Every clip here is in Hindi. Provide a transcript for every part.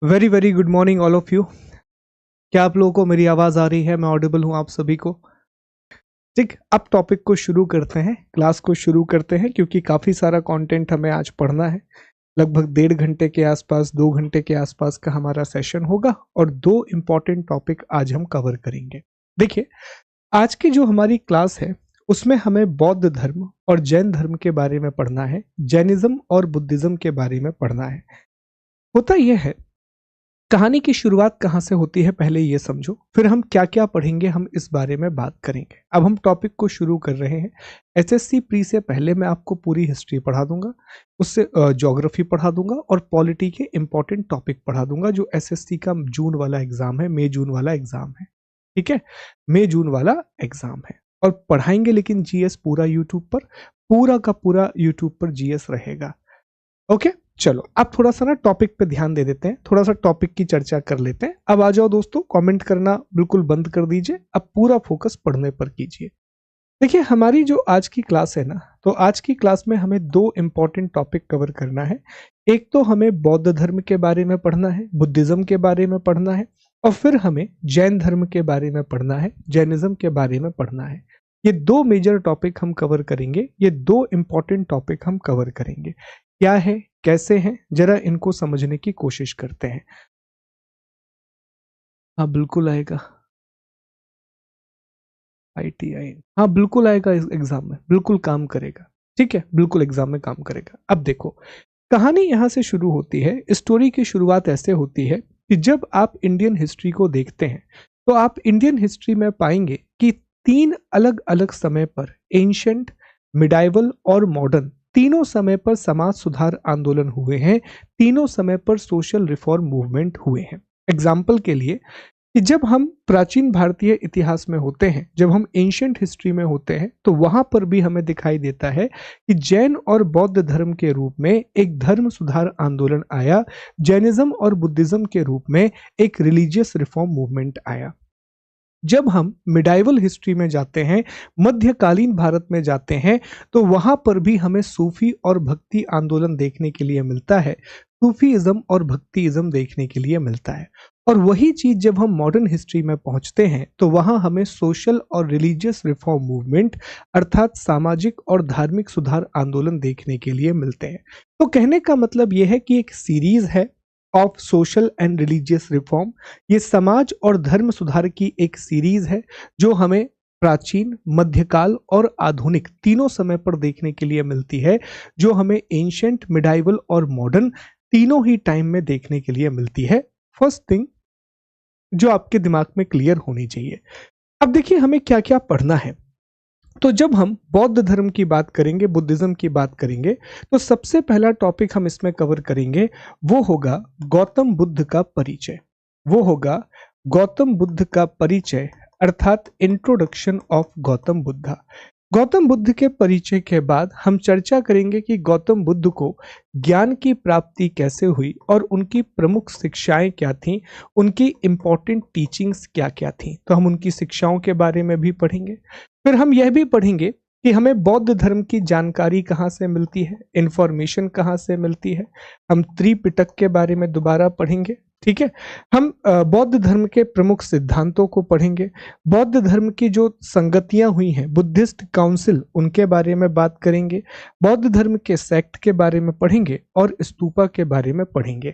Very very good morning all of you. क्या आप लोगों को मेरी आवाज आ रही है? मैं ऑडिबल हूं आप सभी को? ठीक, अब टॉपिक को शुरू करते हैं, क्लास को शुरू करते हैं, क्योंकि काफी सारा कंटेंट हमें आज पढ़ना है। लगभग 1.5 घंटे के आसपास, 2 घंटे के आसपास का हमारा सेशन होगा और 2 इंपॉर्टेंट टॉपिक आज हम कवर करेंगे। देखिए, आज की जो हमारी क्लास है उसमें हमें बौद्ध धर्म और जैन धर्म के बारे में पढ़ना है, जैनिज्म और बुद्धिज्म के बारे में पढ़ना है। होता यह है, कहानी की शुरुआत कहाँ से होती है पहले ये समझो, फिर हम क्या क्या पढ़ेंगे हम इस बारे में बात करेंगे। अब हम टॉपिक को शुरू कर रहे हैं। एसएससी प्री से पहले मैं आपको पूरी हिस्ट्री पढ़ा दूंगा, उससे ज्योग्राफी पढ़ा दूंगा और पॉलिटी के इंपॉर्टेंट टॉपिक पढ़ा दूंगा, जो एसएससी का जून वाला एग्जाम है, मई जून वाला एग्जाम है। ठीक है, मई जून वाला एग्जाम है। और पढ़ाएंगे लेकिन जीएस पूरा यूट्यूब पर, पूरा का पूरा यूट्यूब पर जीएस रहेगा। ओके, चलो अब थोड़ा सा ना टॉपिक पे ध्यान दे देते हैं, थोड़ा सा टॉपिक की चर्चा कर लेते हैं। अब आ जाओ दोस्तों, कमेंट करना बिल्कुल बंद कर दीजिए, अब पूरा फोकस पढ़ने पर कीजिए। देखिए, हमारी जो आज की क्लास है ना, तो आज की क्लास में हमें 2 इंपॉर्टेंट टॉपिक कवर करना है। एक तो हमें बौद्ध धर्म के बारे में पढ़ना है, बुद्धिज्म के बारे में पढ़ना है, और फिर हमें जैन धर्म के बारे में पढ़ना है, जैनिज्म के बारे में पढ़ना है। ये 2 मेजर टॉपिक हम कवर करेंगे, ये 2 इंपॉर्टेंट टॉपिक हम कवर करेंगे। क्या है, कैसे हैं, जरा इनको समझने की कोशिश करते हैं। हाँ बिल्कुल आएगा, आईटीआई, हाँ बिल्कुल आएगा, इस एग्जाम में बिल्कुल काम करेगा। ठीक है, बिल्कुल एग्जाम में काम करेगा। अब देखो, कहानी यहां से शुरू होती है। स्टोरी की शुरुआत ऐसे होती है कि जब आप इंडियन हिस्ट्री को देखते हैं तो आप इंडियन हिस्ट्री में पाएंगे कि 3 अलग अलग समय पर, एंशंट, मिडाइवल और मॉडर्न, तीनों समय पर समाज सुधार आंदोलन हुए हैं, तीनों समय पर सोशल रिफॉर्म मूवमेंट हुए हैं। एग्जाम्पल के लिए, कि जब हम प्राचीन भारतीय इतिहास में होते हैं, जब हम एंशियंट हिस्ट्री में होते हैं, तो वहां पर भी हमें दिखाई देता है कि जैन और बौद्ध धर्म के रूप में एक धर्म सुधार आंदोलन आया, जैनिज्म और बुद्धिज्म के रूप में एक रिलीजियस रिफॉर्म मूवमेंट आया। जब हम मिडाइवल हिस्ट्री में जाते हैं, मध्यकालीन भारत में जाते हैं, तो वहां पर भी हमें सूफी और भक्ति आंदोलन देखने के लिए मिलता है, सूफीइज्म और भक्तिइज्म देखने के लिए मिलता है। और वही चीज जब हम मॉडर्न हिस्ट्री में पहुंचते हैं तो वहां हमें सोशल और रिलीजियस रिफॉर्म मूवमेंट, अर्थात सामाजिक और धार्मिक सुधार आंदोलन देखने के लिए मिलते हैं। तो कहने का मतलब यह है कि एक सीरीज है of social and religious reform. ये समाज और धर्म सुधार की एक सीरीज है जो हमें प्राचीन, मध्यकाल और आधुनिक तीनों समय पर देखने के लिए मिलती है, जो हमें एंशियंट, मिडाइवल और मॉडर्न तीनों ही टाइम में देखने के लिए मिलती है। फर्स्ट थिंग जो आपके दिमाग में क्लियर होनी चाहिए। अब देखिए, हमें क्या क्या पढ़ना है। तो जब हम बौद्ध धर्म की बात करेंगे, बुद्धिज्म की बात करेंगे, तो सबसे पहला टॉपिक हम इसमें कवर करेंगे वो होगा गौतम बुद्ध का परिचय। वो होगा गौतम बुद्ध का परिचय, अर्थात इंट्रोडक्शन ऑफ गौतम बुद्धा। गौतम बुद्ध के परिचय के बाद हम चर्चा करेंगे कि गौतम बुद्ध को ज्ञान की प्राप्ति कैसे हुई और उनकी प्रमुख शिक्षाएं क्या थीं, उनकी इंपॉर्टेंट टीचिंग्स क्या क्या थीं। तो हम उनकी शिक्षाओं के बारे में भी पढ़ेंगे। फिर हम यह भी पढ़ेंगे कि हमें बौद्ध धर्म की जानकारी कहाँ से मिलती है, इंफॉर्मेशन कहाँ से मिलती है। हम त्रिपिटक के बारे में दोबारा पढ़ेंगे। ठीक है, हम बौद्ध धर्म के प्रमुख सिद्धांतों को पढ़ेंगे, बौद्ध धर्म की जो संगतियां हुई हैं, बुद्धिस्ट काउंसिल, उनके बारे में बात करेंगे, बौद्ध धर्म के सेक्ट के बारे में पढ़ेंगे और स्तूपा के बारे में पढ़ेंगे।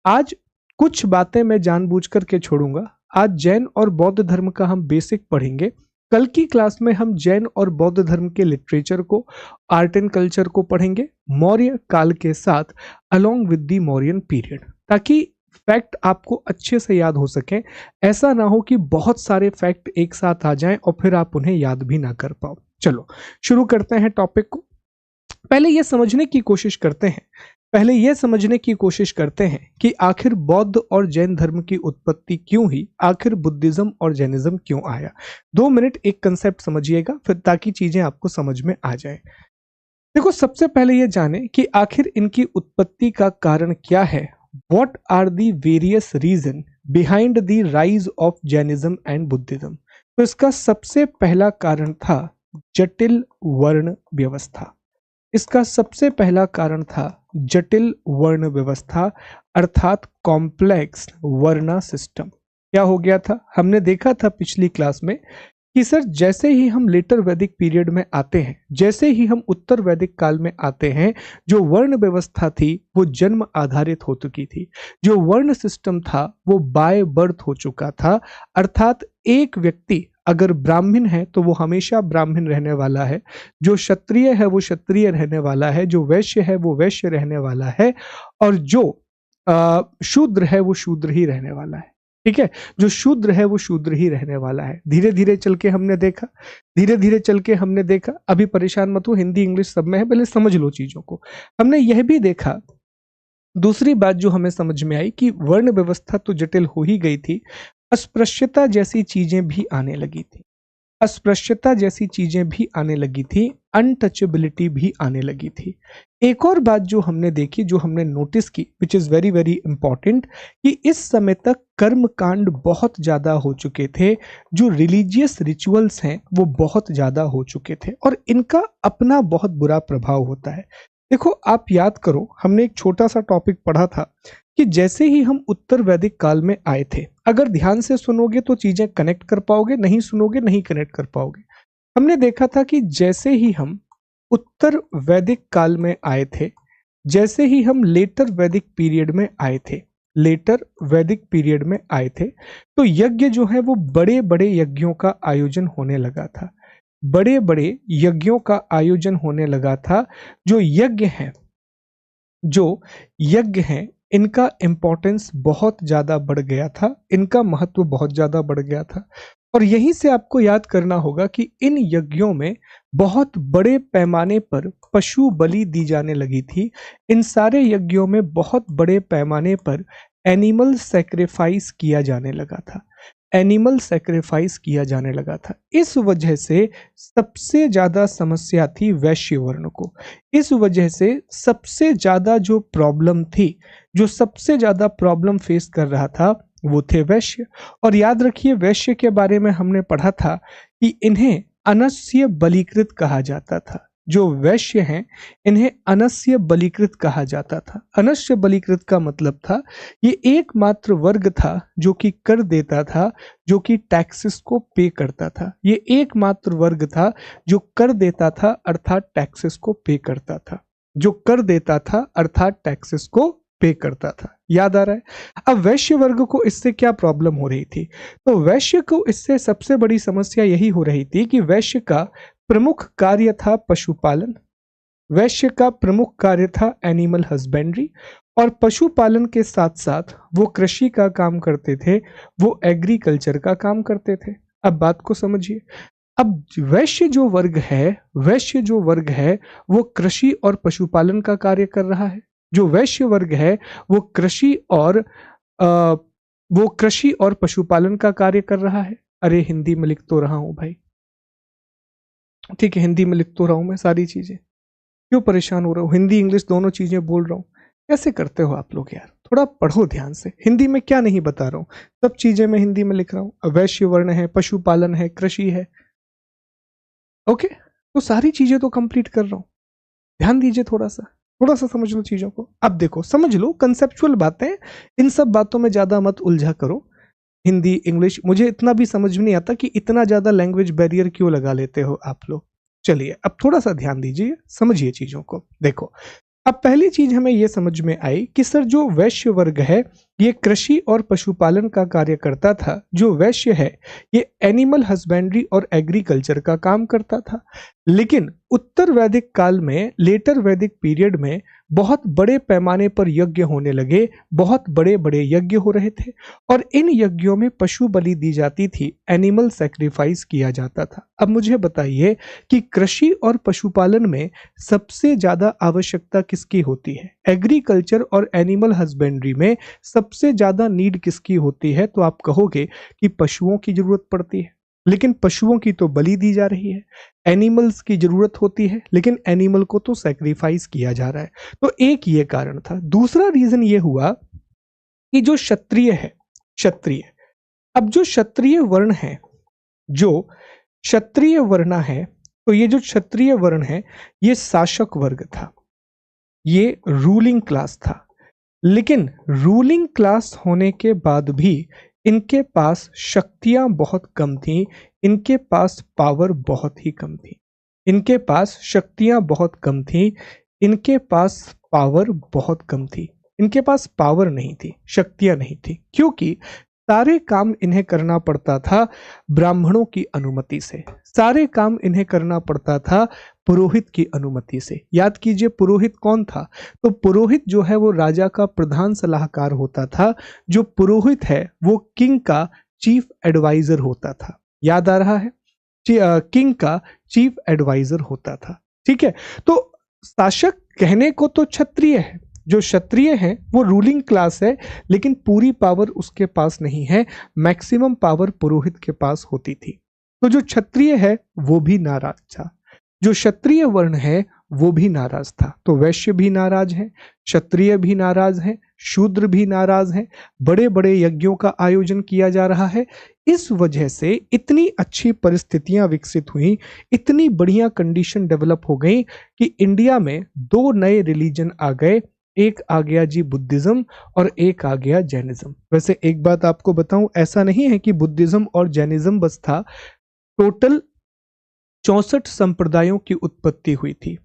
आज कुछ बातें मैं जानबूझकर के छोड़ूंगा। आज जैन और बौद्ध धर्म का हम बेसिक पढ़ेंगे। कल की क्लास में हम जैन और बौद्ध धर्म के लिटरेचर को, आर्ट एंड कल्चर को पढ़ेंगे, मौर्य काल के साथ along with the Mauryan period, ताकि फैक्ट आपको अच्छे से याद हो सके। ऐसा ना हो कि बहुत सारे फैक्ट एक साथ आ जाएं और फिर आप उन्हें याद भी ना कर पाओ। चलो शुरू करते हैं टॉपिक को। पहले यह समझने की कोशिश करते हैं, पहले यह समझने की कोशिश करते हैं कि आखिर बौद्ध और जैन धर्म की उत्पत्ति क्यों हुई, आखिर बुद्धिज्म और जैनिज्म क्यों आया। 2 मिनट एक कंसेप्ट समझिएगा, फिर ताकि चीजें आपको समझ में आ जाए। देखो, सबसे पहले यह जाने कि आखिर इनकी उत्पत्ति का कारण क्या है। What are the various reason behind the rise of Jainism and Buddhism? तो इसका सबसे पहला कारण था जटिल वर्ण व्यवस्था। इसका सबसे पहला कारण था जटिल वर्ण व्यवस्था, अर्थात कॉम्प्लेक्स वर्ना सिस्टम। क्या हो गया था? हमने देखा था पिछली क्लास में कि सर जैसे ही हम लेटर वैदिक पीरियड में आते हैं, जैसे ही हम उत्तर वैदिक काल में आते हैं, जो वर्ण व्यवस्था थी वो जन्म आधारित हो चुकी थी। जो वर्ण सिस्टम था वो बाय बर्थ हो चुका था, अर्थात एक व्यक्ति अगर ब्राह्मण है तो वो हमेशा ब्राह्मण रहने वाला है, जो क्षत्रिय है वो क्षत्रिय रहने वाला है, जो वैश्य है वो वैश्य रहने वाला है, और जो शूद्र है वो शूद्र ही रहने वाला है। ठीक है, जो शूद्र है वो शूद्र ही रहने वाला है। धीरे धीरे चल के हमने देखा, धीरे धीरे चल के हमने देखा, अभी परेशान मत हो, हिंदी इंग्लिश सब में है, पहले समझ लो चीजों को। हमने यह भी देखा, दूसरी बात जो हमें समझ में आई कि वर्ण व्यवस्था तो जटिल हो ही गई थी, अस्पृश्यता जैसी चीजें भी आने लगी थी, अस्पृश्यता जैसी चीजें भी आने लगी थी, अनटचेबिलिटी भी आने लगी थी। एक और बात जो हमने देखी, जो हमने नोटिस की, which is very very important, कि इस समय तक कर्म कांड बहुत ज्यादा हो चुके थे, जो रिलीजियस रिचुअल्स हैं वो बहुत ज्यादा हो चुके थे, और इनका अपना बहुत बुरा प्रभाव होता है। देखो आप याद करो, हमने एक छोटा सा टॉपिक पढ़ा था कि जैसे ही हम उत्तर वैदिक काल में आए थे, अगर ध्यान से सुनोगे तो चीजें कनेक्ट कर पाओगे, नहीं सुनोगे नहीं कनेक्ट कर पाओगे। हमने देखा था कि जैसे ही हम उत्तर वैदिक काल में आए थे, जैसे ही हम लेटर वैदिक पीरियड में आए थे, लेटर वैदिक पीरियड में आए थे, तो यज्ञ जो है वो बड़े बड़े यज्ञों का आयोजन होने लगा था, बड़े बड़े यज्ञों का आयोजन होने लगा था। जो यज्ञ हैं, जो यज्ञ हैं, इनका इंपॉर्टेंस बहुत ज्यादा बढ़ गया था, इनका महत्व बहुत ज्यादा बढ़ गया था। और यहीं से आपको याद करना होगा कि इन यज्ञों में बहुत बड़े पैमाने पर पशु बलि दी जाने लगी थी। इन सारे यज्ञों में बहुत बड़े पैमाने पर एनिमल सेक्रीफाइस किया जाने लगा था, एनिमल सेक्रीफाइस किया जाने लगा था। इस वजह से सबसे ज्यादा समस्या थी वैश्य वर्ण को, इस वजह से सबसे ज्यादा जो प्रॉब्लम थी, जो सबसे ज्यादा प्रॉब्लम फेस कर रहा था, वो थे वैश्य। और याद रखिए, वैश्य के बारे में हमने पढ़ा था कि इन्हें अनस्य बलीकृत कहा जाता था। जो वैश्य हैं, इन्हें अनस्य बलीकृत कहा जाता था। अनस्य बलीकृत का मतलब था ये एकमात्र वर्ग था जो कि कर देता था, जो कि टैक्सेस को पे करता था। ये एकमात्र वर्ग था जो कर देता था, अर्थात टैक्सेस को पे करता था, जो कर देता था अर्थात टैक्सेस को पे करता था। याद आ रहा है? अब वैश्य वर्ग को इससे क्या प्रॉब्लम हो रही थी? तो वैश्य को इससे सबसे बड़ी समस्या यही हो रही थी कि वैश्य का प्रमुख कार्य था पशुपालन, वैश्य का प्रमुख कार्य था एनिमल हस्बेंड्री, और पशुपालन के साथ साथ वो कृषि का काम करते थे, वो एग्रीकल्चर का काम करते थे। अब बात को समझिए, अब वैश्य जो वर्ग है, वैश्य जो वर्ग है वो कृषि और पशुपालन का कार्य कर रहा है। जो वैश्य वर्ग है वो कृषि और वो कृषि और पशुपालन का कार्य कर रहा है। अरे हिंदी में लिख तो रहा हूं भाई, ठीक है, हिंदी में लिख तो रहा हूं मैं सारी चीजें, क्यों परेशान हो रहा हूँ? हिंदी इंग्लिश दोनों चीजें बोल रहा हूँ, कैसे करते हो आप लोग यार? थोड़ा पढ़ो ध्यान से, हिंदी में क्या नहीं बता रहा हूँ, सब चीजें मैं हिंदी में लिख रहा हूँ। वैश्य वर्ण है, पशुपालन है, कृषि है, ओके, तो सारी चीजें तो कंप्लीट कर रहा हूं। ध्यान दीजिए, थोड़ा सा समझ लो चीजों को। अब देखो, समझ लो कंसेप्चुअल बातें, इन सब बातों में ज्यादा मत उलझा करो। हिंदी इंग्लिश मुझे इतना भी समझ में नहीं आता कि इतना ज्यादा लैंग्वेज बैरियर क्यों लगा लेते हो आप लोग। चलिए अब थोड़ा सा ध्यान दीजिए, समझिए चीजों को। देखो, अब पहली चीज हमें यह समझ में आई कि सर जो वैश्य वर्ग है ये कृषि और पशुपालन का कार्य करता था। जो वैश्य है ये एनिमल हस्बेंड्री और एग्रीकल्चर का काम करता था। लेकिन उत्तर वैदिक काल में, लेटर वैदिक पीरियड में बहुत बड़े पैमाने पर यज्ञ होने लगे, बहुत बड़े बड़े यज्ञ हो रहे थे, और इन यज्ञों में पशु बलि दी जाती थी, एनिमल सेक्रीफाइस किया जाता था। अब मुझे बताइए कि कृषि और पशुपालन में सबसे ज्यादा आवश्यकता किसकी होती है? एग्रीकल्चर और एनिमल हस्बेंड्री में सबसे ज्यादा नीड किसकी होती है? तो आप कहोगे कि पशुओं की जरूरत पड़ती है, लेकिन पशुओं की तो बलि दी जा रही है। एनिमल्स की जरूरत होती है, लेकिन एनिमल को तो सैक्रिफाइस किया जा रहा है। तो एक ये कारण था। दूसरा रीजन ये हुआ कि जो क्षत्रिय है, क्षत्रिय, अब जो क्षत्रिय वर्ण है, जो क्षत्रिय वर्ण है, तो ये जो क्षत्रिय वर्ण है ये शासक वर्ग था, ये रूलिंग क्लास था। लेकिन रूलिंग क्लास होने के बाद भी इनके पास शक्तियां बहुत कम थी, इनके पास पावर बहुत ही कम थी। इनके पास शक्तियां बहुत कम थी, इनके पास पावर बहुत कम थी। इनके पास पावर नहीं थी, शक्तियां नहीं थी, क्योंकि सारे काम इन्हें करना पड़ता था ब्राह्मणों की अनुमति से, सारे काम इन्हें करना पड़ता था पुरोहित की अनुमति से। याद कीजिए पुरोहित कौन था? तो पुरोहित जो है वो राजा का प्रधान सलाहकार होता था। जो पुरोहित है वो किंग का चीफ एडवाइजर होता था। याद आ रहा है? किंग का चीफ एडवाइजर होता था। ठीक है, तो शासक कहने को तो क्षत्रिय है, जो क्षत्रिय है वो रूलिंग क्लास है, लेकिन पूरी पावर उसके पास नहीं है, मैक्सिमम पावर पुरोहित के पास होती थी। तो जो क्षत्रिय है वो भी नाराज था, जो क्षत्रिय वर्ण है वो भी नाराज था। तो वैश्य भी नाराज है, क्षत्रिय भी नाराज है, शूद्र भी नाराज है। बड़े बड़े यज्ञों का आयोजन किया जा रहा है। इस वजह से इतनी अच्छी परिस्थितियां विकसित हुई, इतनी बढ़िया कंडीशन डेवलप हो गई कि इंडिया में दो नए रिलीजन आ गए। एक आ गया जी बुद्धिज्म और एक आ गया जैनिज्म। वैसे एक बात आपको बताऊं, ऐसा नहीं है कि बुद्धिज्म और जैनिज्म बस था, टोटल 64 संप्रदायों की उत्पत्ति हुई थी।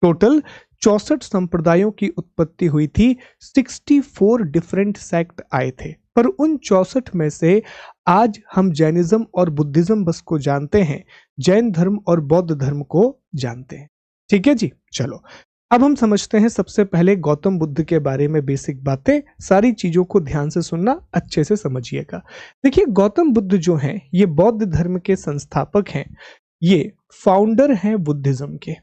टोटल 64 संप्रदायों की उत्पत्ति हुई थी, 64 डिफरेंट सेक्ट आए थे। पर उन 64 में से आज हम जैनिज्म और बुद्धिज्म बस को जानते हैं, जैन धर्म और बौद्ध धर्म को जानते हैं। ठीक है जी, चलो अब हम समझते हैं सबसे पहले गौतम बुद्ध के बारे में बेसिक बातें। सारी चीजों को ध्यान से सुनना, अच्छे से समझिएगा। देखिए गौतम बुद्ध जो हैं ये बौद्ध धर्म के संस्थापक हैं, ये फाउंडर हैं बुद्धिज्म के,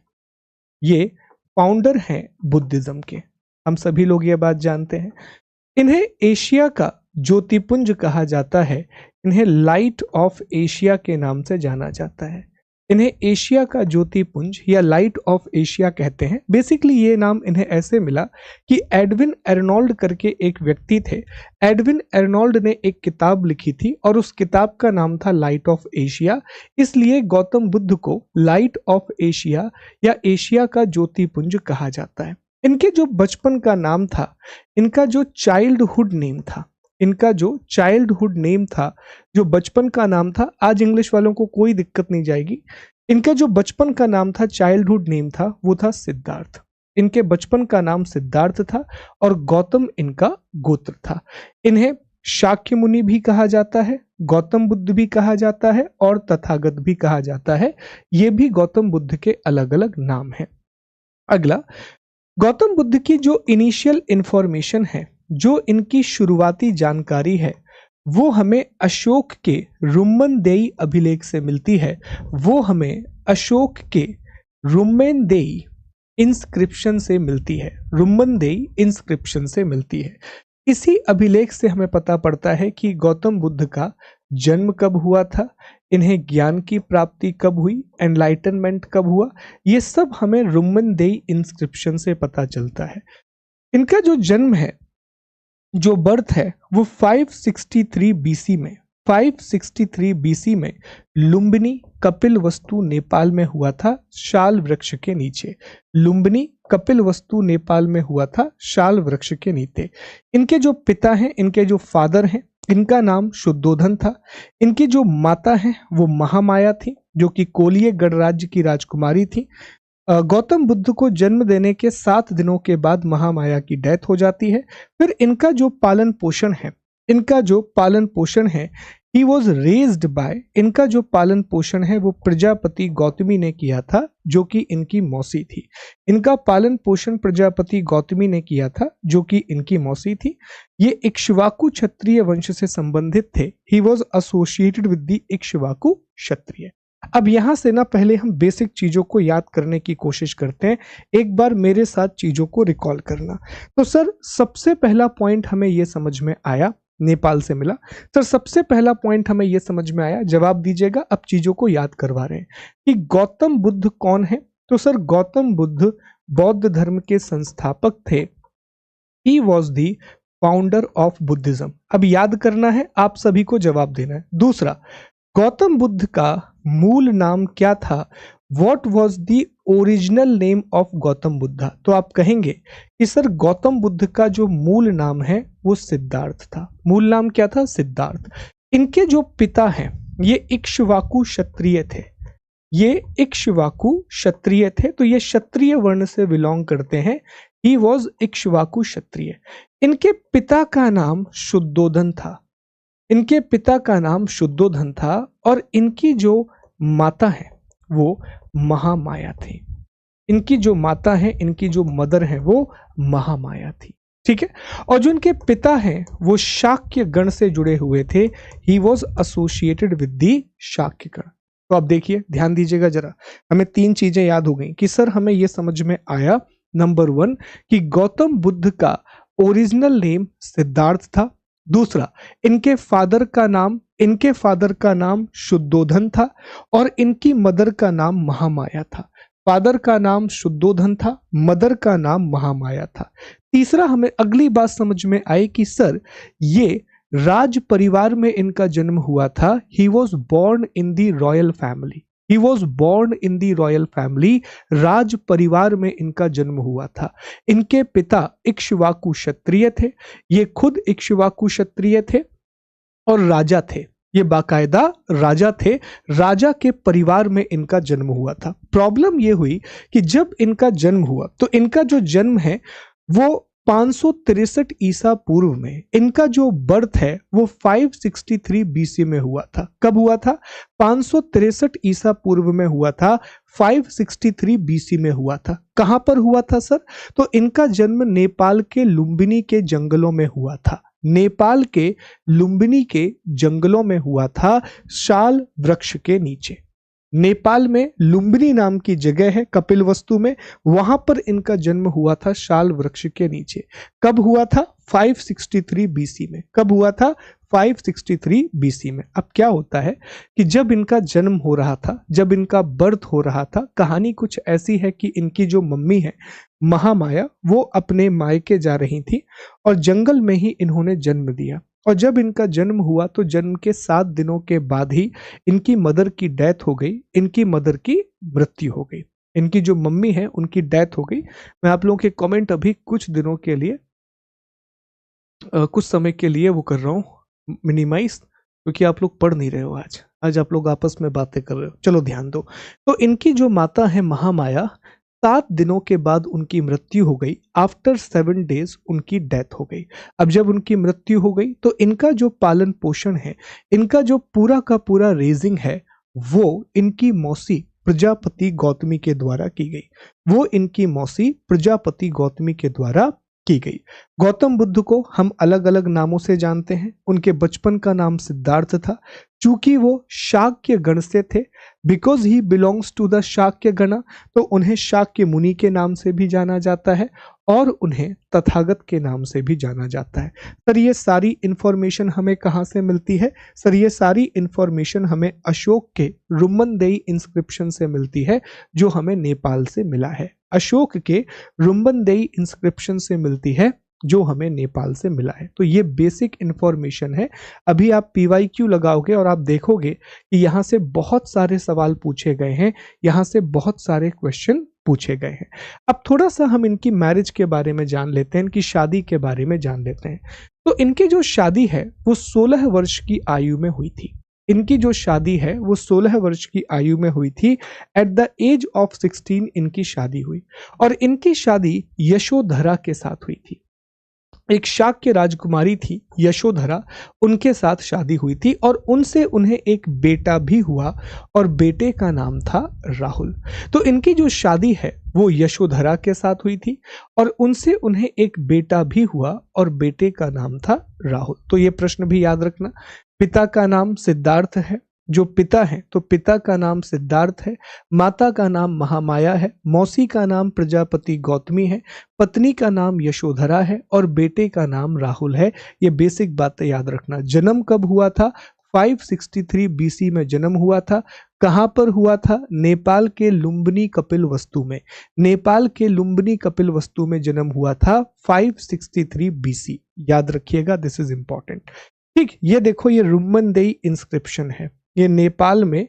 ये फाउंडर हैं बुद्धिज्म के। हम सभी लोग ये बात जानते हैं। इन्हें एशिया का ज्योतिपुंज कहा जाता है, इन्हें लाइट ऑफ एशिया के नाम से जाना जाता है। इन्हें एशिया का ज्योतिपुंज या लाइट ऑफ एशिया कहते हैं। बेसिकली ये नाम इन्हें ऐसे मिला कि एडविन एर्नोल्ड करके एक व्यक्ति थे। एडविन एर्नोल्ड ने एक किताब लिखी थी और उस किताब का नाम था लाइट ऑफ एशिया, इसलिए गौतम बुद्ध को लाइट ऑफ एशिया या एशिया का ज्योतिपुंज कहा जाता है। इनके जो बचपन का नाम था, इनका जो चाइल्डहुड नेम था, इनका जो चाइल्डहुड नेम था, जो बचपन का नाम था, आज इंग्लिश वालों को कोई दिक्कत नहीं जाएगी। इनका जो बचपन का नाम था, चाइल्डहुड नेम था, वो था सिद्धार्थ। इनके बचपन का नाम सिद्धार्थ था और गौतम इनका गोत्र था। इन्हें शाक्य मुनि भी कहा जाता है, गौतम बुद्ध भी कहा जाता है और तथागत भी कहा जाता है। ये भी गौतम बुद्ध के अलग अलग नाम हैं। अगला, गौतम बुद्ध की जो इनिशियल इंफॉर्मेशन है, जो इनकी शुरुआती जानकारी है, वो हमें अशोक के रुम्मनदेई अभिलेख से मिलती है। वो हमें अशोक के रुम्मनदेई इंस्क्रिप्शन से मिलती है, रुम्मनदेई इंस्क्रिप्शन से मिलती है। इसी अभिलेख से हमें पता पड़ता है कि गौतम बुद्ध का जन्म कब हुआ था, इन्हें ज्ञान की प्राप्ति कब हुई, एनलाइटनमेंट कब हुआ, ये सब हमें रुम्मनदेई इंस्क्रिप्शन से पता चलता है। इनका जो जन्म है, जो बर्थ है, वो 563 बीसी में 563 बीसी में लुम्बिनी कपिलवस्तु नेपाल में हुआ था, शाल वृक्ष के नीचे। लुम्बिनी कपिलवस्तु नेपाल में हुआ था, शाल वृक्ष के नीचे। इनके जो पिता हैं, इनके जो फादर हैं, इनका नाम शुद्धोधन था। इनकी जो माता हैं वो महामाया थी, जो कि कोलिय गणराज्य की राजकुमारी थी। गौतम बुद्ध को जन्म देने के 7 दिनों के बाद महामाया की डेथ हो जाती है। फिर इनका जो पालन पोषण है, इनका जो पालन पोषण है, ही वॉज रेज्ड बाय, इनका जो पालन पोषण है वो प्रजापति गौतमी ने किया था, जो कि इनकी मौसी थी। इनका पालन पोषण प्रजापति गौतमी ने किया था, जो कि इनकी मौसी थी। ये इक्ष्वाकु क्षत्रिय वंश से संबंधित थे। He was associated with the Ikshvaku Kshatriya. अब यहां से ना पहले हम बेसिक चीजों को याद करने की कोशिश करते हैं। एक बार मेरे साथ चीजों को रिकॉल करना। तो सर सबसे पहला पॉइंट हमें यह समझ में आया, नेपाल से मिला। सर सबसे पहला पॉइंट हमें यह समझ में आया, जवाब दीजिएगा। अब चीजों को याद करवा रहे हैं कि गौतम बुद्ध कौन है। तो सर गौतम बुद्ध बौद्ध धर्म के संस्थापक थे। He was the founder of Buddhism. अब याद करना है, आप सभी को जवाब देना है। दूसरा, गौतम बुद्ध का मूल नाम क्या था? What was the original name of Gautam Buddha? तो आप कहेंगे कि सर गौतम बुद्ध का जो मूल नाम है वो सिद्धार्थ था। मूल नाम क्या था? सिद्धार्थ। इनके जो पिता हैं ये इक्ष्वाकु क्षत्रिय थे। ये इक्ष्वाकु क्षत्रिय थे, तो ये क्षत्रिय वर्ण से बिलोंग करते हैं। ही वॉज इक्ष्वाकु क्षत्रिय। इनके पिता का नाम शुद्धोधन था। इनके पिता का नाम शुद्धोधन था और इनकी जो माता है वो महामाया थी। इनकी जो माता है, इनकी जो मदर है वो महामाया थी। ठीक है। और जो इनके पिता हैं वो शाक्य गण से जुड़े हुए थे। He was associated with the Shakya gana. तो आप देखिए, ध्यान दीजिएगा जरा, हमें 3 चीजें याद हो गई कि सर हमें यह समझ में आया, नंबर 1 कि गौतम बुद्ध का ओरिजिनल नेम सिद्धार्थ था। दूसरा, इनके फादर का नाम शुद्धोधन था और इनकी मदर का नाम महामाया था। फादर का नाम शुद्धोधन था, मदर का नाम महामाया था। तीसरा, हमें अगली बात समझ में आई कि सर ये राज परिवार में इनका जन्म हुआ था। He was born in the royal family. He was born in the royal family. राज परिवार में इनका जन्म हुआ था। इनके पिता इक्ष्वाकु क्षत्रिय थे। ये खुद इक्ष्वाकु क्षत्रिय थे और राजा थे। ये बाकायदा राजा थे। राजा के परिवार में इनका जन्म हुआ था। प्रॉब्लम ये हुई कि जब इनका जन्म हुआ तो इनका जो जन्म है वो 563 ईसा पूर्व में, इनका जो बर्थ है वो 563 बीसी में हुआ था। कब हुआ था? 563 ईसा पूर्व में हुआ था, 563 बीसी में हुआ था। कहां पर हुआ था सर? तो इनका जन्म नेपाल के लुम्बिनी के जंगलों में हुआ था। नेपाल के लुम्बिनी के जंगलों में हुआ था, शाल वृक्ष के नीचे। नेपाल में लुम्बिनी नाम की जगह है कपिलवस्तु में, वहां पर इनका जन्म हुआ था शाल वृक्ष के नीचे। कब हुआ था? 563 बीसी में। कब हुआ था? 563 बीसी में। अब क्या होता है कि जब इनका जन्म हो रहा था, जब इनका बर्थ हो रहा था, कहानी कुछ ऐसी है कि इनकी जो मम्मी है महामाया, वो अपने मायके जा रही थी और जंगल में ही इन्होंने जन्म दिया। और जब इनका जन्म हुआ तो जन्म के 7 दिनों के बाद ही इनकी मदर की डेथ हो गई। इनकी मदर की मृत्यु हो गई। इनकी जो मम्मी है उनकी डेथ हो गई। मैं आप लोगों के कमेंट अभी कुछ दिनों के लिए कुछ समय के लिए वो कर रहा हूँ मिनिमाइज, क्योंकि आप लोग पढ़ नहीं रहे हो। आज आप लोग आपस में बातें कर रहे हो। चलो ध्यान दो। तो इनकी जो माता है महामाया, 7 दिनों के बाद उनकी मृत्यु हो गई। आफ्टर 7 डेज उनकी डेथ हो गई। अब जब उनकी मृत्यु हो गई तो इनका जो पालन पोषण है, इनका जो पूरा का पूरा रेजिंग है, वो इनकी मौसी प्रजापति गौतमी के द्वारा की गई। वो इनकी मौसी प्रजापति गौतमी के द्वारा की गई। गौतम बुद्ध को हम अलग अलग नामों से जानते हैं। उनके बचपन का नाम सिद्धार्थ था। चूंकि वो शाक्य गण से थे, because he belongs to the Shakya gana, तो उन्हें शाक्य मुनि के नाम से भी जाना जाता है और उन्हें तथागत के नाम से भी जाना जाता है। सर ये सारी इंफॉर्मेशन हमें कहाँ से मिलती है? सर ये सारी इंफॉर्मेशन हमें अशोक के रुम्बनदेई इंस्क्रिप्शन से मिलती है, जो हमें नेपाल से मिला है। अशोक के रुम्बनदेई इंस्क्रिप्शन से मिलती है, जो हमें नेपाल से मिला है। तो ये बेसिक इंफॉर्मेशन है। अभी आप PYQ लगाओगे और आप देखोगे कि यहाँ से बहुत सारे सवाल पूछे गए हैं, यहाँ से बहुत सारे क्वेश्चन पूछे गए हैं। अब थोड़ा सा हम इनकी मैरिज के बारे में जान लेते हैं, इनकी शादी के बारे में जान लेते हैं। तो इनकी जो शादी है वो 16 वर्ष की आयु में हुई थी। इनकी जो शादी है वो 16 वर्ष की आयु में हुई थी। एट द एज ऑफ 16 इनकी शादी हुई और इनकी शादी यशोधरा के साथ हुई थी। एक शाक्य राजकुमारी थी यशोधरा, उनके साथ शादी हुई थी और उनसे उन्हें एक बेटा भी हुआ और बेटे का नाम था राहुल। तो इनकी जो शादी है वो यशोधरा के साथ हुई थी और उनसे उन्हें एक बेटा भी हुआ और बेटे का नाम था राहुल। तो ये प्रश्न भी याद रखना। पिता का नाम सिद्धार्थ है। जो पिता है तो पिता का नाम सिद्धार्थ है, माता का नाम महामाया है, मौसी का नाम प्रजापति गौतमी है, पत्नी का नाम यशोधरा है और बेटे का नाम राहुल है। ये बेसिक बातें याद रखना। जन्म कब हुआ था? 563 BC में जन्म हुआ था। कहां पर हुआ था? नेपाल के लुम्बिनी कपिलवस्तु में। नेपाल के लुम्बिनी कपिलवस्तु में जन्म हुआ था 563 BC। याद रखिएगा, दिस इज इंपॉर्टेंट। ठीक, ये देखो, ये रुम्बनदेई इंस्क्रिप्शन है। ये नेपाल में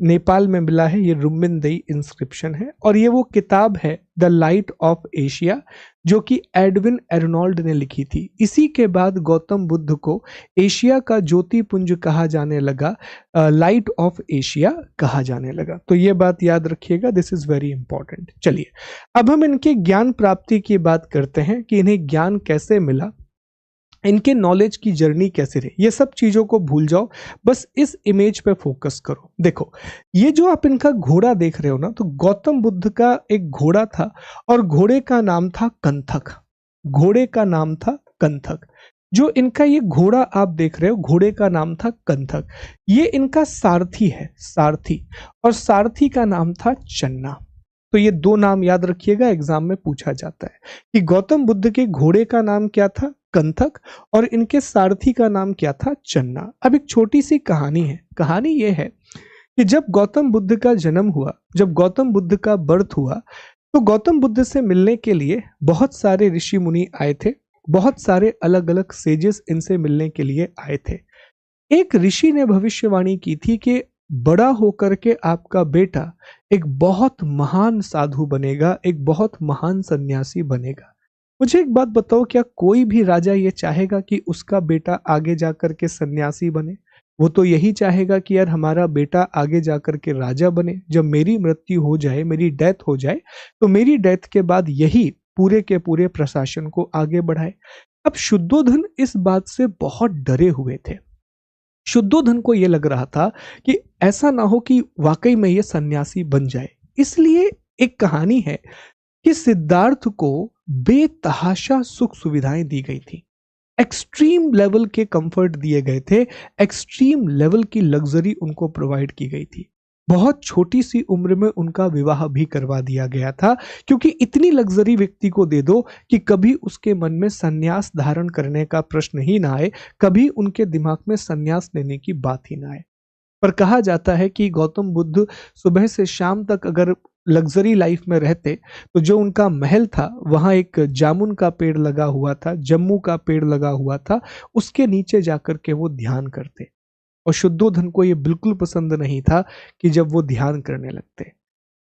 नेपाल में मिला है, ये रुम्मिनदई इंस्क्रिप्शन है और ये वो किताब है द लाइट ऑफ एशिया जो कि एडविन एर्नोल्ड ने लिखी थी। इसी के बाद गौतम बुद्ध को एशिया का ज्योतिपुंज कहा जाने लगा, लाइट ऑफ एशिया कहा जाने लगा। तो ये बात याद रखिएगा, दिस इज वेरी इंपॉर्टेंट। चलिए अब हम इनके ज्ञान प्राप्ति की बात करते हैं कि इन्हें ज्ञान कैसे मिला, इनके नॉलेज की जर्नी कैसे रही। ये सब चीजों को भूल जाओ, बस इस इमेज पे फोकस करो। देखो ये जो आप इनका घोड़ा देख रहे हो ना, तो गौतम बुद्ध का एक घोड़ा था और घोड़े का नाम था कंथक। घोड़े का नाम था कंथक। जो इनका ये घोड़ा आप देख रहे हो, घोड़े का नाम था कंथक। ये इनका सारथी है, सारथी, और सारथी का नाम था चन्ना। तो ये दो नाम याद रखिएगा, एग्जाम में पूछा जाता है कि गौतम बुद्ध के घोड़े का नाम क्या था, कंथक, और इनके सारथी का नाम क्या था, चन्ना। अब एक छोटी सी कहानी है। कहानी ये है कि जब गौतम बुद्ध का जन्म हुआ, जब गौतम बुद्ध का बर्थ हुआ, तो गौतम बुद्ध से मिलने के लिए बहुत सारे ऋषि मुनि आए थे, बहुत सारे अलग अलग सेजेस इनसे मिलने के लिए आए थे। एक ऋषि ने भविष्यवाणी की थी कि बड़ा होकर के आपका बेटा एक बहुत महान साधु बनेगा, एक बहुत महान सन्यासी बनेगा। मुझे एक बात बताओ, क्या कोई भी राजा ये चाहेगा कि उसका बेटा आगे जाकर के सन्यासी बने? वो तो यही चाहेगा कि यार हमारा बेटा आगे जाकर के राजा बने, जब मेरी मृत्यु हो जाए, मेरी डेथ हो जाए, तो मेरी डेथ के बाद यही पूरे के पूरे प्रशासन को आगे बढ़ाए। अब शुद्धोधन इस बात से बहुत डरे हुए थे। शुद्धोधन को यह लग रहा था कि ऐसा ना हो कि वाकई में ये सन्यासी बन जाए। इसलिए एक कहानी है कि सिद्धार्थ को बेतहाशा सुख सुविधाएं दी गई थी, एक्सट्रीम लेवल के कंफर्ट दिए गए थे, एक्सट्रीम लेवल की लग्जरी उनको प्रोवाइड की गई थी। बहुत छोटी सी उम्र में उनका विवाह भी करवा दिया गया था, क्योंकि इतनी लग्जरी व्यक्ति को दे दो कि कभी उसके मन में संन्यास धारण करने का प्रश्न ही ना आए, कभी उनके दिमाग में संन्यास लेने की बात ही ना आए। पर कहा जाता है कि गौतम बुद्ध सुबह से शाम तक अगर लग्जरी लाइफ में रहते, तो जो उनका महल था वहां एक जामुन का पेड़ लगा हुआ था, जम्मू का पेड़ लगा हुआ था, उसके नीचे जाकर के वो ध्यान करते। और शुद्धोधन को ये बिल्कुल पसंद नहीं था कि जब वो ध्यान करने लगते।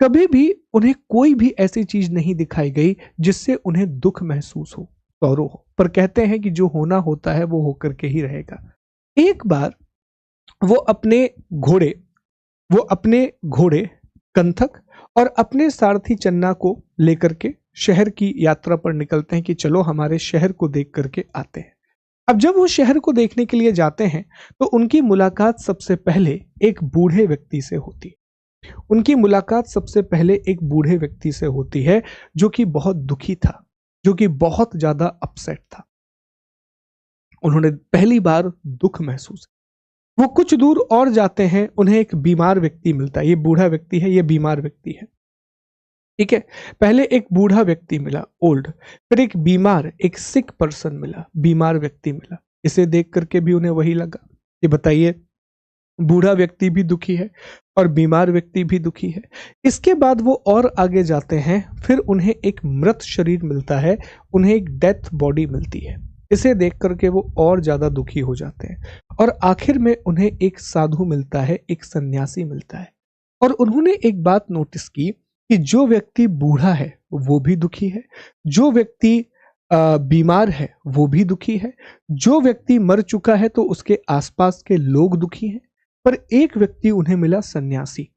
कभी भी उन्हें कोई भी ऐसी चीज नहीं दिखाई गई जिससे उन्हें दुख महसूस हो, सौरो हो, पर कहते हैं कि जो होना होता है वो होकर के ही रहेगा। एक बार वो अपने घोड़े कंथक और अपने सारथी चन्ना को लेकर के शहर की यात्रा पर निकलते हैं कि चलो हमारे शहर को देख करके आते हैं। अब जब वो शहर को देखने के लिए जाते हैं तो उनकी मुलाकात सबसे पहले एक बूढ़े व्यक्ति से होती है। उनकी मुलाकात सबसे पहले एक बूढ़े व्यक्ति से होती है जो कि बहुत दुखी था, जो कि बहुत ज्यादा अपसेट था। उन्होंने पहली बार दुख महसूस। वो कुछ दूर और जाते हैं, उन्हें एक बीमार व्यक्ति मिलता है। ये बूढ़ा व्यक्ति है, ये बीमार व्यक्ति है, ठीक है। पहले एक बूढ़ा व्यक्ति मिला, ओल्ड, फिर एक बीमार, एक सिक पर्सन मिला, बीमार व्यक्ति मिला। इसे देख करके भी उन्हें वही लगा कि बताइए, बूढ़ा व्यक्ति भी दुखी है और बीमार व्यक्ति भी दुखी है। इसके बाद वो और आगे जाते हैं, फिर उन्हें एक मृत शरीर मिलता है, उन्हें एक डेथ बॉडी मिलती है। इसे देख करके वो और ज्यादा दुखी हो जाते हैं और आखिर में उन्हें एक साधु मिलता है, एक सन्यासी मिलता है। और उन्होंने एक बात नोटिस की कि जो व्यक्ति बूढ़ा है वो भी दुखी है, जो व्यक्ति बीमार है वो भी दुखी है, जो व्यक्ति मर चुका है तो उसके आसपास के लोग दुखी हैं, पर एक व्यक्ति उन्हें मिला, सन्यासी,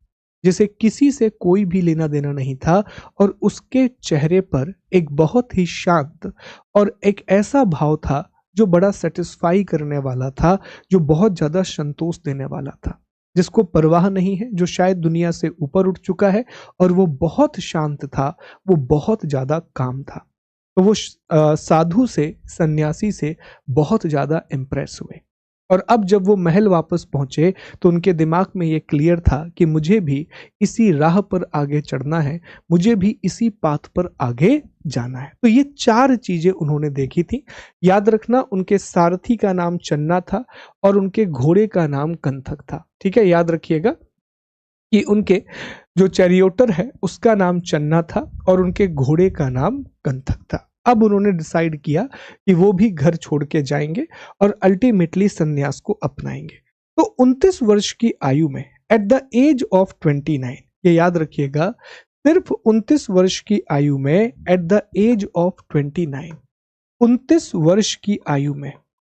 जिसे किसी से कोई भी लेना देना नहीं था और उसके चेहरे पर एक बहुत ही शांत और एक ऐसा भाव था जो बड़ा सेटिस्फाई करने वाला था, जो बहुत ज्यादा संतोष देने वाला था, जिसको परवाह नहीं है, जो शायद दुनिया से ऊपर उठ चुका है और वो बहुत शांत था, वो बहुत ज्यादा काम था। तो वो साधु से, सन्यासी से बहुत ज्यादा इंप्रेस हुए। और अब जब वो महल वापस पहुंचे तो उनके दिमाग में ये क्लियर था कि मुझे भी इसी राह पर आगे चढ़ना है, मुझे भी इसी पाथ पर आगे जाना है। तो ये चार चीजें उन्होंने देखी थी। याद रखना, उनके सारथी का नाम चन्ना था और उनके घोड़े का नाम कंथक था, ठीक है। याद रखिएगा कि उनके जो चैरियोटर है उसका नाम चन्ना था और उनके घोड़े का नाम कंथक था। अब उन्होंने डिसाइड किया कि वो भी घर छोड़ के जाएंगे और अल्टीमेटली संन्यास को अपनाएंगे। तो 29 वर्ष की आयु में एट द एज ऑफ 29, ये याद रखिएगा, सिर्फ 29 वर्ष की आयु में, एट द एज ऑफ 29, 29 वर्ष की आयु में,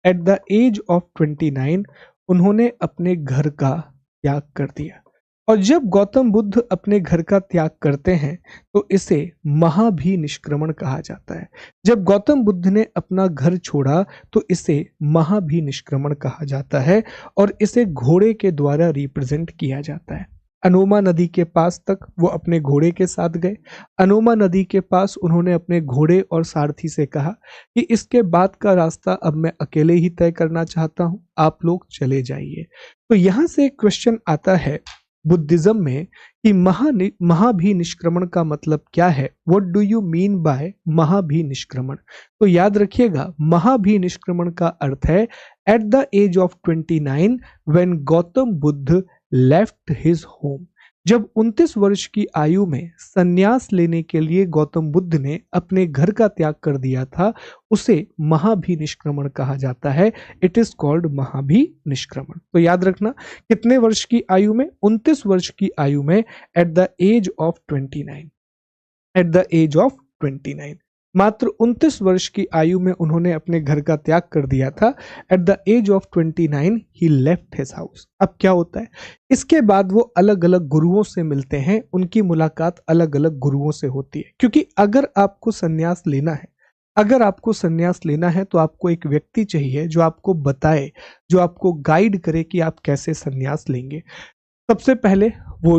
एट द एज ऑफ 29 उन्होंने अपने घर का त्याग कर दिया। और जब गौतम बुद्ध अपने घर का त्याग करते हैं तो इसे महाभिनिष्क्रमण कहा जाता है। जब गौतम बुद्ध ने अपना घर छोड़ा तो इसे महाभिनिष्क्रमण कहा जाता है और इसे घोड़े के द्वारा रिप्रेजेंट किया जाता है। अनोमा नदी के पास तक वो अपने घोड़े के साथ गए। अनोमा नदी के पास उन्होंने अपने घोड़े और सारथी से कहा कि इसके बाद का रास्ता अब मैं अकेले ही तय करना चाहता हूं, आप लोग चले जाइए। तो यहां से एक क्वेश्चन आता है बुद्धिज्म में कि महाभिनिष्क्रमण का मतलब क्या है। What do you mean by Mahabhinishkramana? तो याद रखिएगा, महाभिनिष्क्रमण का अर्थ है at the age of 29 when Gautam Buddha left his home. जब 29 वर्ष की आयु में संन्यास लेने के लिए गौतम बुद्ध ने अपने घर का त्याग कर दिया था, उसे महाभिनिष्क्रमण कहा जाता है। It is called Mahabhinishkramana. तो याद रखना, कितने वर्ष की आयु में? 29 वर्ष की आयु में, at the age of 29, at the age of 29। मात्र 29 वर्ष की आयु में उन्होंने अपने घर का त्याग कर दिया था। At the age of 29 he left his house. अब क्या होता है, इसके बाद वो अलग अलग गुरुओं से मिलते हैं, उनकी मुलाकात अलग अलग गुरुओं से होती है। क्योंकि अगर आपको संन्यास लेना है, अगर आपको संन्यास लेना है तो आपको एक व्यक्ति चाहिए जो आपको बताए, जो आपको गाइड करे कि आप कैसे संन्यास लेंगे। सबसे पहले वो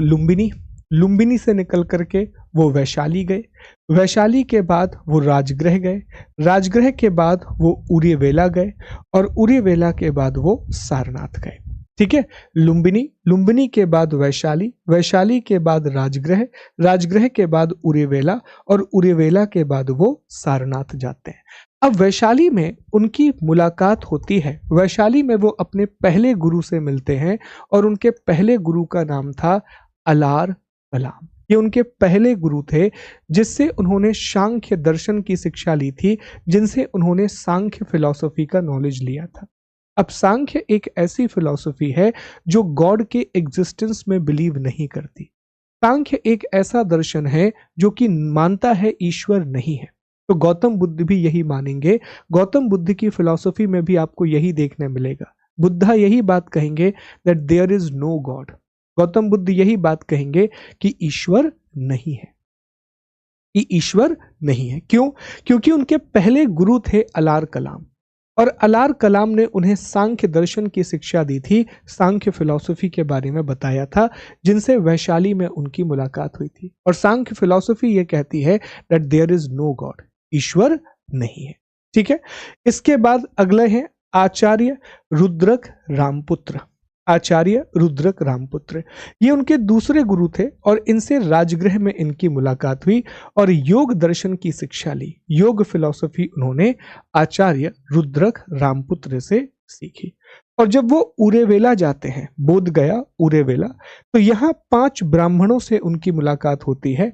लुम्बिनी से निकल करके वो वैशाली गए। वैशाली के बाद वो राजगृह गए। राजगृह के बाद वो उरिवेला गए और उरिवेला के बाद वो सारनाथ गए। ठीक है, लुम्बिनी के बाद वैशाली, वैशाली के बाद राजगृह, राजगृह के बाद उरिवेला और उरिवेला के बाद वो सारनाथ जाते हैं। अब वैशाली में उनकी मुलाकात होती है। वैशाली में वो अपने पहले गुरु से मिलते हैं और उनके पहले गुरु का नाम था अलार कलाम। ये उनके पहले गुरु थे जिससे उन्होंने सांख्य दर्शन की शिक्षा ली थी, जिनसे उन्होंने सांख्य फिलॉसफी का नॉलेज लिया था। अब सांख्य एक ऐसी फिलॉसफी है जो गॉड के एग्जिस्टेंस में बिलीव नहीं करती। सांख्य एक ऐसा दर्शन है जो कि मानता है ईश्वर नहीं है। तो गौतम बुद्ध भी यही मानेंगे। गौतम बुद्ध की फिलॉसफी में भी आपको यही देखने मिलेगा। बुद्धा यही बात कहेंगे that there is no God. Gautam Buddha यही बात कहेंगे कि ईश्वर नहीं है, कि ईश्वर नहीं है। क्यों? क्योंकि उनके पहले गुरु थे अलार कलाम और अलार कलाम ने उन्हें सांख्य दर्शन की शिक्षा दी थी, सांख्य फिलॉसफी के बारे में बताया था, जिनसे वैशाली में उनकी मुलाकात हुई थी। और सांख्य फिलॉसफी ये कहती है that there is no god, ईश्वर नहीं है। ठीक है, इसके बाद अगले हैं आचार्य रुद्रक रामपुत्र। आचार्य रुद्रक रामपुत्र ये उनके दूसरे गुरु थे और इनसे राजगृह में इनकी मुलाकात हुई और योग दर्शन की शिक्षा ली। योग फिलॉसफी उन्होंने आचार्य रुद्रक रामपुत्र से सीखी। और जब वो उरेवेला जाते हैं, बोध गया उरेवेला, तो यहाँ 5 ब्राह्मणों से उनकी मुलाकात होती है।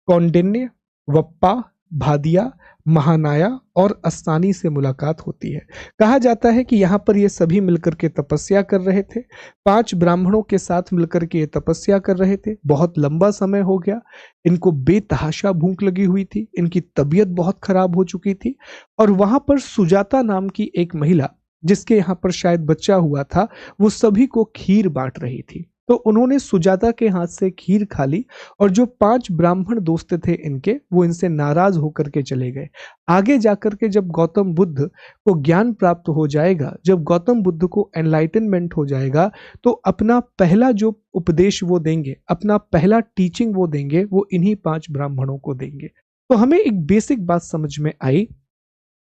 कौंडिन्य, वप्पा, भादिया, महानाया और अस्तानी से मुलाकात होती है। कहा जाता है कि यहाँ पर ये सभी मिलकर के तपस्या कर रहे थे। 5 ब्राह्मणों के साथ मिलकर के ये तपस्या कर रहे थे। बहुत लंबा समय हो गया, इनको बेतहाशा भूख लगी हुई थी, इनकी तबीयत बहुत खराब हो चुकी थी। और वहां पर सुजाता नाम की एक महिला, जिसके यहाँ पर शायद बच्चा हुआ था, वो सभी को खीर बांट रही थी। तो उन्होंने सुजाता के हाथ से खीर खा ली और जो 5 ब्राह्मण दोस्त थे इनके, वो इनसे नाराज होकर के चले गए। आगे जाकर के जब गौतम बुद्ध को ज्ञान प्राप्त हो जाएगा, जब गौतम बुद्ध को एनलाइटनमेंट हो जाएगा, तो अपना पहला जो उपदेश वो देंगे, अपना पहला टीचिंग वो देंगे, वो इन्हीं 5 ब्राह्मणों को देंगे। तो हमें एक बेसिक बात समझ में आई,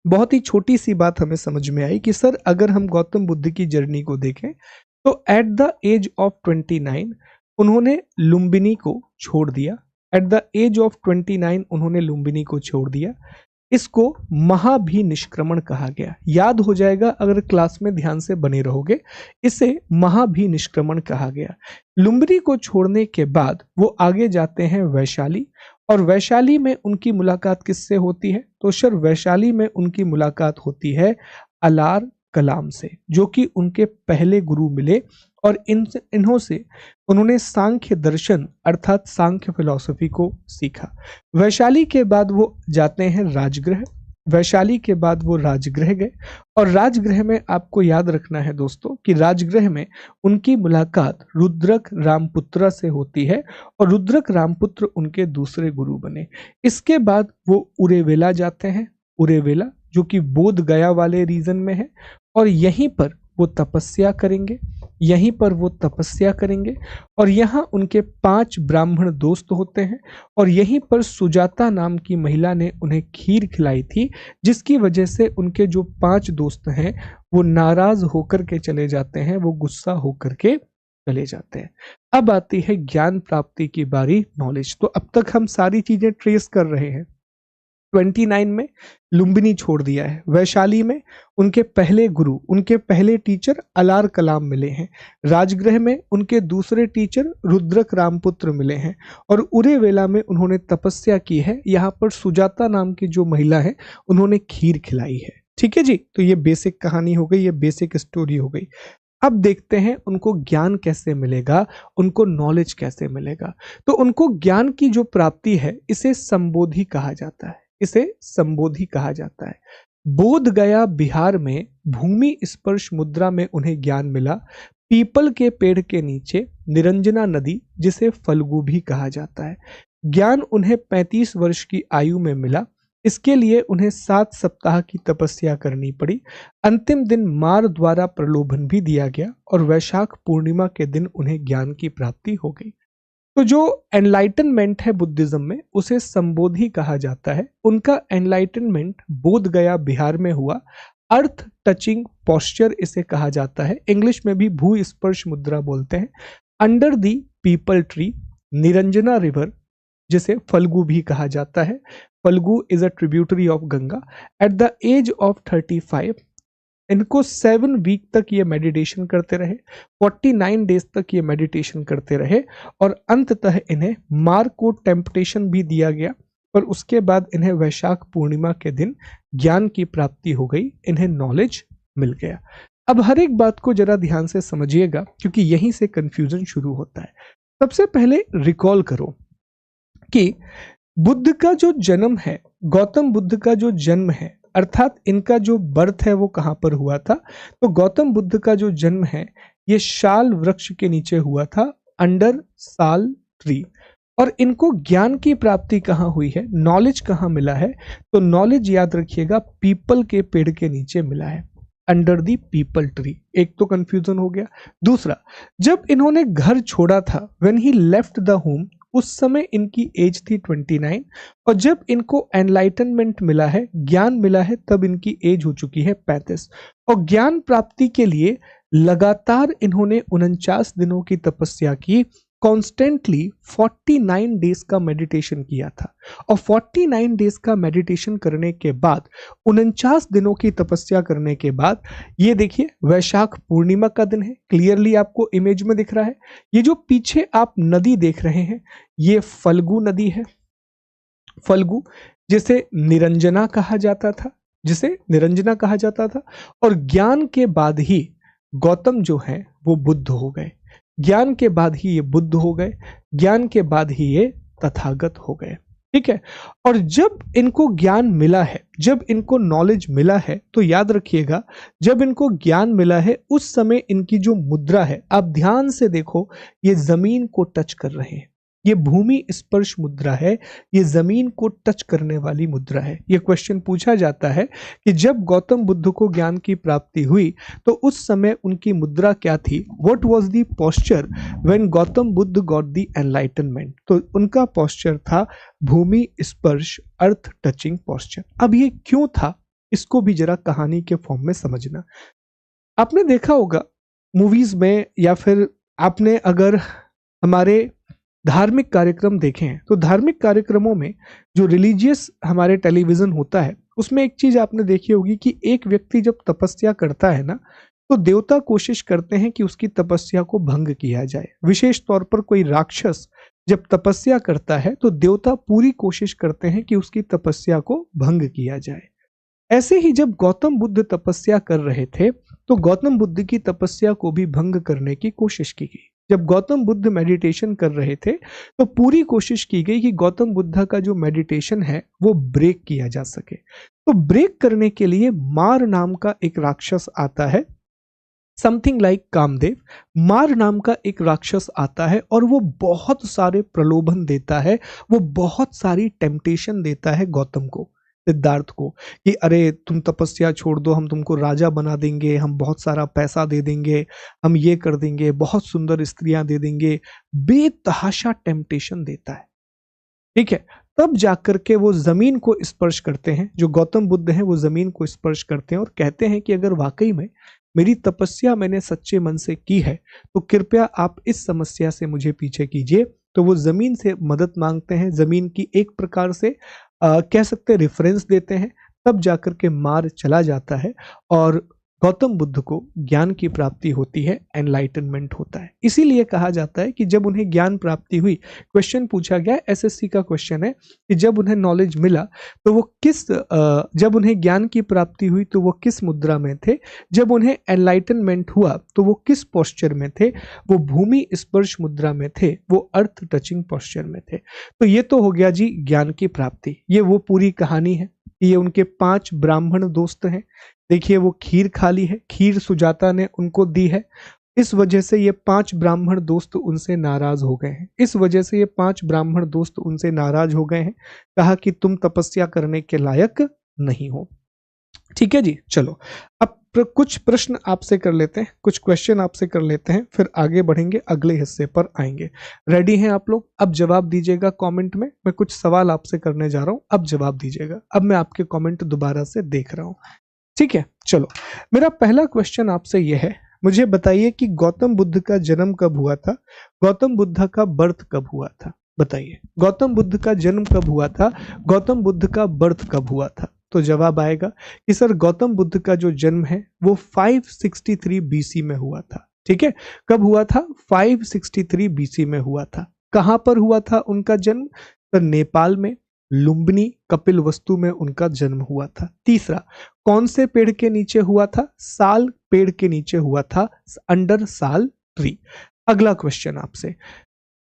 बहुत ही छोटी सी बात हमें समझ में आई कि सर अगर हम गौतम बुद्ध की जर्नी को देखें तो एट द एज ऑफ 29 उन्होंने लुम्बिनी को छोड़ दिया। एट द एज ऑफ 29 उन्होंने लुम्बिनी को छोड़ दिया। इसको महाभिनिष्क्रमण कहा गया। याद हो जाएगा अगर क्लास में ध्यान से बने रहोगे। इसे महाभिनिष्क्रमण कहा गया। लुम्बिनी को छोड़ने के बाद वो आगे जाते हैं वैशाली, और वैशाली में उनकी मुलाकात किससे होती है? तो सर वैशाली में उनकी मुलाकात होती है अलार कलाम से, जो कि उनके पहले गुरु मिले और इन्हों से उन्होंने सांख्य दर्शन अर्थात सांख्य फिलॉसफी को सीखा। वैशाली के बाद वो जाते हैं राजगृह। वैशाली के बाद वो राजगृह गए और राजगृह में आपको याद रखना है दोस्तों कि राजगृह में उनकी मुलाकात रुद्रक रामपुत्र से होती है और रुद्रक रामपुत्र उनके दूसरे गुरु बने। इसके बाद वो उरेवेला जाते हैं, उरेवेला जो कि बोध गया वाले रीजन में है, और यहीं पर वो तपस्या करेंगे, यहीं पर वो तपस्या करेंगे और यहाँ उनके 5 ब्राह्मण दोस्त होते हैं और यहीं पर सुजाता नाम की महिला ने उन्हें खीर खिलाई थी, जिसकी वजह से उनके जो 5 दोस्त हैं वो नाराज होकर के चले जाते हैं, वो गुस्सा होकर के चले जाते हैं। अब आती है ज्ञान प्राप्ति की बारी, नॉलेज। तो अब तक हम सारी चीजें ट्रेस कर रहे हैं। 29 में लुम्बिनी छोड़ दिया है, वैशाली में उनके पहले गुरु, उनके पहले टीचर अलार कलाम मिले हैं, राजगृह में उनके दूसरे टीचर रुद्रक रामपुत्र मिले हैं और उरेवेला में उन्होंने तपस्या की है। यहाँ पर सुजाता नाम की जो महिला है उन्होंने खीर खिलाई है। ठीक है जी, तो ये बेसिक कहानी हो गई, ये बेसिक स्टोरी हो गई। अब देखते हैं उनको ज्ञान कैसे मिलेगा, उनको नॉलेज कैसे मिलेगा। तो उनको ज्ञान की जो प्राप्ति है इसे संबोधि कहा जाता है, इसे संबोधि कहा जाता है। बोध गया बिहार में भूमि स्पर्श मुद्रा में उन्हें ज्ञान मिला। पीपल के पेड़ के नीचे निरंजना नदी, जिसे फल्गु भी कहा जाता है। ज्ञान उन्हें 35 वर्ष की आयु में मिला। इसके लिए उन्हें 7 सप्ताह की तपस्या करनी पड़ी। अंतिम दिन मार द्वारा प्रलोभन भी दिया गया और वैशाख पूर्णिमा के दिन उन्हें ज्ञान की प्राप्ति हो गई। तो जो एनलाइटनमेंट है बुद्धिज्म में उसे संबोधि कहा जाता है। उनका एनलाइटनमेंट बोध गया बिहार में हुआ। अर्थ टचिंग पोस्चर इसे कहा जाता है, इंग्लिश में भी भू स्पर्श मुद्रा बोलते हैं। Under the peepal tree, Niranjana river जिसे फल्गु भी कहा जाता है, Falgu is a tributary of Ganga. At the age of 35 इनको 7 वीक तक ये मेडिटेशन करते रहे, 49 डेज तक ये मेडिटेशन करते रहे और अंततः इन्हें मार को टेम्पटेशन भी दिया गया, पर उसके बाद इन्हें वैशाख पूर्णिमा के दिन ज्ञान की प्राप्ति हो गई, इन्हें नॉलेज मिल गया। अब हर एक बात को जरा ध्यान से समझिएगा क्योंकि यहीं से कंफ्यूजन शुरू होता है। सबसे पहले रिकॉल करो कि बुद्ध का जो जन्म है, गौतम बुद्ध का जो जन्म है, अर्थात इनका जो बर्थ है वो कहाँ पर हुआ था, तो गौतम बुद्ध का जो जन्म है ये शाल वृक्ष के नीचे हुआ था, अंडर साल ट्री। और इनको ज्ञान की प्राप्ति कहाँ हुई है, नॉलेज कहाँ मिला है, तो नॉलेज याद रखिएगा पीपल के पेड़ के नीचे मिला है, अंडर दी पीपल ट्री। एक तो कंफ्यूजन हो गया। दूसरा, जब इन्होंने घर छोड़ा था, when he left the home, उस समय इनकी एज थी 29 और जब इनको एनलाइटनमेंट मिला है, ज्ञान मिला है, तब इनकी एज हो चुकी है 35। और ज्ञान प्राप्ति के लिए लगातार इन्होंने 49 दिनों की तपस्या की, कॉन्स्टेंटली 49 डेज का मेडिटेशन किया था और 49 डेज का मेडिटेशन करने के बाद 49 दिनों की तपस्या करने के बाद ये देखिए वैशाख पूर्णिमा का दिन है, क्लियरली आपको इमेज में दिख रहा है। ये जो पीछे आप नदी देख रहे हैं ये फल्गु नदी है, फल्गु जिसे निरंजना कहा जाता था, जिसे निरंजना कहा जाता था। और ज्ञान के बाद ही गौतम जो है वो बुद्ध हो गए, ज्ञान के बाद ही ये बुद्ध हो गए, ज्ञान के बाद ही ये तथागत हो गए। ठीक है, और जब इनको ज्ञान मिला है, जब इनको नॉलेज मिला है, तो याद रखिएगा जब इनको ज्ञान मिला है उस समय इनकी जो मुद्रा है, आप ध्यान से देखो, ये जमीन को टच कर रहे हैं, ये भूमि स्पर्श मुद्रा है, ये जमीन को टच करने वाली मुद्रा है। ये क्वेश्चन पूछा जाता है कि जब गौतम बुद्ध को ज्ञान की प्राप्ति हुई तो उस समय उनकी मुद्रा क्या थी, what was the posture when Gautam Buddha got the enlightenment. तो उनका पोस्चर था भूमि स्पर्श, अर्थ टचिंग पोस्चर। अब ये क्यों था, इसको भी जरा कहानी के फॉर्म में समझना। आपने देखा होगा मूवीज में, या फिर आपने अगर हमारे धार्मिक कार्यक्रम देखे हैं तो धार्मिक कार्यक्रमों में जो रिलीजियस हमारे टेलीविजन होता है उसमें एक चीज आपने देखी होगी कि एक व्यक्ति जब तपस्या करता है ना, तो देवता कोशिश करते हैं कि उसकी तपस्या को भंग किया जाए। विशेष तौर पर कोई राक्षस जब तपस्या करता है तो देवता पूरी कोशिश करते हैं कि उसकी तपस्या को भंग किया जाए। ऐसे ही जब गौतम बुद्ध तपस्या कर रहे थे तो गौतम बुद्ध की तपस्या को भी भंग करने की कोशिश की गई। जब गौतम बुद्ध मेडिटेशन कर रहे थे तो पूरी कोशिश की गई कि गौतम बुद्ध का जो मेडिटेशन है वो ब्रेक किया जा सके। तो ब्रेक करने के लिए मार नाम का एक राक्षस आता है, समथिंग लाइक कामदेव। मार नाम का एक राक्षस आता है और वो बहुत सारे प्रलोभन देता है, वो बहुत सारी टेम्पटेशन देता है गौतम को, सिद्धार्थ को, कि अरे तुम तपस्या छोड़ दो, हम तुमको राजा बना देंगे, हम बहुत सारा पैसा दे देंगे, हम ये कर देंगे, बहुत सुंदर स्त्रियां दे देंगे। बेतहाशा टेम्पटेशन देता है, ठीक है। तब जाकर के वो जमीन को स्पर्श करते हैं, जो गौतम बुद्ध हैं वो जमीन को स्पर्श करते हैं और कहते हैं कि अगर वाकई में मेरी तपस्या मैंने सच्चे मन से की है तो कृपया आप इस समस्या से मुझे पीछे कीजिए। तो वो जमीन से मदद मांगते हैं, जमीन की एक प्रकार से कह सकते हैं रेफरेंस देते हैं। तब जाकर के मार चला जाता है और गौतम बुद्ध को ज्ञान की प्राप्ति होती है, एनलाइटनमेंट होता है। इसीलिए कहा जाता है कि जब उन्हें ज्ञान प्राप्ति हुई, क्वेश्चन पूछा गया, एसएससी का क्वेश्चन है कि जब उन्हें नॉलेज मिला तो वो जब उन्हें ज्ञान की प्राप्ति हुई तो वो किस मुद्रा में थे, जब उन्हें एनलाइटनमेंट हुआ तो वो किस पोस्चर में थे, वो भूमि स्पर्श मुद्रा में थे, वो अर्थ टचिंग पोस्चर में थे। तो ये तो हो गया जी ज्ञान की प्राप्ति। ये वो पूरी कहानी है। ये उनके 5 ब्राह्मण दोस्त हैं। देखिए वो खीर खा ली है, खीर सुजाता ने उनको दी है, इस वजह से ये 5 ब्राह्मण दोस्त उनसे नाराज हो गए हैं। इस वजह से ये 5 ब्राह्मण दोस्त उनसे नाराज हो गए हैं, कहा कि तुम तपस्या करने के लायक नहीं हो। ठीक है जी, चलो अब कुछ प्रश्न आपसे कर लेते हैं, कुछ क्वेश्चन आपसे कर लेते हैं, फिर आगे बढ़ेंगे, अगले हिस्से पर आएंगे। रेडी हैं आप लोग? अब जवाब दीजिएगा कमेंट में। मैं कुछ सवाल आपसे करने जा रहा हूं, अब जवाब दीजिएगा। अब मैं आपके कमेंट दोबारा से देख रहा हूं, ठीक है। चलो मेरा पहला क्वेश्चन आपसे यह है, मुझे बताइए कि गौतम बुद्ध का जन्म कब हुआ था, गौतम बुद्ध का बर्थ कब हुआ था? बताइए गौतम बुद्ध का जन्म कब हुआ था, गौतम बुद्ध का बर्थ कब हुआ था? तो जवाब आएगा कि सर गौतम बुद्ध का जो जन्म है वो 563 बीसी में हुआ था। ठीक है, कब हुआ था? 563 बीसी में हुआ था। कहां पर हुआ था उनका जन्म? सर नेपाल में लुम्बिनी कपिल वस्तु में उनका जन्म हुआ था। तीसरा, कौन से पेड़ के नीचे हुआ था? साल पेड़ के नीचे हुआ था, अंडर साल ट्री। अगला क्वेश्चन आपसे,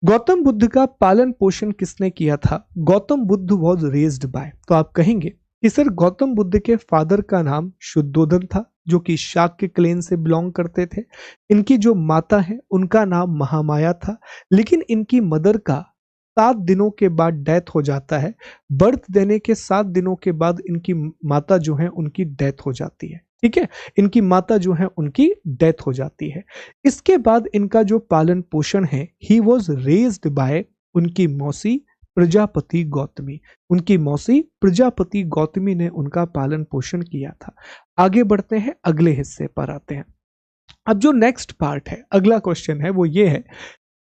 गौतम बुद्ध का पालन पोषण किसने किया था? Gautam Buddha was raised bye. तो आप कहेंगे कि सर गौतम बुद्ध के फादर का नाम शुद्धोधन था, जो कि शाक्य क्लेन से बिलोंग करते थे। इनकी जो माता है उनका नाम महामाया था, लेकिन इनकी मदर का 7 दिनों के बाद डेथ हो जाता है। बर्थ देने के 7 दिनों के बाद इनकी माता जो है उनकी डेथ हो जाती है। ठीक है, इनकी माता जो है उनकी डेथ हो जाती है। इसके बाद इनका जो पालन पोषण है, ही वॉज रेज्ड बाय उनकी मौसी प्रजापति गौतमी। उनकी मौसी प्रजापति गौतमी ने उनका पालन पोषण किया था। आगे बढ़ते हैं, अगले हिस्से पर आते हैं। अब जो नेक्स्ट पार्ट है, अगला क्वेश्चन है, वो ये है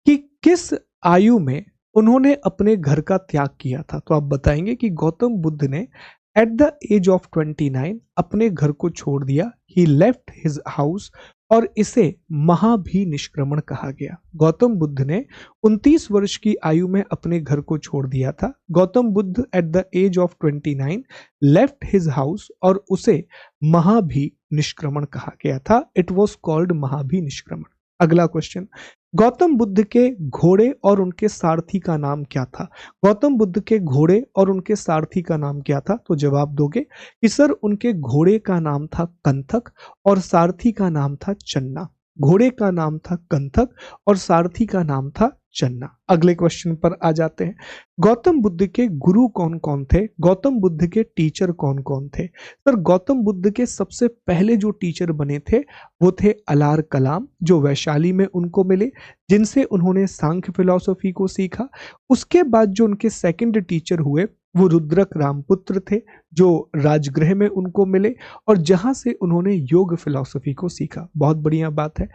कि किस आयु में उन्होंने अपने घर का त्याग किया था? तो आप बताएंगे कि गौतम बुद्ध ने एट द एज ऑफ 29 अपने घर को छोड़ दिया। ही लेफ्ट हिज हाउस, और इसे महाभिनिष्क्रमण कहा गया। गौतम बुद्ध ने 29 वर्ष की आयु में अपने घर को छोड़ दिया था। Gautam Buddha at the age of 29 left his house, और उसे महाभिनिष्क्रमण कहा गया था। It was called Mahabhinishkramana. अगला क्वेश्चन, गौतम बुद्ध के घोड़े और उनके सारथी का नाम क्या था? गौतम बुद्ध के घोड़े और उनके सारथी का नाम क्या था? तो जवाब दोगे कि सर उनके घोड़े का नाम था कंथक और सारथी का नाम था चन्ना। घोड़े का नाम था कंथक और सारथी का नाम था चन्ना। अगले क्वेश्चन पर आ जाते हैं, गौतम बुद्ध के गुरु कौन कौन थे? गौतम बुद्ध के टीचर कौन कौन थे? सर गौतम बुद्ध के सबसे पहले जो टीचर बने थे वो थे अलार कलाम, जो वैशाली में उनको मिले, जिनसे उन्होंने सांख्य फिलॉसफी को सीखा। उसके बाद जो उनके सेकंड टीचर हुए वो रुद्रक रामपुत्र थे, जो राजगृह में उनको मिले और जहां से उन्होंने योग फिलॉसफी को सीखा। बहुत बढ़िया बात है।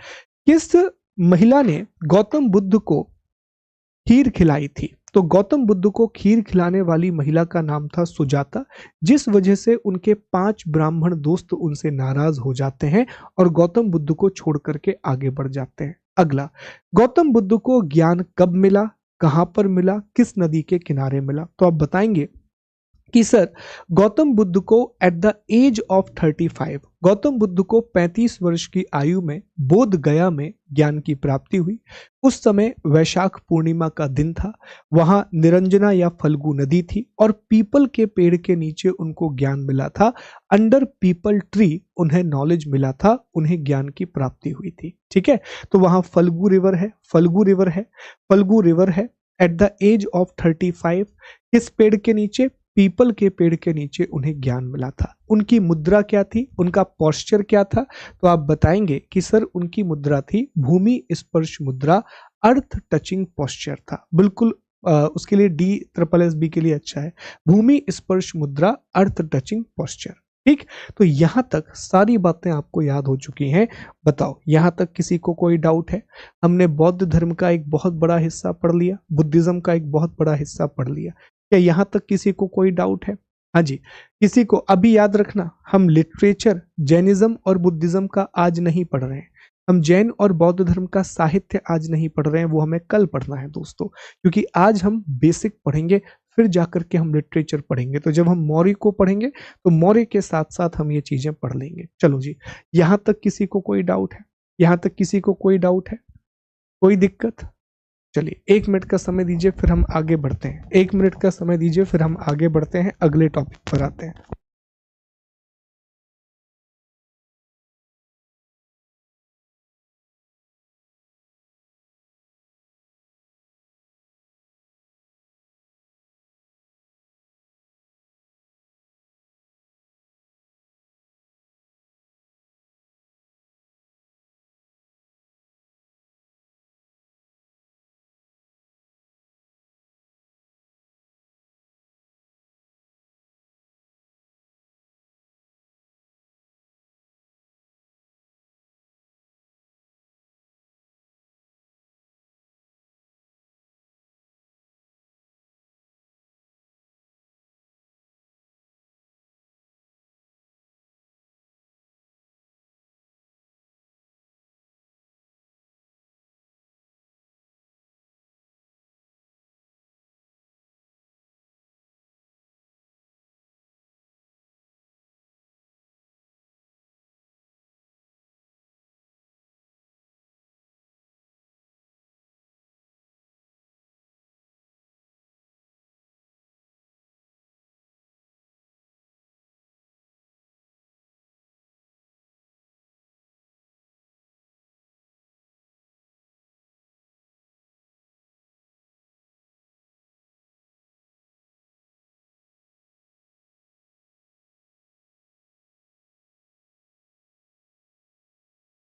किस महिला ने गौतम बुद्ध को खीर खिलाई थी? तो गौतम बुद्ध को खीर खिलाने वाली महिला का नाम था सुजाता, जिस वजह से उनके 5 ब्राह्मण दोस्त उनसे नाराज हो जाते हैं और गौतम बुद्ध को छोड़ करके आगे बढ़ जाते हैं। अगला, गौतम बुद्ध को ज्ञान कब मिला, कहां पर मिला, किस नदी के किनारे मिला? तो आप बताएंगे कि सर गौतम बुद्ध को at the age of 35, Gautam Buddha को 35 वर्ष की आयु में बोध गया में ज्ञान की प्राप्ति हुई। उस समय वैशाख पूर्णिमा का दिन था। वहां निरंजना या फल्गु नदी थी और पीपल के पेड़ के नीचे उनको ज्ञान मिला था। अंडर पीपल ट्री उन्हें नॉलेज मिला था, उन्हें ज्ञान की प्राप्ति हुई थी। ठीक है, तो वहां फल्गु रिवर है, फल्गु रिवर है, फल्गु रिवर है। एट द एज ऑफ 35 किस पेड़ के नीचे? पीपल के पेड़ के नीचे उन्हें ज्ञान मिला था। उनकी मुद्रा क्या थी? उनका पोस्चर क्या था? तो आप बताएंगे कि सर उनकी मुद्रा थी भूमि स्पर्श मुद्रा, अर्थ टचिंग पोस्चर था। बिल्कुल उसके लिए DSSB के लिए अच्छा है, भूमि स्पर्श मुद्रा, अर्थ टचिंग पोस्चर। ठीक, तो यहां तक सारी बातें आपको याद हो चुकी हैं। बताओ यहां तक किसी को कोई डाउट है? हमने बौद्ध धर्म का एक बहुत बड़ा हिस्सा पढ़ लिया, बुद्धिज्म का एक बहुत बड़ा हिस्सा पढ़ लिया। क्या यहां तक किसी को कोई डाउट है? हाँ जी, किसी को? अभी याद रखना, हम लिटरेचर जैनिज्म और बुद्धिज्म का आज नहीं पढ़ रहे हैं। हम जैन और बौद्ध धर्म का साहित्य आज नहीं पढ़ रहे हैं, वो हमें कल पढ़ना है दोस्तों, क्योंकि आज हम बेसिक पढ़ेंगे, फिर जाकर के हम लिटरेचर पढ़ेंगे। तो जब हम मौर्य को पढ़ेंगे तो मौर्य के साथ साथ हम ये चीजें पढ़ लेंगे। चलो जी, यहां तक किसी को कोई डाउट है? यहां तक किसी को कोई डाउट है? कोई दिक्कत? चलिए 1 मिनट का समय दीजिए, फिर हम आगे बढ़ते हैं। 1 मिनट का समय दीजिए, फिर हम आगे बढ़ते हैं, अगले टॉपिक पर आते हैं।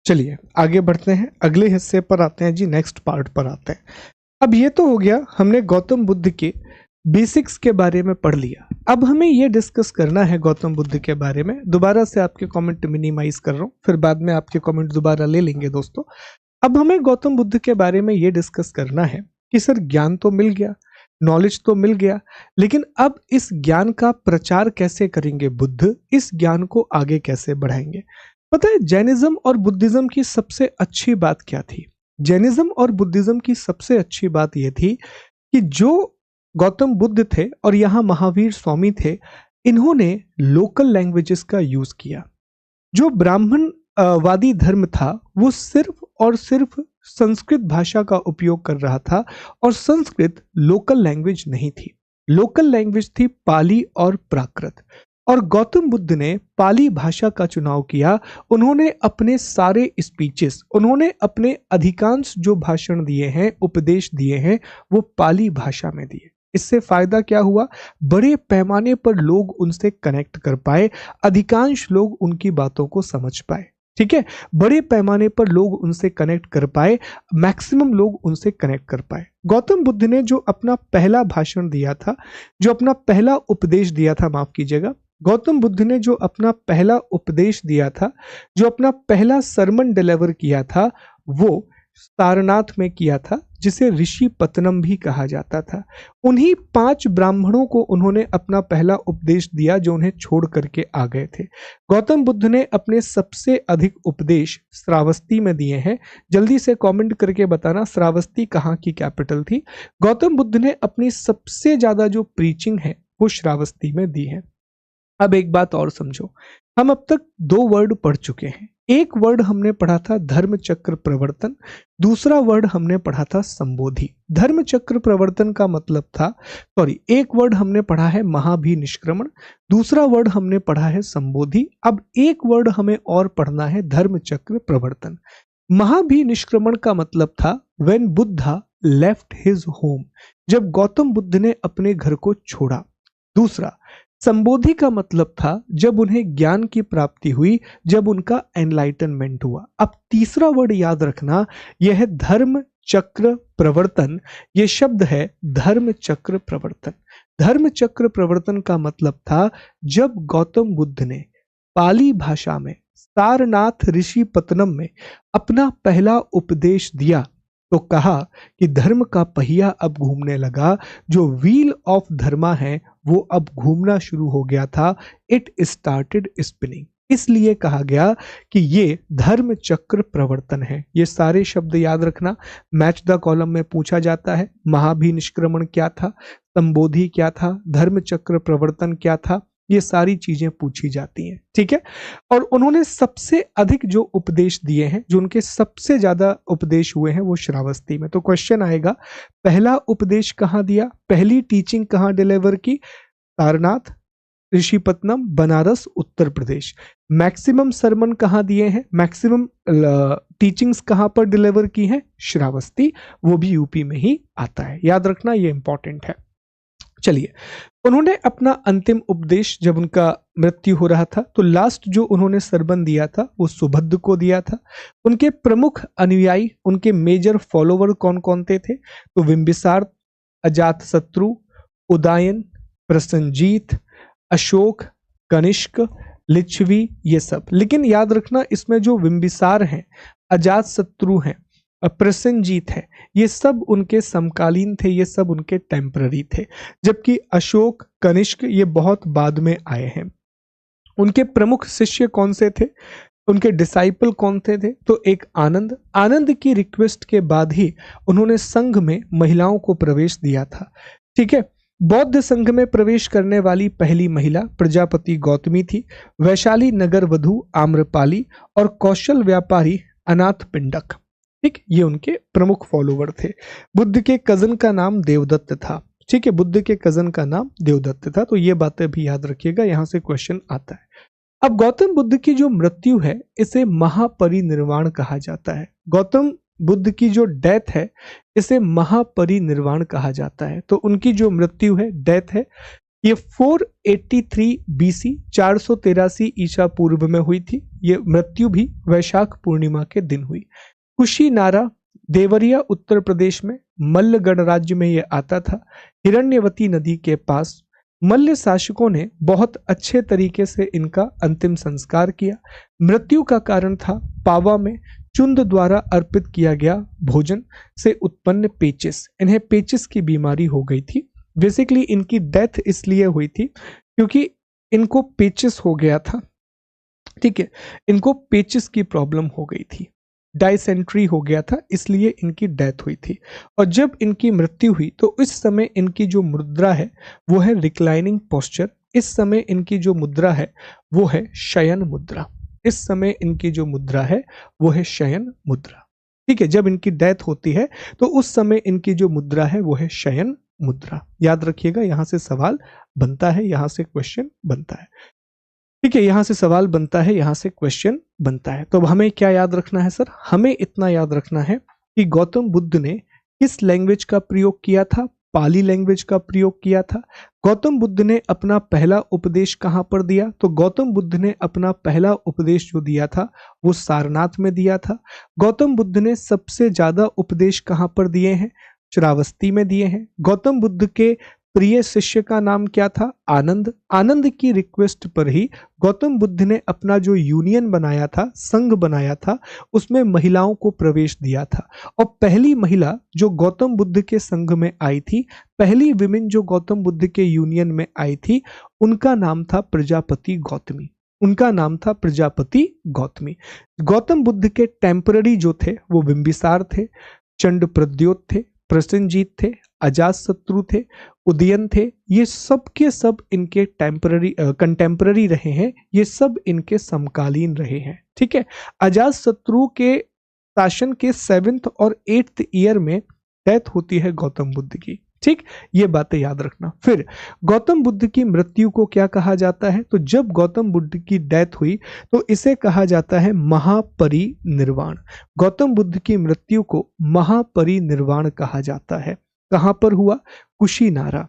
चलिए आगे बढ़ते हैं, अगले हिस्से पर आते हैं जी, नेक्स्ट पार्ट पर आते हैं। अब ये तो हो गया, हमने गौतम बुद्ध के बेसिक्स के बारे में पढ़ लिया। अब हमें ये डिस्कस करना है गौतम बुद्ध के बारे में। दोबारा से आपके कमेंट मिनिमाइज कर रहा हूँ, फिर बाद में आपके कमेंट दोबारा ले लेंगे दोस्तों। अब हमें गौतम बुद्ध के बारे में ये डिस्कस करना है कि सर ज्ञान तो मिल गया, नॉलेज तो मिल गया, लेकिन अब इस ज्ञान का प्रचार कैसे करेंगे बुद्ध? इस ज्ञान को आगे कैसे बढ़ाएंगे? पता है जैनिज्म और बुद्धिज्म की सबसे अच्छी बात क्या थी? जैनिज्म और बुद्धिज्म की सबसे अच्छी बात यह थी कि जो गौतम बुद्ध थे और यहाँ महावीर स्वामी थे, इन्होंने लोकल लैंग्वेजेस का यूज किया। जो ब्राह्मण वादी धर्म था वो सिर्फ और सिर्फ संस्कृत भाषा का उपयोग कर रहा था, और संस्कृत लोकल लैंग्वेज नहीं थी। लोकल लैंग्वेज थी पाली और प्राकृत। और गौतम बुद्ध ने पाली भाषा का चुनाव किया। उन्होंने अपने सारे स्पीचेस, उन्होंने अपने अधिकांश जो भाषण दिए हैं, उपदेश दिए हैं, वो पाली भाषा में दिए। इससे फायदा क्या हुआ? बड़े पैमाने पर लोग उनसे कनेक्ट कर पाए, अधिकांश लोग उनकी बातों को समझ पाए। ठीक है, बड़े पैमाने पर लोग उनसे कनेक्ट कर पाए, मैक्सिमम लोग उनसे कनेक्ट कर पाए। गौतम बुद्ध ने जो अपना पहला भाषण दिया था, जो अपना पहला उपदेश दिया था, माफ कीजिएगा, गौतम बुद्ध ने जो अपना पहला उपदेश दिया था, जो अपना पहला सरमन डिलीवर किया था, वो सारनाथ में किया था, जिसे ऋषि पतनम भी कहा जाता था। उन्हीं 5 ब्राह्मणों को उन्होंने अपना पहला उपदेश दिया जो उन्हें छोड़ करके आ गए थे। गौतम बुद्ध ने अपने सबसे अधिक उपदेश श्रावस्ती में दिए हैं। जल्दी से कमेंट करके बताना श्रावस्ती कहाँ की कैपिटल थी। गौतम बुद्ध ने अपनी सबसे ज्यादा जो प्रीचिंग है वो श्रावस्ती में दी हैं। अब एक बात और समझो, हम अब तक 2 वर्ड पढ़ चुके हैं। एक वर्ड हमने पढ़ा था धर्म चक्र प्रवर्तन, दूसरा वर्ड हमने पढ़ा था संबोधि। धर्म चक्र प्रवर्तन का मतलब था, एक वर्ड हमने पढ़ा है महाभिनिष्क्रमण, दूसरा वर्ड हमने पढ़ा है संबोधि। अब एक वर्ड हमें और पढ़ना है धर्म चक्र प्रवर्तन। महाभिनिष्क्रमण का मतलब था when Buddha left his home, जब गौतम बुद्ध ने अपने घर को छोड़ा। दूसरा संबोधि का मतलब था जब उन्हें ज्ञान की प्राप्ति हुई, जब उनका एनलाइटनमेंट हुआ। अब तीसरा वर्ड याद रखना, यह है धर्म चक्र प्रवर्तन। यह शब्द है धर्म चक्र प्रवर्तन। धर्म चक्र प्रवर्तन का मतलब था जब गौतम बुद्ध ने पाली भाषा में सारनाथ ऋषि पत्तनम में अपना पहला उपदेश दिया तो कहा कि धर्म का पहिया अब घूमने लगा, जो व्हील ऑफ धर्मा है वो अब घूमना शुरू हो गया था। इट स्टार्टेड स्पिनिंग, इसलिए कहा गया कि ये धर्म चक्र प्रवर्तन है। ये सारे शब्द याद रखना, मैच द कॉलम में पूछा जाता है। महाभिनिष्क्रमण क्या था, संबोधि क्या था, धर्म चक्र प्रवर्तन क्या था, ये सारी चीजें पूछी जाती हैं, ठीक है। और उन्होंने सबसे अधिक जो उपदेश दिए हैं, जो उनके सबसे ज्यादा उपदेश हुए हैं, वो श्रावस्ती में। तो क्वेश्चन आएगा, पहला उपदेश कहाँ दिया, पहली टीचिंग कहाँ डिलीवर की? सारनाथ, ऋषिपत्तनम, बनारस, उत्तर प्रदेश। मैक्सिमम सरमन कहाँ दिए हैं, मैक्सिमम टीचिंग्स कहाँ पर डिलीवर की हैं? श्रावस्ती, वो भी यूपी में ही आता है, याद रखना, ये इंपॉर्टेंट है। चलिए, उन्होंने अपना अंतिम उपदेश जब उनका मृत्यु हो रहा था तो लास्ट जो उन्होंने सरबन दिया था वो सुभद्र को दिया था। उनके प्रमुख अनुयायी, उनके मेजर फॉलोवर कौन कौन थे? तो बिंबिसार, अजातशत्रु, उदयन, प्रसेनजीत, अशोक, कनिष्क, लिच्छवी, ये सब। लेकिन याद रखना, इसमें जो बिंबिसार हैं, अजातशत्रु हैं, प्रसेनजीत है, ये सब उनके समकालीन थे, ये सब उनके टेम्पररी थे। जबकि अशोक, कनिष्क ये बहुत बाद में आए हैं। उनके प्रमुख शिष्य कौन से थे, उनके डिसाइपल कौन थे? तो एक आनंद। आनंद की रिक्वेस्ट के बाद ही उन्होंने संघ में महिलाओं को प्रवेश दिया था, ठीक है। बौद्ध संघ में प्रवेश करने वाली पहली महिला प्रजापति गौतमी थी। वैशाली नगर वधु आम्रपाली और कौशल व्यापारी अनाथ पिंडक, ठीक, ये उनके प्रमुख फॉलोवर थे। बुद्ध के कजन का नाम देवदत्त था, ठीक है, बुद्ध के कजन का नाम देवदत्त था। तो ये बातें भी याद रखिएगा, यहां से क्वेश्चन आता है। अब गौतम बुद्ध की जो मृत्यु है, इसे महापरिनिर्वाण कहा जाता है। गौतम बुद्ध की जो डेथ है, इसे महापरिनिर्वाण कहा जाता है। तो उनकी जो मृत्यु है, डेथ है, ये 483 BC 483 ईसा पूर्व में हुई थी। ये मृत्यु भी वैशाख पूर्णिमा के दिन हुई। कुशीनारा, देवरिया, उत्तर प्रदेश में, मल्ल गणराज्य में यह आता था। हिरण्यवती नदी के पास मल्ल शासकों ने बहुत अच्छे तरीके से इनका अंतिम संस्कार किया। मृत्यु का कारण था पावा में चुंद द्वारा अर्पित किया गया भोजन से उत्पन्न पेचिस। इन्हें पेचिस की बीमारी हो गई थी। बेसिकली इनकी डेथ इसलिए हुई थी क्योंकि इनको पेचिस हो गया था, ठीक है, इनको पेचिस की प्रॉब्लम हो गई थी, डायसेंट्री हो गया था, इसलिए इनकी डेथ हुई थी। और जब इनकी मृत्यु हुई तो इस समय इनकी जो मुद्रा है वो है रिक्लाइनिंग पोस्चर। इस समय इनकी जो मुद्रा है वो है शयन मुद्रा। इस समय इनकी जो मुद्रा है वो है शयन मुद्रा, ठीक है। जब इनकी डेथ होती है तो उस समय इनकी जो मुद्रा है वो है शयन मुद्रा। याद रखिएगा, यहां से सवाल बनता है, यहां से क्वेश्चन बनता है, ठीक है, यहां से सवाल बनता है, यहां से क्वेश्चन बनता है। तो अब हमें क्या याद रखना है सर? हमें इतना याद रखना है कि गौतम बुद्ध ने किस लैंग्वेज का प्रयोग किया था? पाली लैंग्वेज का प्रयोग किया था। गौतम बुद्ध ने अपना पहला उपदेश कहां पर दिया? तो गौतम बुद्ध ने अपना पहला उपदेश जो दिया था वो सारनाथ में दिया था। गौतम बुद्ध ने सबसे ज्यादा उपदेश कहां पर दिए हैं? श्रावस्ती में दिए हैं। गौतम बुद्ध के प्रिय शिष्य का नाम क्या था? आनंद। आनंद की रिक्वेस्ट पर ही गौतम बुद्ध ने अपना जो यूनियन बनाया था, संघ बनाया था, उसमें महिलाओं को प्रवेश दिया था। और पहली महिला जो गौतम बुद्ध के संघ में आई थी, पहली विमेन जो गौतम बुद्ध के यूनियन में आई थी, उनका नाम था प्रजापति गौतमी। उनका नाम था प्रजापति गौतमी। गौतम बुद्ध के टेम्पररी जो थे वो बिंबिसार थे, चंड प्रद्योत थे, प्रसेनजीत थे, अजातशत्रु थे, उदयन थे, ये सब के सब इनके टेम्पररी कंटेम्पररी रहे हैं, ये सब इनके समकालीन रहे हैं। ठीक है, अजातशत्रु के शासन के 7th और 8th ईयर में डेथ होती है गौतम बुद्ध की। ठीक, ये बातें याद रखना। फिर गौतम बुद्ध की मृत्यु को क्या कहा जाता है? तो जब गौतम बुद्ध की डेथ हुई तो इसे कहा जाता है महापरिनिर्वाण। गौतम बुद्ध की मृत्यु को महापरिनिर्वाण कहा जाता है। कहां पर हुआ? कुशीनारा।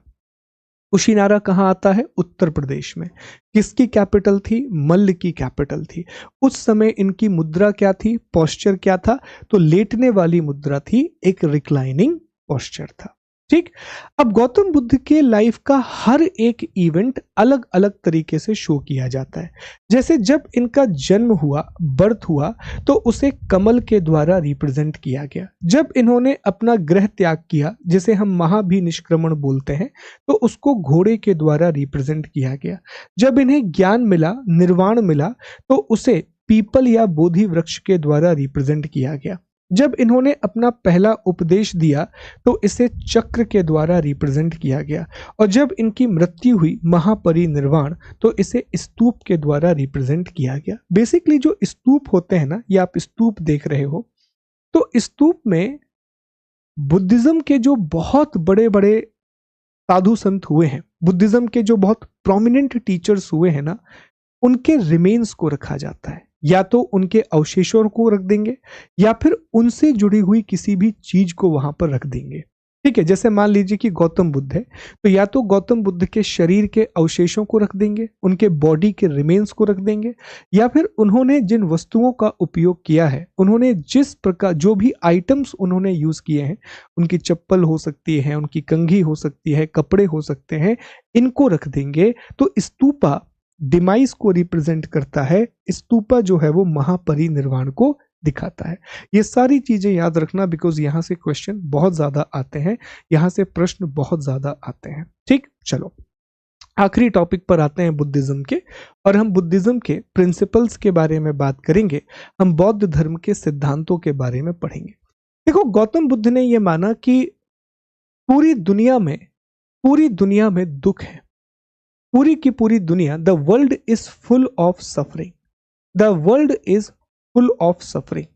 कुशीनारा कहाँ आता है? उत्तर प्रदेश में। किसकी कैपिटल थी? मल्ल की कैपिटल थी। उस समय इनकी मुद्रा क्या थी? पोस्चर क्या था? तो लेटने वाली मुद्रा थी, एक रिक्लाइनिंग पोस्चर था। ठीक, अब गौतम बुद्ध के लाइफ का हर एक इवेंट अलग अलग तरीके से शो किया जाता है। जैसे जब इनका जन्म हुआ, बर्थ हुआ, तो उसे कमल के द्वारा रिप्रेजेंट किया गया। जब इन्होंने अपना गृह त्याग किया, जिसे हम महाभिनिष्क्रमण बोलते हैं, तो उसको घोड़े के द्वारा रिप्रेजेंट किया गया। जब इन्हें ज्ञान मिला, निर्वाण मिला, तो उसे पीपल या बोधि वृक्ष के द्वारा रिप्रेजेंट किया गया। जब इन्होंने अपना पहला उपदेश दिया तो इसे चक्र के द्वारा रिप्रेजेंट किया गया, और जब इनकी मृत्यु हुई, महापरिनिर्वाण, तो इसे स्तूप के द्वारा रिप्रेजेंट किया गया। बेसिकली जो स्तूप होते हैं ना, ये आप स्तूप देख रहे हो, तो स्तूप में बुद्धिज्म के जो बहुत बड़े बड़े साधु संत हुए हैं, बुद्धिज्म के जो बहुत प्रोमिनेंट टीचर्स हुए हैं ना, उनके रिमेन्स को रखा जाता है। या तो उनके अवशेषों को रख देंगे, या फिर उनसे जुड़ी हुई किसी भी चीज को वहां पर रख देंगे। ठीक है, जैसे मान लीजिए कि गौतम बुद्ध है, तो या तो गौतम बुद्ध के शरीर के अवशेषों को रख देंगे, उनके बॉडी के रिमेन्स को रख देंगे, या फिर उन्होंने जिन वस्तुओं का उपयोग किया है, उन्होंने जिस प्रकार जो भी आइटम्स उन्होंने यूज किए हैं, उनकी चप्पल हो सकती है, उनकी कंघी हो सकती है, कपड़े हो सकते हैं, इनको रख देंगे। तो स्तूपा डिमाइस को रिप्रेजेंट करता है, स्तूपा जो है वो महापरिनिर्वाण को दिखाता है। ये सारी चीजें याद रखना, बिकॉज यहां से क्वेश्चन बहुत ज्यादा आते हैं, यहां से प्रश्न बहुत ज्यादा आते हैं। ठीक, चलो आखिरी टॉपिक पर आते हैं बुद्धिज्म के, और हम बुद्धिज्म के प्रिंसिपल्स के बारे में बात करेंगे। हम बौद्ध धर्म के सिद्धांतों के बारे में पढ़ेंगे। देखो, गौतम बुद्ध ने यह माना कि पूरी दुनिया में दुख है, पूरी की पूरी दुनिया, the world is full of suffering, the world is full of suffering.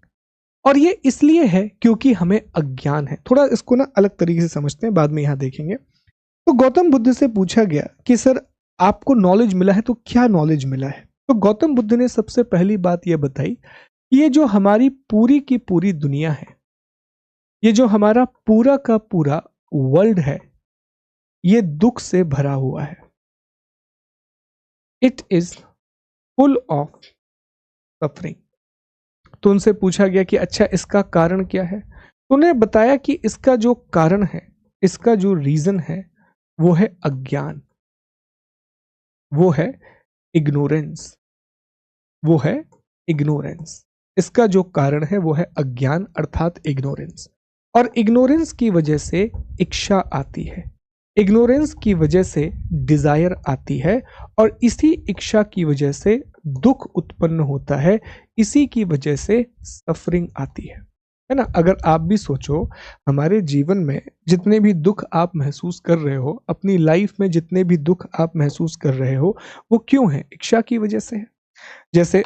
और ये इसलिए है क्योंकि हमें अज्ञान है। थोड़ा इसको ना अलग तरीके से समझते हैं, बाद में यहां देखेंगे। तो गौतम बुद्ध से पूछा गया कि सर आपको नॉलेज मिला है, तो क्या नॉलेज मिला है? तो गौतम बुद्ध ने सबसे पहली बात यह बताई कि ये जो हमारी पूरी की पूरी दुनिया है, ये जो हमारा पूरा का पूरा वर्ल्ड है, ये दुख से भरा हुआ है। It is full of suffering. तो उनसे पूछा गया कि अच्छा इसका कारण क्या है? तो उन्हें बताया कि इसका जो कारण है, इसका जो रीजन है, वो है अज्ञान, वो है इग्नोरेंस, वो है इग्नोरेंस। इसका जो कारण है वो है अज्ञान, अर्थात इग्नोरेंस। और इग्नोरेंस की वजह से इच्छा आती है, इग्नोरेंस की वजह से डिजायर आती है, और इसी इच्छा की वजह से दुख उत्पन्न होता है, इसी की वजह से सफरिंग आती है ना। अगर आप भी सोचो, हमारे जीवन में जितने भी दुख आप महसूस कर रहे हो, अपनी लाइफ में जितने भी दुख आप महसूस कर रहे हो, वो क्यों है? इच्छा की वजह से है। जैसे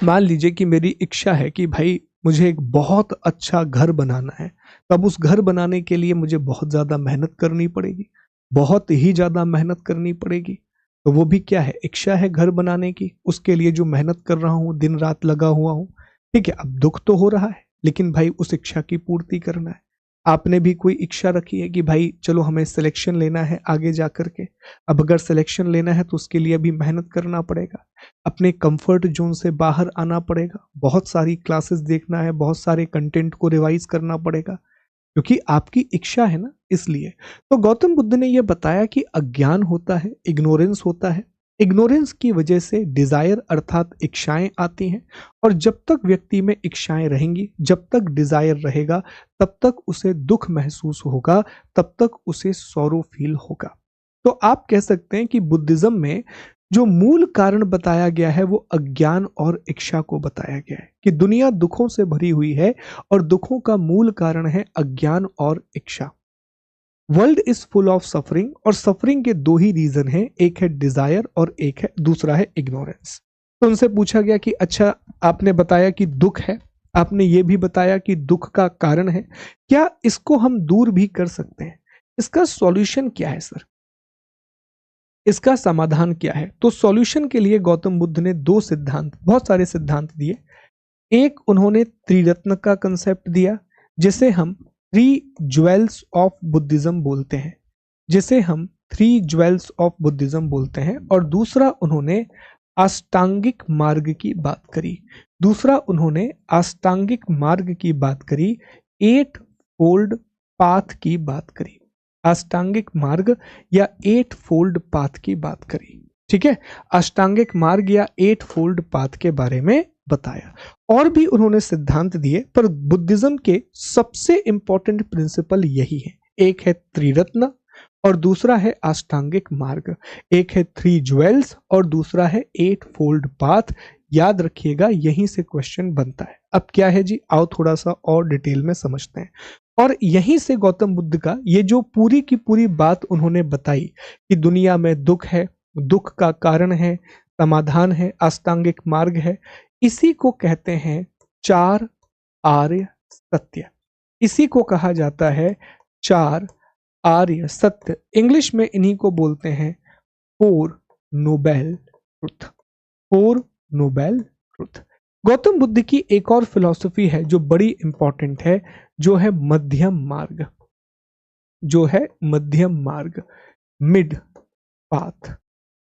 मान लीजिए कि मेरी इच्छा है कि भाई मुझे एक बहुत अच्छा घर बनाना है, तब उस घर बनाने के लिए मुझे बहुत ज़्यादा मेहनत करनी पड़ेगी, बहुत ही ज़्यादा मेहनत करनी पड़ेगी। तो वो भी क्या है? इच्छा है घर बनाने की, उसके लिए जो मेहनत कर रहा हूँ, दिन रात लगा हुआ हूँ। ठीक है, अब दुख तो हो रहा है, लेकिन भाई उस इच्छा की पूर्ति करना है। आपने भी कोई इच्छा रखी है कि भाई चलो हमें सिलेक्शन लेना है आगे जा करके। अब अगर सिलेक्शन लेना है तो उसके लिए भी मेहनत करना पड़ेगा, अपने कंफर्ट जोन से बाहर आना पड़ेगा, बहुत सारी क्लासेस देखना है, बहुत सारे कंटेंट को रिवाइज करना पड़ेगा, क्योंकि आपकी इच्छा है ना, इसलिए। तो गौतम बुद्ध ने यह बताया कि अज्ञान होता है, इग्नोरेंस होता है, इग्नोरेंस की वजह से डिजायर अर्थात इच्छाएं आती हैं, और जब तक व्यक्ति में इच्छाएं रहेंगी, जब तक डिजायर रहेगा, तब तक उसे दुख महसूस होगा, तब तक उसे सॉरो फील होगा। तो आप कह सकते हैं कि बुद्धिज्म में जो मूल कारण बताया गया है वो अज्ञान और इच्छा को बताया गया है, कि दुनिया दुखों से भरी हुई है और दुखों का मूल कारण है अज्ञान और इच्छा। World is full of suffering, और सफरिंग के दो ही रीजन हैं, एक है डिजायर और एक है दूसरा है इग्नोरेंस। तो उनसे पूछा गया कि अच्छा, आपने बताया कि दुख है, आपने ये भी बताया कि दुख का कारण है, क्या इसको हम दूर भी कर सकते हैं? इसका सॉल्यूशन क्या है सर? इसका समाधान क्या है? तो सॉल्यूशन के लिए गौतम बुद्ध ने दो सिद्धांत, बहुत सारे सिद्धांत दिए। एक उन्होंने त्रिरत्न का कंसेप्ट दिया, जिसे हम थ्री ज्वेल्स ऑफ बुद्धिज्म बोलते हैं, जिसे हम थ्री ज्वेल्स ऑफ बुद्धिज्म बोलते हैं। और दूसरा उन्होंने अष्टांगिक मार्ग की बात करी। दूसरा उन्होंने अष्टांगिक मार्ग की बात करी, एट फोल्ड पाथ की बात करी, अष्टांगिक मार्ग या एट फोल्ड पाथ की बात करी। ठीक है, अष्टांगिक मार्ग या एट फोल्ड पाथ के बारे में बताया। और भी उन्होंने सिद्धांत दिए, पर बुद्धिज्म के सबसे इंपॉर्टेंट प्रिंसिपल यही है। एक है त्रिरत्न और दूसरा है अष्टांगिक मार्ग। एक है थ्री ज्वेल्स और दूसरा है एट फोल्ड पाथ। याद रखिएगा, यहीं से क्वेश्चन बनता है। अब क्या है जी, आओ थोड़ा सा और डिटेल में समझते हैं। और यहीं से गौतम बुद्ध का ये जो पूरी की पूरी बात उन्होंने बताई कि दुनिया में दुख है, दुख का कारण है, समाधान है, अष्टांगिक मार्ग है, इसी को कहते हैं चार आर्य सत्य। इसी को कहा जाता है चार आर्य सत्य। इंग्लिश में इन्हीं को बोलते हैं four Nobel truth, four Nobel truth. Gautam Buddha की एक और फिलॉसफी है जो बड़ी इंपॉर्टेंट है, जो है मध्यम मार्ग, जो है मध्यम मार्ग, मिड पाथ।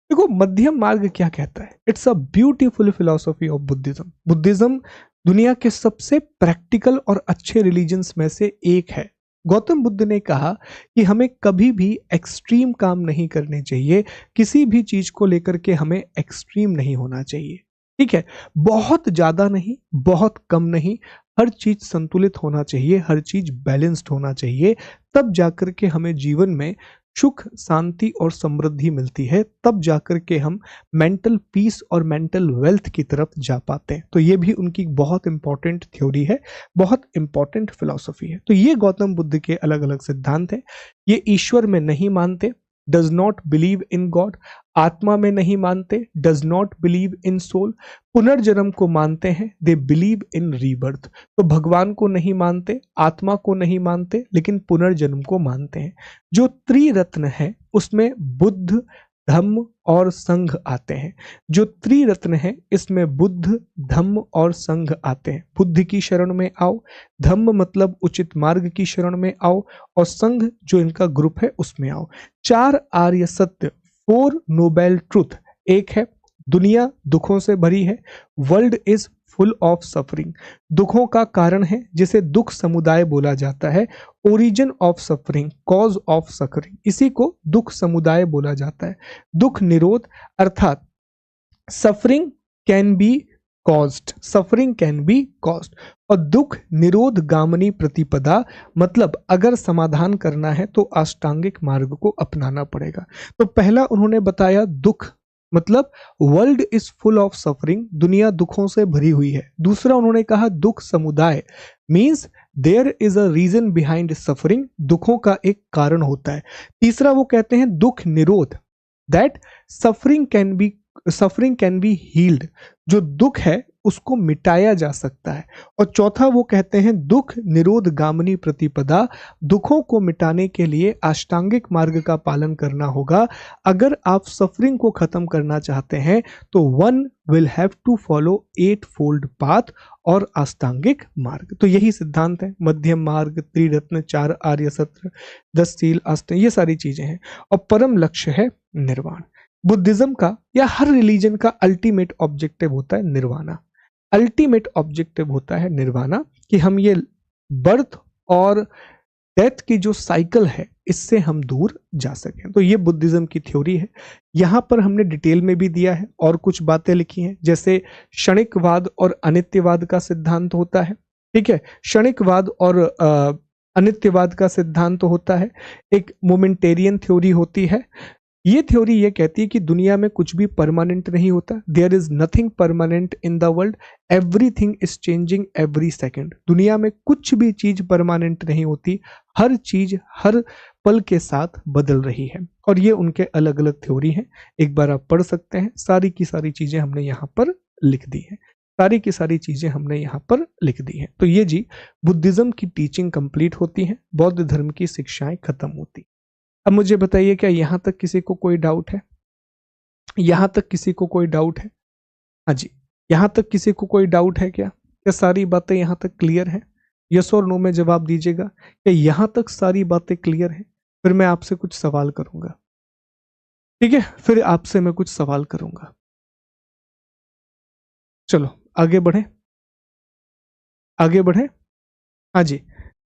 देखो मध्यम मार्ग क्या कहता है, it's a beautiful philosophy of Buddhism. Buddhism दुनिया के सबसे प्रैक्टिकल और अच्छे रिलीजन्स में से एक है। गौतम बुद्ध ने कहा कि हमें कभी भी एक्सट्रीम काम नहीं करने चाहिए, किसी भी चीज को लेकर के हमें एक्सट्रीम नहीं होना चाहिए। ठीक है, बहुत ज्यादा नहीं, बहुत कम नहीं, हर चीज संतुलित होना चाहिए, हर चीज बैलेंस्ड होना चाहिए। तब जाकर के हमें जीवन में सुख, शांति और समृद्धि मिलती है, तब जाकर के हम मेंटल पीस और मेंटल वेल्थ की तरफ जा पाते हैं। तो ये भी उनकी बहुत इंपॉर्टेंट थ्योरी है, बहुत इंपॉर्टेंट फिलॉसफी है। तो ये गौतम बुद्ध के अलग अलग सिद्धांत हैं। ये ईश्वर में नहीं मानते, does not believe in God. आत्मा में नहीं मानते, does not believe in soul. पुनर्जन्म को मानते हैं, दे बिलीव इन रीबर्थ। तो भगवान को नहीं मानते, आत्मा को नहीं मानते, लेकिन पुनर्जन्म को मानते हैं। जो त्रिरत्न है उसमें बुद्ध, धम्म और संघ आते हैं। जो त्रिरत्न है इसमें बुद्ध, धम्म और संघ आते हैं। बुद्ध की शरण में आओ, धम्म मतलब उचित मार्ग की शरण में आओ, और संघ जो इनका ग्रुप है उसमें आओ। चार आर्य सत्य, फोर नोबेल ट्रुथ। एक है दुनिया दुखों से भरी है, world is full of suffering. दुखों का कारण है जिसे दुख समुदाय बोला जाता है। Origin of suffering, cause of suffering, इसी को दुख समुदाय बोला जाता है। दुख निरोध, अर्थात suffering can be caused, suffering can be caused. और दुख निरोध गामनी प्रतिपदा, मतलब अगर समाधान करना है तो अष्टांगिक मार्ग को अपनाना पड़ेगा। तो पहला उन्होंने बताया दुख मतलब world is full of suffering, दुनिया दुखों से भरी हुई है। दूसरा उन्होंने कहा दुख समुदाय, means there is a reason behind suffering, दुखों का एक कारण होता है। तीसरा वो कहते हैं दुख निरोध, that suffering can be healed, जो दुख है उसको मिटाया जा सकता है। और चौथा वो कहते हैं दुख निरोध गामनी प्रतिपदा, दुखों को मिटाने के लिए अष्टांगिक मार्ग का पालन करना होगा। अगर आप सफरिंग को खत्म करना चाहते हैं तो one will have to follow eightfold path और अष्टांगिक मार्ग। तो यही सिद्धांत है, मध्यम मार्ग, त्रिरत्न, चार आर्य सत्य, 10 सील, अष्टांग, ये सारी चीजें हैं। और परम लक्ष्य है निर्वाण। बुद्धिज्म का या हर रिलीजन का अल्टीमेट ऑब्जेक्टिव होता है निर्वाणा। अल्टीमेट ऑब्जेक्टिव होता है निर्वाणा, कि हम ये बर्थ और डेथ की जो साइकिल है इससे हम दूर जा सकें। तो ये बुद्धिज्म की थ्योरी है। यहां पर हमने डिटेल में भी दिया है और कुछ बातें लिखी हैं, जैसे क्षणिकवाद और अनित्यवाद का सिद्धांत होता है। ठीक है, क्षणिकवाद और अनित्यवाद का सिद्धांत होता है। एक मोमेंटेरियन थ्योरी होती है, ये थ्योरी ये कहती है कि दुनिया में कुछ भी परमानेंट नहीं होता, there is nothing permanent in the world, everything is changing every second. दुनिया में कुछ भी चीज परमानेंट नहीं होती, हर चीज हर पल के साथ बदल रही है। और ये उनके अलग अलग थ्योरी हैं, एक बार आप पढ़ सकते हैं। सारी की सारी चीजें हमने यहाँ पर लिख दी हैं, सारी की सारी चीजें हमने यहाँ पर लिख दी हैं। तो ये जी बुद्धिज्म की टीचिंग कंप्लीट होती है, बौद्ध धर्म की शिक्षाएं खत्म होती। अब मुझे बताइए, क्या यहां तक किसी को कोई डाउट है? यहां तक किसी को कोई डाउट है? हाँ जी, यहां तक किसी को कोई डाउट है क्या? क्या सारी बातें यहां तक क्लियर है? यस और नो में जवाब दीजिएगा। क्या यहां तक सारी बातें क्लियर है? फिर मैं आपसे कुछ सवाल करूंगा, ठीक है? फिर आपसे मैं कुछ सवाल करूंगा। चलो आगे बढ़े, आगे बढ़े। हाँ जी,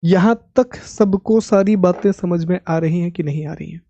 यहां तक सबको सारी बातें समझ में आ रही हैं कि नहीं आ रही हैं?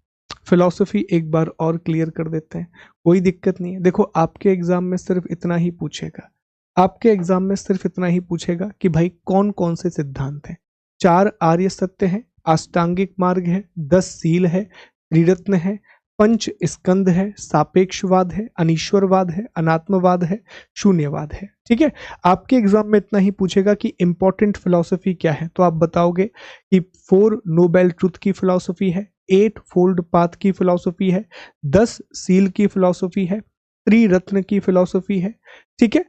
फिलॉसफी एक बार और क्लियर कर देते हैं, कोई दिक्कत नहीं है। देखो आपके एग्जाम में सिर्फ इतना ही पूछेगा, आपके एग्जाम में सिर्फ इतना ही पूछेगा कि भाई कौन कौन से सिद्धांत हैं। 4 आर्य सत्य है, अष्टांगिक मार्ग है, 10 सील है, त्रिरत्न है, पंच स्कंद है, सापेक्षवाद है, अनीश्वरवाद है, अनात्मवाद है, शून्यवाद है। ठीक है, आपके एग्जाम में इतना ही पूछेगा कि इंपॉर्टेंट फिलॉसफी क्या है, तो आप बताओगे कि 4 नोबेल ट्रुथ की फिलॉसफी है, 8 फोल्ड पाथ की फिलॉसफी है, 10 सील की फिलॉसफी है, त्रिरत्न की फिलॉसफी है। ठीक है,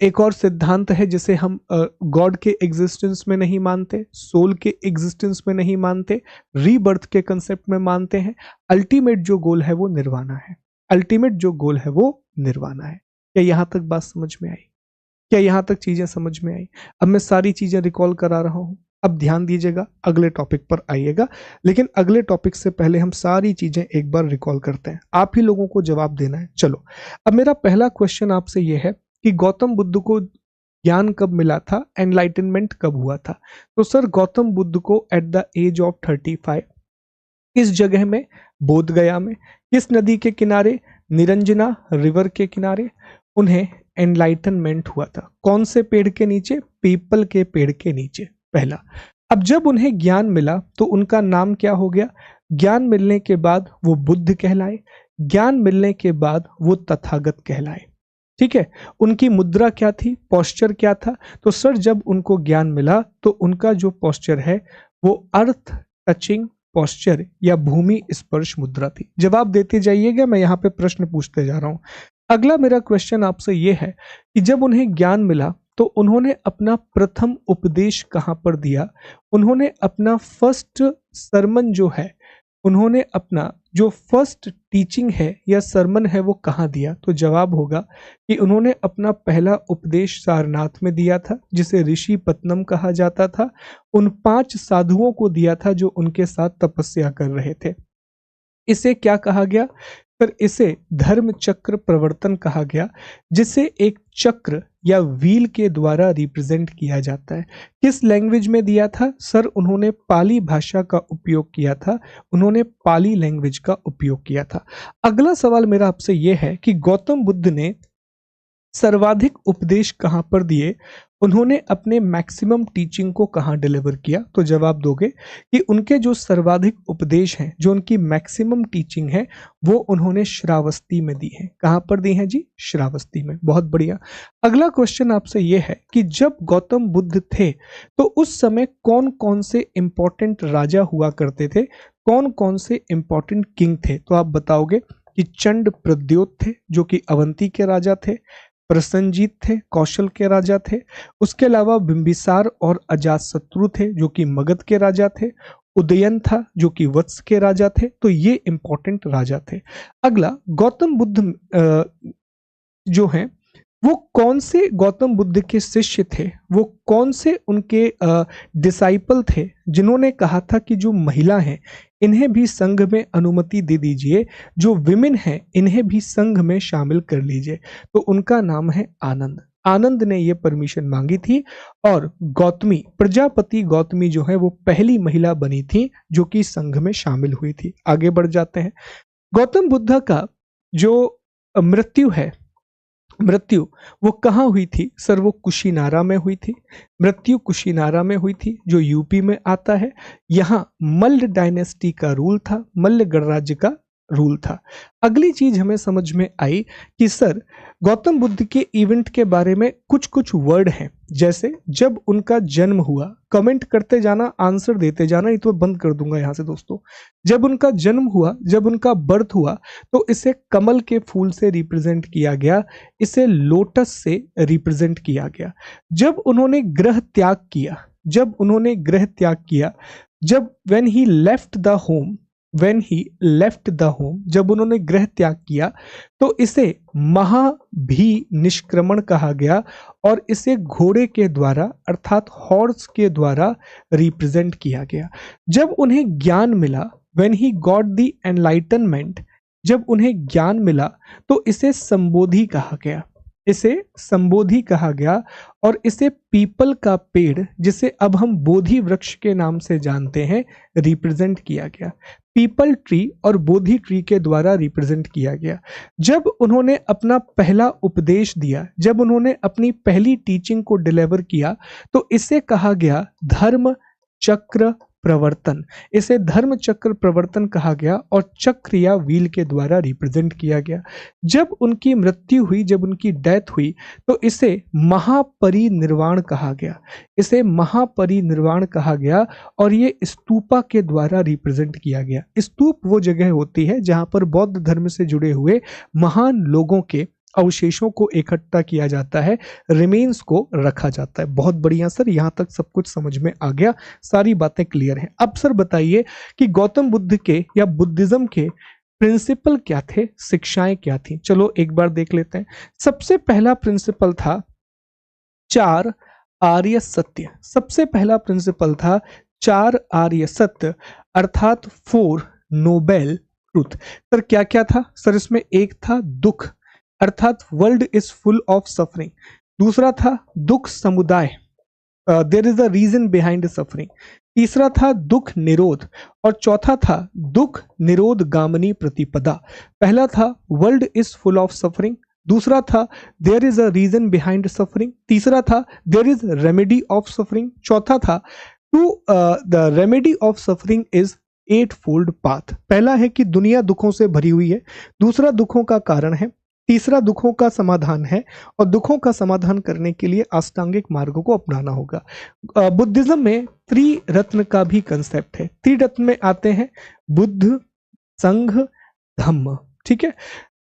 एक और सिद्धांत है जिसे हम गॉड के एग्जिस्टेंस में नहीं मानते, सोल के एग्जिस्टेंस में नहीं मानते, रीबर्थ के कंसेप्ट में मानते हैं। अल्टीमेट जो गोल है वो निर्वाणा है, अल्टीमेट जो गोल है वो निर्वाणा है। क्या यहां तक बात समझ में आई? क्या यहां तक चीजें समझ में आई? अब मैं सारी चीजें रिकॉल करा रहा हूं, अब ध्यान दीजिएगा, अगले टॉपिक पर आइएगा। लेकिन अगले टॉपिक से पहले हम सारी चीजें एक बार रिकॉल करते हैं, आप ही लोगों को जवाब देना है। चलो, अब मेरा पहला क्वेश्चन आपसे यह है कि गौतम बुद्ध को ज्ञान कब मिला था, एनलाइटनमेंट कब हुआ था? तो सर गौतम बुद्ध को एट द एज ऑफ 35 किस जगह में? बोध गया में। किस नदी के किनारे? निरंजना रिवर के किनारे उन्हें एनलाइटनमेंट हुआ था। कौन से पेड़ के नीचे? पीपल के पेड़ के नीचे, पहला। अब जब उन्हें ज्ञान मिला तो उनका नाम क्या हो गया? ज्ञान मिलने के बाद वो बुद्ध कहलाए, ज्ञान मिलने के बाद वो तथागत कहलाए। ठीक है, उनकी मुद्रा क्या थी, पोस्चर क्या था? तो सर जब उनको ज्ञान मिला तो उनका जो पोस्चर है वो अर्थ टचिंग पोस्चर या भूमि स्पर्श मुद्रा थी। जवाब देते जाइएगा, मैं यहाँ पे प्रश्न पूछते जा रहा हूँ। अगला मेरा क्वेश्चन आपसे ये है कि जब उन्हें ज्ञान मिला तो उन्होंने अपना प्रथम उपदेश कहाँ पर दिया? उन्होंने अपना फर्स्ट सरमन जो है, उन्होंने अपना जो फर्स्ट टीचिंग है या सरमन है वो कहाँ दिया? तो जवाब होगा कि उन्होंने अपना पहला उपदेश सारनाथ में दिया था, जिसे ऋषि पत्नम कहा जाता था। उन 5 साधुओं को दिया था जो उनके साथ तपस्या कर रहे थे। इसे क्या कहा गया? सर इसे धर्म चक्र प्रवर्तन कहा गया, जिसे एक चक्र या व्हील के द्वारा रिप्रेजेंट किया जाता है। किस लैंग्वेज में दिया था? सर उन्होंने पाली भाषा का उपयोग किया था, उन्होंने पाली लैंग्वेज का उपयोग किया था। अगला सवाल मेरा आपसे यह है कि गौतम बुद्ध ने सर्वाधिक उपदेश कहां पर दिए? उन्होंने अपने मैक्सिमम टीचिंग को कहां डिलीवर किया? तो जवाब दोगे कि उनके जो सर्वाधिक उपदेश हैं, जो उनकी मैक्सिमम टीचिंग है, वो उन्होंने श्रावस्ती में दी है। कहां पर दी है जी? श्रावस्ती में। बहुत बढ़िया। अगला क्वेश्चन आपसे यह है कि जब गौतम बुद्ध थे तो उस समय कौन कौन से इंपॉर्टेंट राजा हुआ करते थे, कौन कौन से इंपॉर्टेंट किंग थे? तो आप बताओगे कि चंड प्रद्योत थे जो कि अवंती के राजा थे, प्रसन्नजीत थे, कौशल के राजा थे, उसके अलावा बिंबिसार और अजातशत्रु थे जो कि मगध के राजा थे, उदयन था जो कि वत्स के राजा थे। तो ये इंपॉर्टेंट राजा थे। अगला, गौतम बुद्ध जो हैं वो कौन से गौतम बुद्ध के शिष्य थे, वो कौन से उनके डिसाइपल थे जिन्होंने कहा था कि जो महिला हैं इन्हें भी संघ में अनुमति दे दीजिए, जो विमेन हैं इन्हें भी संघ में शामिल कर लीजिए? तो उनका नाम है आनंद। आनंद ने ये परमिशन मांगी थी और गौतमी, प्रजापति गौतमी जो है वो पहली महिला बनी थी जो कि संघ में शामिल हुई थी। आगे बढ़ जाते हैं। गौतम बुद्ध का जो मृत्यु है, मृत्यु वो कहाँ हुई थी? सर वो कुशीनारा में हुई थी। मृत्यु कुशीनारा में हुई थी जो यूपी में आता है। यहाँ मल्ल डायनेस्टी का रूल था, मल्ल गणराज्य का रूल था। अगली चीज हमें समझ में आई कि सर गौतम बुद्ध के इवेंट के बारे में कुछ कुछ वर्ड हैं, जैसे जब उनका जन्म हुआ, कमेंट करते जाना, आंसर देते जाना, ये तो बंद कर दूंगा यहां से दोस्तों। जब उनका जन्म हुआ, जब उनका बर्थ हुआ, तो इसे कमल के फूल से रिप्रेजेंट किया गया, इसे लोटस से रिप्रेजेंट किया गया। जब उन्होंने गृह त्याग किया, जब उन्होंने गृह त्याग किया, जब when he left the home, when he left the home, जब उन्होंने गृह त्याग किया, तो इसे महाभी निष्क्रमण कहा गया और इसे घोड़े के द्वारा अर्थात हॉर्स के द्वारा रिप्रेजेंट किया गया। जब उन्हें ज्ञान मिला, when he got the enlightenment, जब उन्हें ज्ञान मिला, तो इसे संबोधि कहा गया, इसे संबोधि कहा गया और इसे पीपल का पेड़, जिसे अब हम बोधि वृक्ष के नाम से जानते हैं, रिप्रेजेंट किया गया। पीपल ट्री और बोधि ट्री के द्वारा रिप्रेजेंट किया गया। जब उन्होंने अपना पहला उपदेश दिया, जब उन्होंने अपनी पहली टीचिंग को डिलीवर किया, तो इसे कहा गया धर्म चक्र प्रवर्तन, इसे धर्म चक्र प्रवर्तन कहा गया और चक्र या व्हील के द्वारा रिप्रेजेंट किया गया। जब उनकी मृत्यु हुई, जब उनकी डेथ हुई, तो इसे महापरिनिर्वाण कहा गया, इसे महापरिनिर्वाण कहा गया और ये स्तूपा के द्वारा रिप्रेजेंट किया गया। स्तूप वो जगह होती है जहां पर बौद्ध धर्म से जुड़े हुए महान लोगों के अवशेषों को इकट्ठा किया जाता है, रिमेन्स को रखा जाता है। बहुत बढ़िया सर, यहां तक सब कुछ समझ में आ गया, सारी बातें क्लियर हैं। अब सर बताइए कि गौतम बुद्ध के या बुद्धिज्म के प्रिंसिपल क्या थे, शिक्षाएं क्या थी। चलो एक बार देख लेते हैं। सबसे पहला प्रिंसिपल था 4 आर्य सत्य। सबसे पहला प्रिंसिपल था 4 आर्य सत्य अर्थात 4 नोबेल ट्रूथ। सर क्या क्या था सर? इसमें एक था दुख अर्थात world is full of suffering. दूसरा था दुख समुदाय, there is a reason behind suffering. तीसरा था दुख निरोध और चौथा था दुख निरोध गामिनी प्रतिपदा। पहला था world is full of suffering, दूसरा था there is a reason behind suffering, तीसरा था there is remedy of suffering, चौथा था to the remedy of suffering is 8 fold path. पहला है कि दुनिया दुखों से भरी हुई है, दूसरा दुखों का कारण है, तीसरा दुखों का समाधान है और दुखों का समाधान करने के लिए अष्टांगिक मार्गों को अपनाना होगा। बुद्धिज्म में त्रिरत्न का भी कंसेप्ट है। त्रिरत्न में आते हैं बुद्ध, संघ, धम्म। ठीक है,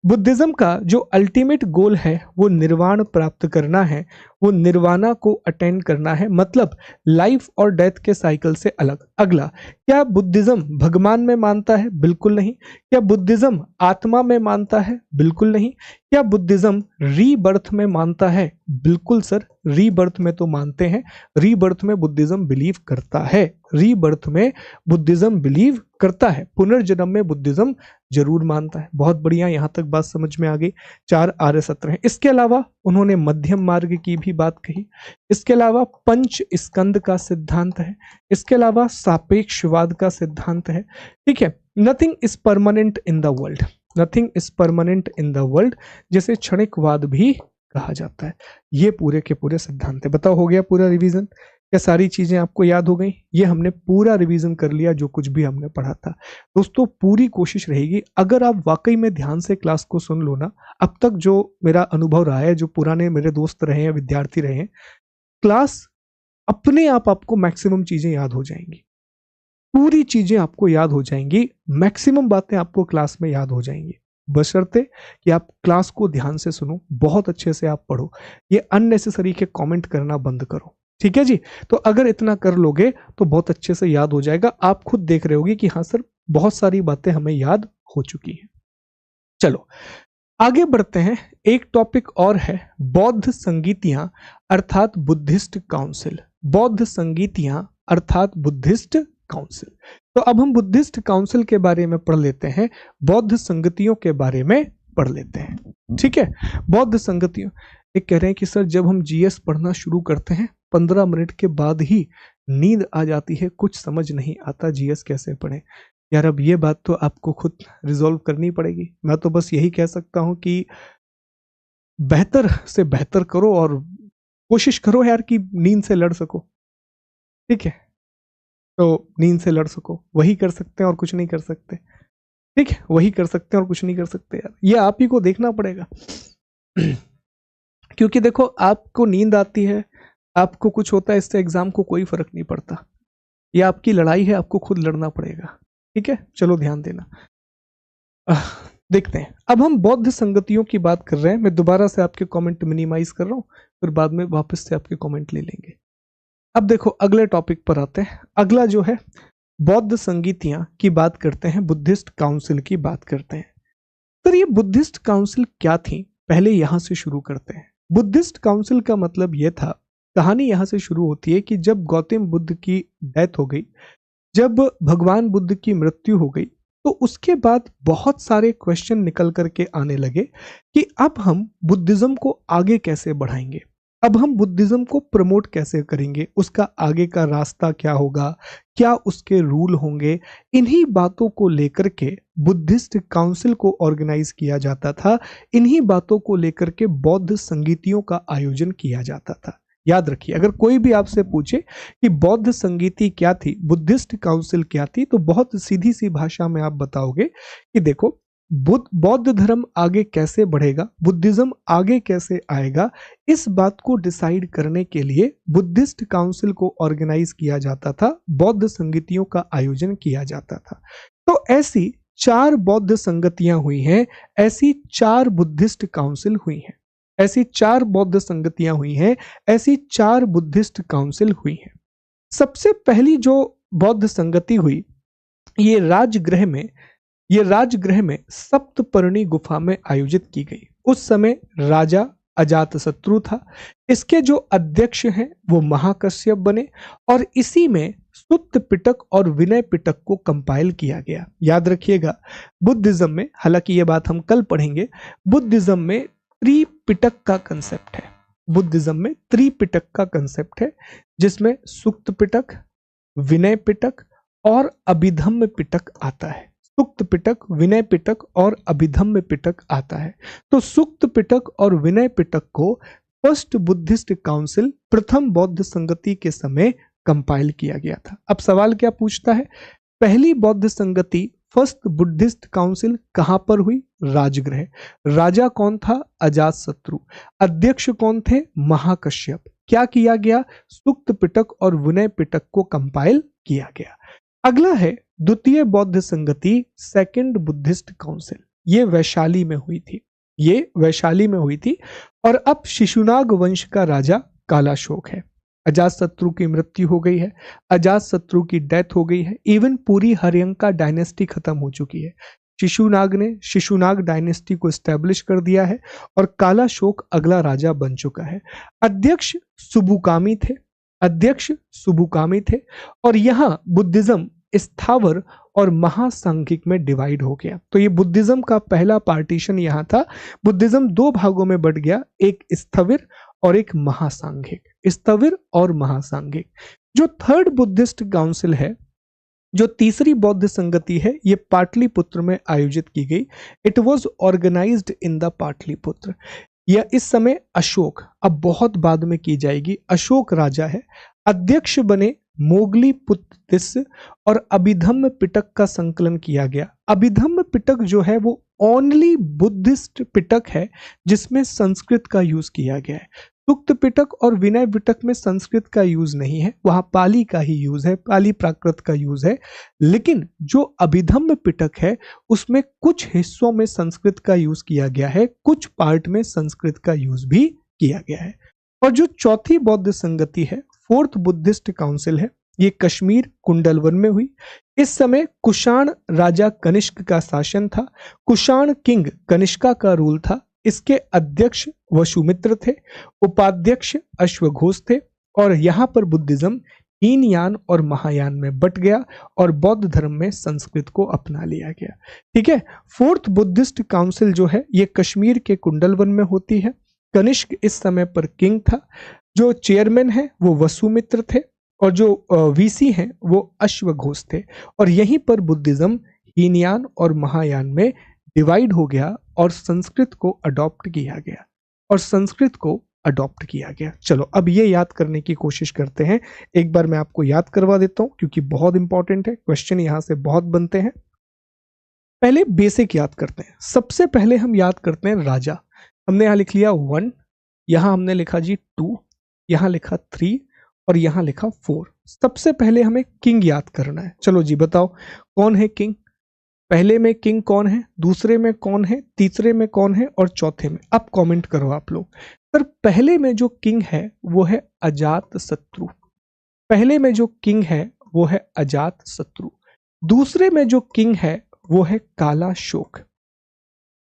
बुद्धिज्म का जो अल्टीमेट गोल है वो निर्वाण प्राप्त करना है, वो निर्वाणा को अटेंड करना है, मतलब लाइफ और डेथ के साइकिल से अलग। अगला, क्या बुद्धिज्म भगवान में मानता है? बिल्कुल नहीं। क्या बुद्धिज्म आत्मा में मानता है? बिल्कुल नहीं। क्या बुद्धिज्म रीबर्थ में मानता है? बिल्कुल सर, रीबर्थ में तो मानते हैं, रीबर्थ में बुद्धिज्म बिलीव करता है, रीबर्थ में बुद्धिज्म बिलीव करता है, पुनर्जन्म में बुद्धिज्म जरूर मानता है। बहुत बढ़िया, यहां तक बात समझ में आ गई। 4 आर्य सत्य हैं। इसके अलावा उन्होंने मध्यम मार्ग की भी बात कही, इसके अलावा पंच स्कंद का सिद्धांत है, इसके अलावा सापेक्षवाद का सिद्धांत है। ठीक है, nothing is permanent in the world, nothing is permanent in the world, जैसे क्षणिकवाद भी कहा जाता है। ये पूरे के पूरे सिद्धांत है। बताओ, हो गया पूरा रिवीजन? क्या सारी चीजें आपको याद हो गई? ये हमने पूरा रिवीजन कर लिया जो कुछ भी हमने पढ़ा था। दोस्तों पूरी कोशिश रहेगी, अगर आप वाकई में ध्यान से क्लास को सुन लो ना, अब तक जो मेरा अनुभव रहा है, जो पुराने मेरे दोस्त रहे हैं, विद्यार्थी रहे हैं, क्लास अपने आप आपको मैक्सिमम चीजें याद हो जाएंगी, पूरी चीजें आपको याद हो जाएंगी, मैक्सिमम बातें आपको क्लास में याद हो जाएंगी, बशर्ते कि आप क्लास को ध्यान से सुनो, बहुत अच्छे से आप पढ़ो, ये अननेसेसरी के कमेंट करना बंद करो। ठीक है जी, तो अगर इतना कर लोगे तो बहुत अच्छे से याद हो जाएगा। आप खुद देख रहे होगे कि हाँ सर, बहुत सारी बातें हमें याद हो चुकी हैं। चलो आगे बढ़ते हैं। एक टॉपिक और है बौद्ध संगीतियां अर्थात बुद्धिस्ट काउंसिल। बौद्ध संगीतियां अर्थात बुद्धिस्ट काउंसिल। तो अब हम बुद्धिस्ट काउंसिल के बारे में पढ़ लेते हैं, बौद्ध संगतियों के बारे में पढ़ लेते हैं। ठीक है, बौद्ध संगतियों, एक कह रहे हैं कि सर जब हम जीएस पढ़ना शुरू करते हैं 15 मिनट के बाद ही नींद आ जाती है, कुछ समझ नहीं आता जीएस कैसे पढ़ें। यार अब ये बात तो आपको खुद रिजॉल्व करनी पड़ेगी। मैं तो बस यही कह सकता हूं कि बेहतर से बेहतर करो और कोशिश करो यार कि नींद से लड़ सको। ठीक है, तो नींद से लड़ सको, वही कर सकते हैं और कुछ नहीं कर सकते। ठीक है, वही कर सकते हैं और कुछ नहीं कर सकते यार, ये आप ही को देखना पड़ेगा। क्योंकि देखो, आपको नींद आती है, आपको कुछ होता है, इससे एग्जाम को कोई फर्क नहीं पड़ता। ये आपकी लड़ाई है, आपको खुद लड़ना पड़ेगा। ठीक है, चलो ध्यान देना। देखते हैं, अब हम बौद्ध संगतियों की बात कर रहे हैं। मैं दोबारा से आपके कमेंट मिनिमाइज कर रहा हूं, फिर बाद में वापस से आपके कमेंट ले लेंगे। अब देखो, अगले टॉपिक पर आते हैं। अगला जो है बौद्ध संगीतियां की बात करते हैं, बुद्धिस्ट काउंसिल की बात करते हैं। तो ये बुद्धिस्ट काउंसिल क्या थी, पहले यहां से शुरू करते हैं। बुद्धिस्ट काउंसिल का मतलब यह था, कहानी यहां से शुरू होती है कि जब गौतम बुद्ध की डेथ हो गई, जब भगवान बुद्ध की मृत्यु हो गई, तो उसके बाद बहुत सारे क्वेश्चन निकल करके आने लगे कि अब हम बुद्धिज्म को आगे कैसे बढ़ाएंगे, अब हम बुद्धिज्म को प्रमोट कैसे करेंगे, उसका आगे का रास्ता क्या होगा, क्या उसके रूल होंगे। इन्हीं बातों को लेकर के बुद्धिस्ट काउंसिल को ऑर्गेनाइज किया जाता था, इन्हीं बातों को लेकर के बौद्ध संगीतियों का आयोजन किया जाता था। याद रखिए, अगर कोई भी आपसे पूछे कि बौद्ध संगीति क्या थी, बुद्धिस्ट काउंसिल क्या थी, तो बहुत सीधी सी भाषा में आप बताओगे कि देखो, बौद्ध धर्म आगे कैसे बढ़ेगा, बुद्धिज्म आगे कैसे आएगा, इस बात को डिसाइड करने के लिए बुद्धिस्ट काउंसिल को ऑर्गेनाइज किया जाता था, बौद्ध संगीतियों का आयोजन किया जाता था। तो ऐसी 4 बौद्ध संगतियां हुई हैं, ऐसी 4 बुद्धिस्ट काउंसिल हुई हैं, ऐसी 4 बौद्ध संगतियां हुई हैं, ऐसी 4 बुद्धिस्ट काउंसिल हुई हैं। सबसे पहली जो बौद्ध संगति हुई, ये राजगृह में सप्तपर्णी गुफा में आयोजित की गई। उस समय राजा अजातशत्रु था, इसके जो अध्यक्ष हैं वो महाकश्यप बने, और इसी में सुत्त पिटक और विनय पिटक को कंपाइल किया गया। याद रखिएगा, बुद्धिज्म में, हालांकि ये बात हम कल पढ़ेंगे, बुद्धिज्म में त्रिपिटक का कंसेप्ट है। बुद्धिज्म में त्रिपिटक का कंसेप्ट है, जिसमें सुक्त पिटक, विनय पिटक और अभिधम्म पिटक आता है। सुक्त पिटक, विनय पिटक और अभिधम्म पिटक आता है। तो सुक्त पिटक और विनय पिटक को फर्स्ट बुद्धिस्ट काउंसिल, प्रथम बौद्ध संगति के समय कंपाइल किया गया था। अब सवाल क्या पूछता है, पहली बौद्ध संगति फर्स्ट बुद्धिस्ट काउंसिल कहां पर हुई? राजगृह। राजा कौन था? अजातशत्रु। अध्यक्ष कौन थे? महाकश्यप। क्या किया गया? सुक्त पिटक और विनय पिटक को कंपाइल किया गया। अगला है द्वितीय बौद्ध संगति, सेकंड बुद्धिस्ट काउंसिल। ये वैशाली में हुई थी, ये वैशाली में हुई थी। और अब शिशुनाग वंश का राजा कालाशोक है। अजातशत्रु की मृत्यु हो गई है, अजातशत्रु की डेथ हो गई है, इवन पूरी हर्यंका डायनेस्टी खत्म हो चुकी है। शिशुनाग ने शिशुनाग डायनेस्टी को स्टैब्लिश कर दिया है और कालाशोक अगला राजा बन चुका है। अध्यक्ष सुबुकामी थे, अध्यक्ष सुबुकामी थे। और यहां बुद्धिज्म स्थावर और महासांघिक में डिवाइड हो गया। तो ये बुद्धिज्म का पहला पार्टीशन यहां था। बुद्धिज्म 2 भागों में बट गया, एक स्थविर और एक महासांघिक। स्थविर और महासांघिक। जो थर्ड बुद्धिस्ट काउंसिल है, जो तीसरी बौद्ध संगति है, ये पाटलिपुत्र में आयोजित की गई। It was organised in the Pataliputra. यह इस समय अशोक, अब बहुत बाद में की जाएगी, अशोक राजा है। अध्यक्ष बने मोगली पुत्र तिस्स और अभिधम्म पिटक का संकलन किया गया। अभिधम्म पिटक जो है वो ओनली बुद्धिस्ट पिटक है जिसमें संस्कृत का यूज किया गया है। सुक्त पिटक और विनय पिटक में संस्कृत का यूज नहीं है, वहां पाली का ही यूज है, पाली प्राकृत का यूज है। लेकिन जो अभिधम्म पिटक है उसमें कुछ हिस्सों में संस्कृत का यूज किया गया है, कुछ पार्ट में संस्कृत का यूज भी किया गया है। और जो चौथी बौद्ध संगति है, फोर्थ बुद्धिस्ट काउंसिल है, ये कश्मीर कुंडलवन में हुई। इस समय कुषाण राजा कनिष्क का शासन था, कुषाण किंग कनिष्का का रूल था। इसके अध्यक्ष वसुमित्र थे, उपाध्यक्ष अश्वघोष थे। और यहाँ पर बुद्धिज्म हीनयान और महायान में बट गया और बौद्ध धर्म में संस्कृत को अपना लिया गया। ठीक है, फोर्थ बुद्धिस्ट काउंसिल जो है ये कश्मीर के कुंडलवन में होती है। कनिष्क इस समय पर किंग था, जो चेयरमैन है वो वसुमित्र थे और जो वीसी हैं वो अश्वघोष थे। और यहीं पर बुद्धिज्म हीनयान और महायान में डिवाइड हो गया और संस्कृत को अडॉप्ट किया गया, और संस्कृत को अडॉप्ट किया गया। चलो अब ये याद करने की कोशिश करते हैं। एक बार मैं आपको याद करवा देता हूं क्योंकि बहुत इंपॉर्टेंट है, क्वेश्चन यहां से बहुत बनते हैं। पहले बेसिक याद करते हैं। सबसे पहले हम याद करते हैं राजा। हमने यहाँ लिख लिया 1, यहाँ हमने लिखा जी 2, यहाँ लिखा 3 और यहाँ लिखा 4। सबसे पहले हमें किंग याद करना है। चलो जी बताओ कौन है किंग। पहले में किंग कौन है, दूसरे में कौन है, तीसरे में कौन है और चौथे में। अब कमेंट करो आप लोग। पर पहले में जो किंग है वो है अजात शत्रु। पहले में जो किंग है वो है अजात शत्रु। दूसरे में जो किंग है वो है काला शोक।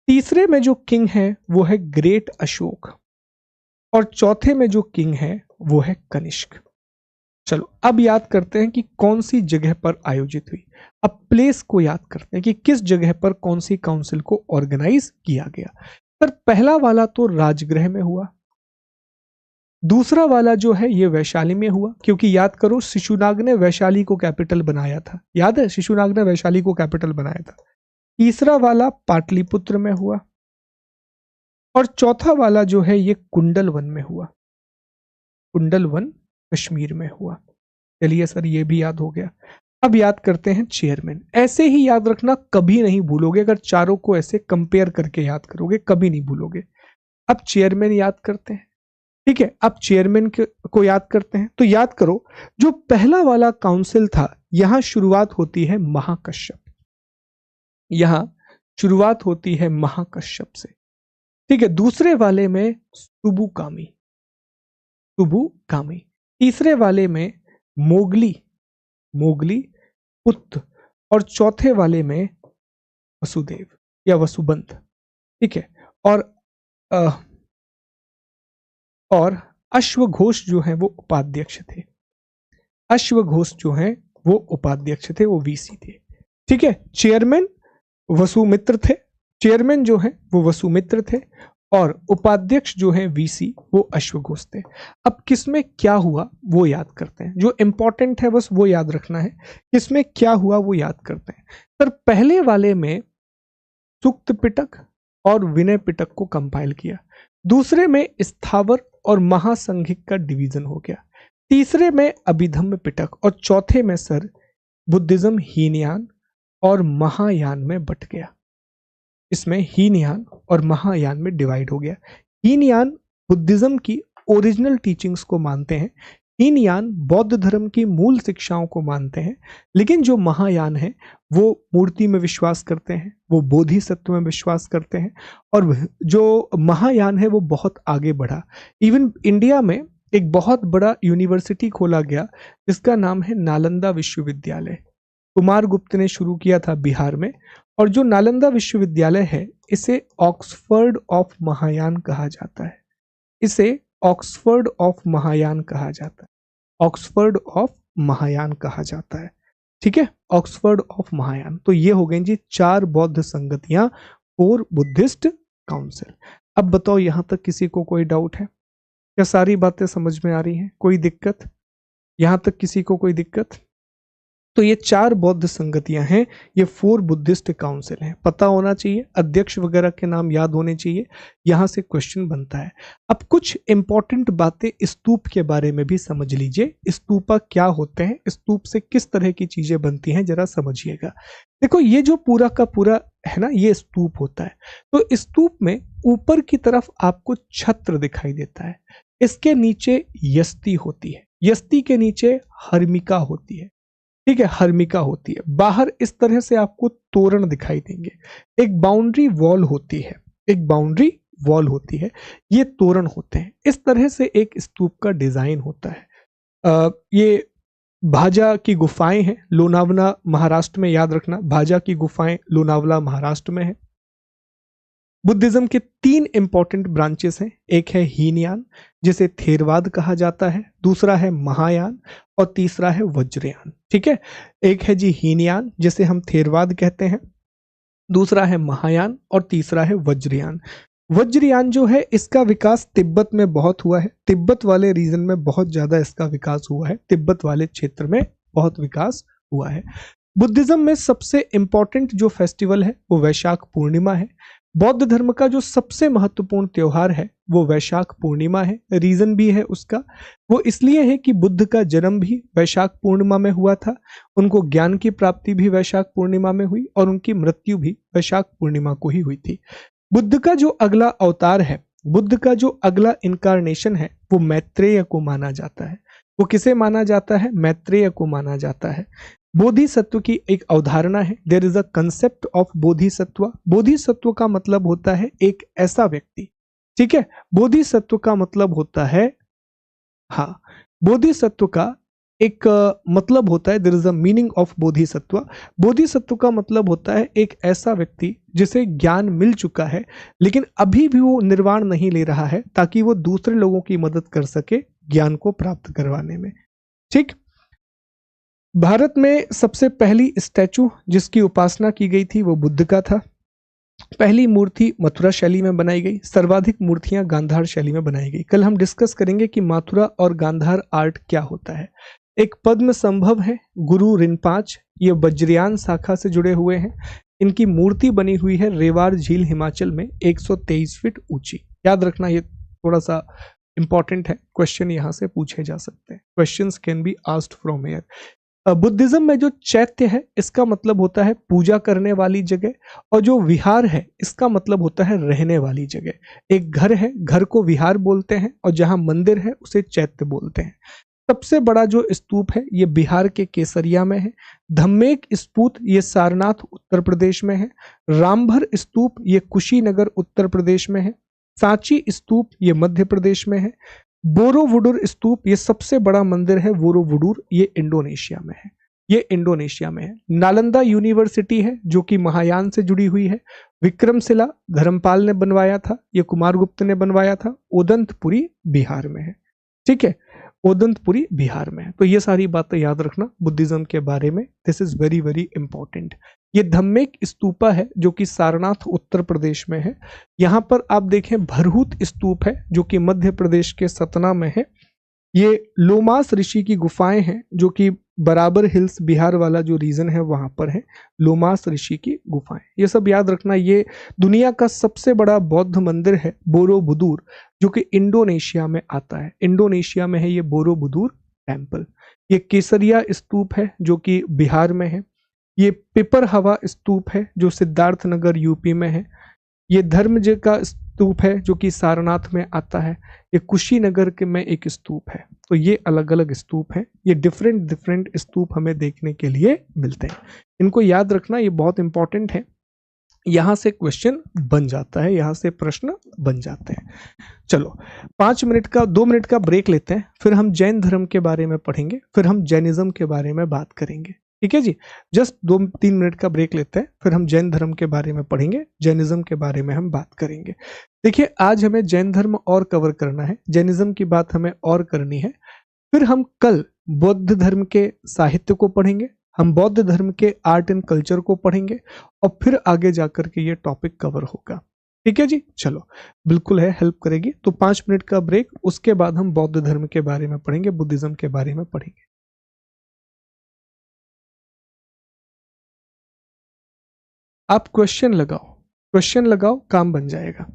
तीसरे में जो किंग है वो है ग्रेट अशोक और चौथे में जो किंग है वो है कनिष्क। चलो अब याद करते हैं कि कौन सी जगह पर आयोजित हुई। अब प्लेस को याद करते हैं कि किस जगह पर कौन सी काउंसिल को ऑर्गेनाइज किया गया। पर पहला वाला तो राजगृह में हुआ, दूसरा वाला जो है ये वैशाली में हुआ, क्योंकि याद करो शिशुनाग ने वैशाली को कैपिटल बनाया था। याद है, शिशुनाग ने वैशाली को कैपिटल बनाया था। तीसरा वाला पाटलिपुत्र में हुआ और चौथा वाला जो है ये कुंडलवन में हुआ। कुंडलवन कश्मीर में हुआ। चलिए सर ये भी याद हो गया। अब याद करते हैं चेयरमैन। ऐसे ही याद रखना, कभी नहीं भूलोगे। अगर चारों को ऐसे कंपेयर करके याद करोगे कभी नहीं भूलोगे। अब चेयरमैन याद करते हैं, ठीक है। अब चेयरमैन को याद करते हैं। तो याद करो जो पहला वाला काउंसिल था यहां शुरुआत होती है महाकश्यप। यहां शुरुआत होती है महाकश्यप से, ठीक है। दूसरे वाले में सुबुकामी, सुबुकामी। तीसरे वाले में मोगली, मोगली पुत्र और चौथे वाले में वसुदेव या वसुबंत, ठीक है। और अश्वघोष जो है वो उपाध्यक्ष थे। अश्वघोष जो है वो उपाध्यक्ष थे, वो वीसी थे, ठीक है। चेयरमैन वसुमित्र थे, चेयरमैन जो है वो वसुमित्र थे और उपाध्यक्ष जो है वीसी वो अश्वघोष थे। अब किसमें क्या हुआ वो याद करते हैं। जो इंपॉर्टेंट है बस वो याद रखना है, किसमें क्या हुआ वो याद करते हैं। पर पहले वाले में सूक्त पिटक और विनय पिटक को कंपाइल किया। दूसरे में स्थावर और महासंघिक का डिवीजन हो गया। तीसरे में अभिधम्म पिटक और चौथे में सर बुद्धिज्म हीनयान और महायान में बट गया। इसमें हीनयान और महायान में डिवाइड हो गया। हीनयान बुद्धिज्म की ओरिजिनल टीचिंग्स को मानते हैं, हीनयान बौद्ध धर्म की मूल शिक्षाओं को मानते हैं, लेकिन जो महायान है वो मूर्ति में विश्वास करते हैं, वो बोधिसत्व में विश्वास करते हैं। और जो महायान है वो बहुत आगे बढ़ा। इवन इंडिया में एक बहुत बड़ा यूनिवर्सिटी खोला गया जिसका नाम है नालंदा विश्वविद्यालय। कुमार गुप्त ने शुरू किया था बिहार में। और जो नालंदा विश्वविद्यालय है इसे ऑक्सफोर्ड ऑफ महायान कहा जाता है। इसे ऑक्सफोर्ड ऑफ महायान कहा जाता है। ऑक्सफोर्ड ऑफ महायान कहा जाता है, ठीक है। Oxford of Mahayana. तो ये हो गई जी 4 बौद्ध संगतियां, 4 बुद्धिस्ट काउंसिल। अब बताओ यहां तक किसी को कोई डाउट है? क्या सारी बातें समझ में आ रही हैं? कोई दिक्कत यहां तक किसी को? कोई दिक्कत? तो ये 4 बौद्ध संगतियां हैं, ये 4 बुद्धिस्ट काउंसिल हैं। पता होना चाहिए, अध्यक्ष वगैरह के नाम याद होने चाहिए, यहां से क्वेश्चन बनता है। अब कुछ इंपॉर्टेंट बातें स्तूप के बारे में भी समझ लीजिए। स्तूपा क्या होते हैं, स्तूप से किस तरह की चीजें बनती हैं, जरा समझिएगा। देखो ये जो पूरा का पूरा है ना, ये स्तूप होता है। तो स्तूप में ऊपर की तरफ आपको छत्र दिखाई देता है, इसके नीचे यस्ती होती है, यस्ती के नीचे हर्मिका होती है, ठीक है। हर्मिका होती है। बाहर इस तरह से आपको तोरण दिखाई देंगे। एक बाउंड्री वॉल होती है, एक बाउंड्री वॉल होती है, ये तोरण होते हैं। इस तरह से एक स्तूप का डिजाइन होता है। ये भाजा की गुफाएं हैं, लोनावला महाराष्ट्र में। याद रखना भाजा की गुफाएं लोनावला महाराष्ट्र में है। बुद्धिज्म के 3 इंपॉर्टेंट ब्रांचेस हैं। एक है हीनयान जिसे थेरवाद कहा जाता है, दूसरा है महायान और तीसरा है वज्रयान, ठीक है। एक है जी हीनयान जिसे हम थेरवाद कहते हैं, दूसरा है महायान और तीसरा है वज्रयान। वज्रयान जो है इसका विकास तिब्बत में बहुत हुआ है। तिब्बत वाले रीजन में बहुत ज्यादा इसका विकास हुआ है, तिब्बत वाले क्षेत्र में बहुत विकास हुआ है। बुद्धिज्म में सबसे इंपॉर्टेंट जो फेस्टिवल है वो वैशाख पूर्णिमा है। बौद्ध धर्म का जो सबसे महत्वपूर्ण त्योहार है वो वैशाख पूर्णिमा है। रीजन भी है उसका, वो इसलिए है कि बुद्ध का जन्म भी वैशाख पूर्णिमा में हुआ था, उनको ज्ञान की प्राप्ति भी वैशाख पूर्णिमा में हुई और उनकी मृत्यु भी वैशाख पूर्णिमा को ही हुई थी। बुद्ध का जो अगला अवतार है, बुद्ध का जो अगला इनकारनेशन है, वो मैत्रेय को माना जाता है। वो किसे माना जाता है? मैत्रेय को माना जाता है। बोधिसत्व की एक अवधारणा है, there is a concept of bodhisattva. Bodhisattva का मतलब होता है एक ऐसा व्यक्ति, ठीक है। बोधिसत्व का मतलब होता है, हाँ, बोधिसत्व का एक मतलब होता है, there is a meaning of bodhisattva. Bodhisattva का मतलब होता है एक ऐसा व्यक्ति जिसे ज्ञान मिल चुका है लेकिन अभी भी वो निर्वाण नहीं ले रहा है ताकि वो दूसरे लोगों की मदद कर सके ज्ञान को प्राप्त करवाने में, ठीक। भारत में सबसे पहली स्टैचू जिसकी उपासना की गई थी वो बुद्ध का था। पहली मूर्ति मथुरा शैली में बनाई गई, सर्वाधिक मूर्तियां गांधार शैली में बनाई गई। कल हम डिस्कस करेंगे कि मथुरा और गांधार आर्ट क्या होता है। एक पद्म संभव है, गुरु रिनपाच, ये वज्रयान शाखा से जुड़े हुए हैं। इनकी मूर्ति बनी हुई है रेवार झील हिमाचल में, 123 फीट ऊंची। याद रखना, ये थोड़ा सा इंपॉर्टेंट है, क्वेश्चन यहां से पूछे जा सकते हैं, questions can be asked from here. Buddhism में जो चैत्य है इसका मतलब होता है पूजा करने वाली जगह, और जो विहार है इसका मतलब होता है रहने वाली जगह। एक घर है, घर को विहार बोलते हैं, और जहां मंदिर है उसे चैत्य बोलते हैं। सबसे बड़ा जो स्तूप है ये बिहार के केसरिया में है। धम्मेक स्तूप ये सारनाथ उत्तर प्रदेश में है। रामभर स्तूप ये कुशीनगर उत्तर प्रदेश में है। सांची स्तूप ये मध्य प्रदेश में है। बोरोवुडुर स्तूप ये सबसे बड़ा मंदिर है, बोरोवुडुर, ये इंडोनेशिया में है। ये इंडोनेशिया में है। नालंदा यूनिवर्सिटी है जो कि महायान से जुड़ी हुई है। विक्रमशिला धर्मपाल ने बनवाया था, ये कुमारगुप्त ने बनवाया था। ओदंतपुरी बिहार में है, ठीक है, ओदंतपुरी बिहार में है। तो ये सारी बातें याद रखना बुद्धिज्म के बारे में, this is very very important. ये धम्मेक स्तूपा है जो कि सारनाथ उत्तर प्रदेश में है। यहाँ पर आप देखें भरहूत स्तूप है जो कि मध्य प्रदेश के सतना में है। ये लोमास ऋषि की गुफाएं हैं जो कि बराबर हिल्स बिहार वाला जो रीजन है वहां पर है, लोमास ऋषि की गुफाएं। ये सब याद रखना। ये दुनिया का सबसे बड़ा बौद्ध मंदिर है बोरोबुदुर, जो कि इंडोनेशिया में आता है। इंडोनेशिया में है ये बोरोबुदुर टेम्पल। ये केसरिया स्तूप है जो कि बिहार में है। ये पिपर हवा स्तूप है जो सिद्धार्थ नगर यूपी में है। ये धर्मजय का स्तूप है जो कि सारनाथ में आता है। ये कुशीनगर के में एक स्तूप है। तो ये अलग अलग स्तूप हैं, ये डिफरेंट डिफरेंट स्तूप हमें देखने के लिए मिलते हैं। इनको याद रखना, ये बहुत इंपॉर्टेंट है। यहां से क्वेश्चन बन जाता है, यहां से प्रश्न बन जाते हैं। चलो 5 मिनट का 2 मिनट का ब्रेक लेते हैं, फिर हम जैन धर्म के बारे में पढ़ेंगे, फिर हम जैनिज्म के बारे में बात करेंगे। ठीक है जी, जस्ट 2-3 मिनट का ब्रेक लेते हैं, फिर हम जैन धर्म के बारे में पढ़ेंगे, जैनिज्म के बारे में हम बात करेंगे। देखिए आज हमें जैन धर्म और कवर करना है, जैनिज्म की बात हमें और करनी है। फिर हम कल बौद्ध धर्म के साहित्य को पढ़ेंगे, हम बौद्ध धर्म के आर्ट एंड कल्चर को पढ़ेंगे, और फिर आगे जाकर के ये टॉपिक कवर होगा। ठीक है जी, चलो बिल्कुल है, हेल्प करेगी। तो 5 मिनट का ब्रेक, उसके बाद हम बौद्ध धर्म के बारे में पढ़ेंगे, बुद्धिज्म के बारे में पढ़ेंगे। आप क्वेश्चन लगाओ, क्वेश्चन लगाओ, काम बन जाएगा।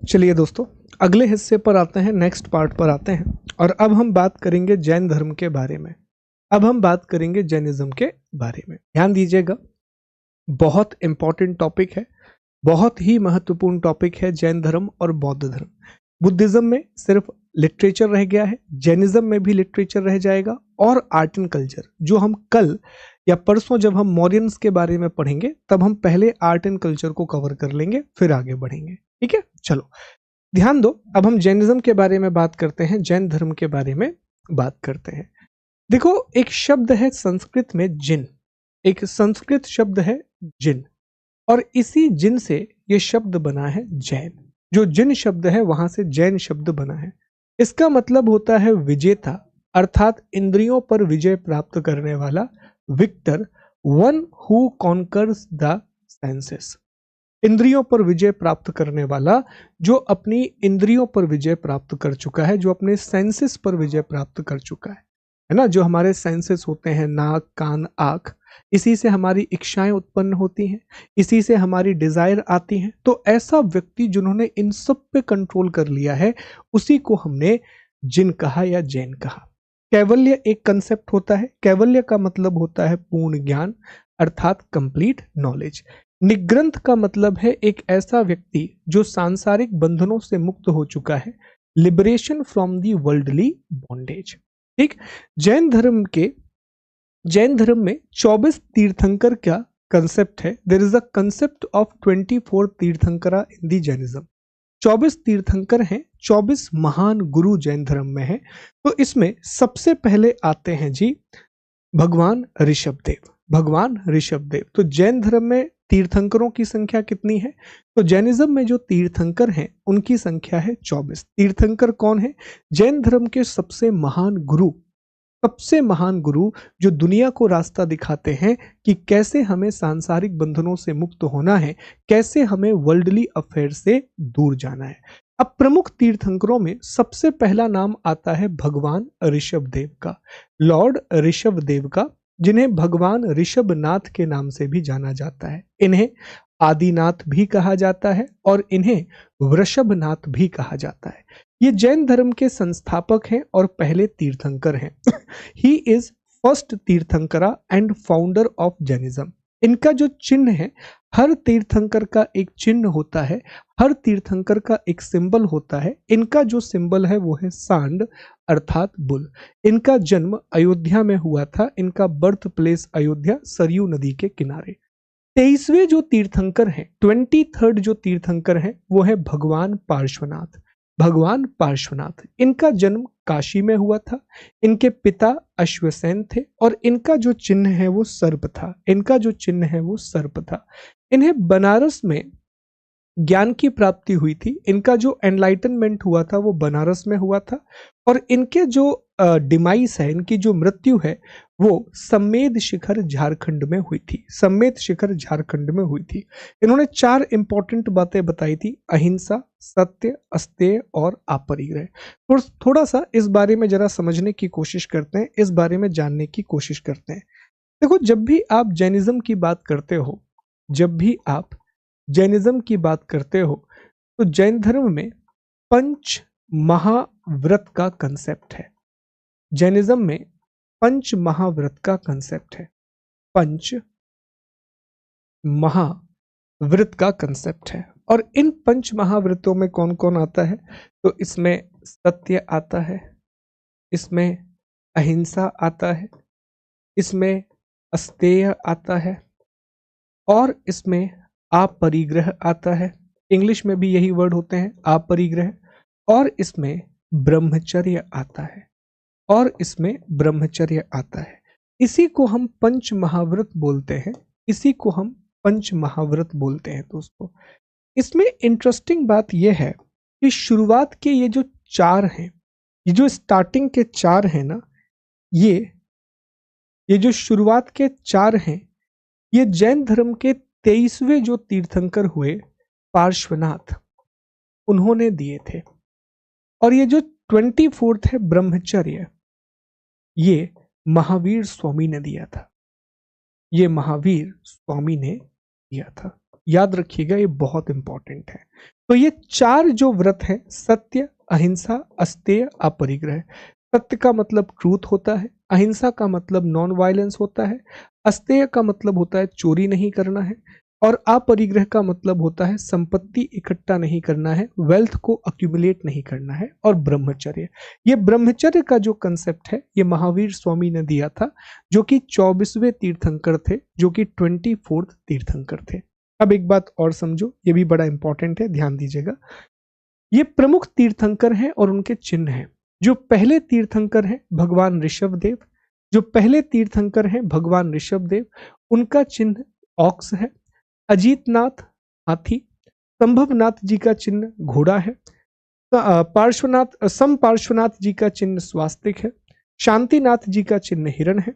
चलिए दोस्तों, अगले हिस्से पर आते हैं, नेक्स्ट पार्ट पर आते हैं, और अब हम बात करेंगे जैन धर्म के बारे में। अब हम बात करेंगे जैनिज्म के बारे में। ध्यान दीजिएगा, बहुत इंपॉर्टेंट टॉपिक है, बहुत ही महत्वपूर्ण टॉपिक है जैन धर्म और बौद्ध धर्म। बुद्धिज्म में सिर्फ लिटरेचर रह गया है, जैनिज्म में भी लिटरेचर रह जाएगा, और आर्ट एंड कल्चर जो हम कल या परसों जब हम मौर्यंस के बारे में पढ़ेंगे तब हम पहले आर्ट एंड कल्चर को कवर कर लेंगे, फिर आगे बढ़ेंगे। ठीक है, चलो ध्यान दो। अब हम जैनिज्म के बारे में बात करते हैं, जैन धर्म के बारे में बात करते हैं। देखो, एक शब्द है संस्कृत में जिन, एक संस्कृत शब्द है जिन, और इसी जिन से ये शब्द बना है जैन। जो जिन शब्द है वहां से जैन शब्द बना है। इसका मतलब होता है विजेता, अर्थात इंद्रियों पर विजय प्राप्त करने वाला, victor, one who conquers the senses. इंद्रियों पर विजय प्राप्त करने वाला, जो अपनी इंद्रियों पर विजय प्राप्त कर चुका है, जो अपने सेंसेस पर विजय प्राप्त कर चुका है ना। जो हमारे सेंसेस होते हैं, नाक, कान, आंख, इसी से हमारी इच्छाएं उत्पन्न होती हैं, इसी से हमारी डिजायर आती हैं। तो ऐसा व्यक्ति जिन्होंने इन सब पे कंट्रोल कर लिया है, उसी को हमने जिन कहा या जैन कहा। कैवल्य एक कंसेप्ट होता है। कैवल्य का मतलब होता है पूर्ण ज्ञान, अर्थात कंप्लीट नॉलेज। निग्रंथ का मतलब है एक ऐसा व्यक्ति जो सांसारिक बंधनों से मुक्त हो चुका है, liberation from the worldly bondage. ठीक, जैन धर्म में 24 तीर्थंकर का कंसेप्ट है। There is a concept of 24 Tirthankara in the Jainism. 24 तीर्थंकर हैं, 24 महान गुरु जैन धर्म में हैं। तो इसमें सबसे पहले आते हैं जी भगवान ऋषभदेव। भगवान ऋषभदेव। तो जैन धर्म में तीर्थंकरों की संख्या कितनी है? तो जैनिज्म में जो तीर्थंकर हैं उनकी संख्या है 24। तीर्थंकर कौन है? जैन धर्म के सबसे महान गुरु, सबसे महान गुरु जो दुनिया को रास्ता दिखाते हैं कि कैसे हमें सांसारिक बंधनों से मुक्त होना है, कैसे हमें वर्ल्डली अफेयर से दूर जाना है। अब प्रमुख तीर्थंकरों में सबसे पहला नाम आता है भगवान ऋषभदेव का, लॉर्ड ऋषभदेव का, जिन्हें भगवान ऋषभनाथ के नाम से भी जाना जाता है। इन्हें आदिनाथ भी कहा जाता है और इन्हें वृषभनाथ भी कहा जाता है। ये जैन धर्म के संस्थापक हैं और पहले तीर्थंकर हैं। He is first Tirthankara and founder of Jainism. इनका जो चिन्ह है, हर तीर्थंकर का एक चिन्ह होता है, हर तीर्थंकर का एक सिंबल होता है। इनका जो सिंबल है वो है सांड, अर्थात बुल। इनका जन्म अयोध्या में हुआ था। इनका बर्थ प्लेस अयोध्या, सरयू नदी के किनारे। 23वें जो तीर्थंकर हैं, 23rd जो तीर्थंकर हैं, वो है भगवान पार्श्वनाथ। भगवान पार्श्वनाथ, इनका जन्म काशी में हुआ था। इनके पिता अश्वसेन थे और इनका जो चिन्ह है वो सर्प था। इनका जो चिन्ह है वो सर्प था। इन्हें बनारस में ज्ञान की प्राप्ति हुई थी। इनका जो एनलाइटनमेंट हुआ था वो बनारस में हुआ था। और इनके जो डिमाइस है, इनकी जो मृत्यु है, वो सम्मेद शिखर झारखंड में हुई थी। सम्मेद शिखर झारखंड में हुई थी। इन्होंने 4 इंपॉर्टेंट बातें बताई थी: अहिंसा, सत्य, अस्तेय और अपरिग्रह। थोड़ा सा इस बारे में जरा समझने की कोशिश करते हैं, इस बारे में जानने की कोशिश करते हैं। देखो, जब भी आप जैनिज्म की बात करते हो, जब भी आप जैनिज्म की बात करते हो, तो जैन धर्म में पंच महाव्रत का कंसेप्ट है। जैनिज्म में पंच महाव्रत का कंसेप्ट है। पंच महाव्रत का कंसेप्ट है। और इन पंच महाव्रतों में कौन कौन आता है? तो इसमें सत्य आता है, इसमें अहिंसा आता है, इसमें अस्तेय आता है और इसमें अपरिग्रह आता है। इंग्लिश में भी यही वर्ड होते हैं, अपरिग्रह। और इसमें ब्रह्मचर्य आता है, और इसमें ब्रह्मचर्य आता है। इसी को हम पंच महाव्रत बोलते हैं। इसी को हम पंच महाव्रत बोलते हैं दोस्तों। इसमें इंटरेस्टिंग बात यह है कि शुरुआत के ये जो 4 हैं, ये जो स्टार्टिंग के 4 हैं ना, ये जो शुरुआत के 4 हैं, ये जैन धर्म के 23वें जो तीर्थंकर हुए, पार्श्वनाथ, उन्होंने दिए थे। और ये जो 24th है ब्रह्मचर्य, ये महावीर स्वामी ने दिया था। ये महावीर स्वामी ने दिया था। याद रखिएगा, ये बहुत इंपॉर्टेंट है। तो ये चार जो व्रत हैं, सत्य, अहिंसा, अस्तेय, अपरिग्रह। सत्य का मतलब ट्रूथ होता है, अहिंसा का मतलब नॉन वायलेंस होता है, अस्तेय का मतलब होता है चोरी नहीं करना है, और अपरिग्रह का मतलब होता है संपत्ति इकट्ठा नहीं करना है, वेल्थ को अक्यूमुलेट नहीं करना है, और ब्रह्मचर्य। ये ब्रह्मचर्य का जो कंसेप्ट है ये महावीर स्वामी ने दिया था, जो कि 24वें तीर्थंकर थे, जो कि 24th तीर्थंकर थे। अब एक बात और समझो, ये भी बड़ा इंपॉर्टेंट है, ध्यान दीजिएगा। ये प्रमुख तीर्थंकर हैं और उनके चिन्ह हैं। जो पहले तीर्थंकर हैं भगवान ऋषभ देव, जो पहले तीर्थंकर हैं भगवान ऋषभ देव, उनका चिन्ह ऑक्स है। अजीतनाथ हाथी, संभवनाथ जी का चिन्ह घोड़ा है, पार्श्वनाथ सम पार्श्वनाथ जी का चिन्ह स्वास्तिक है, शांतिनाथ जी का चिन्ह हिरण है,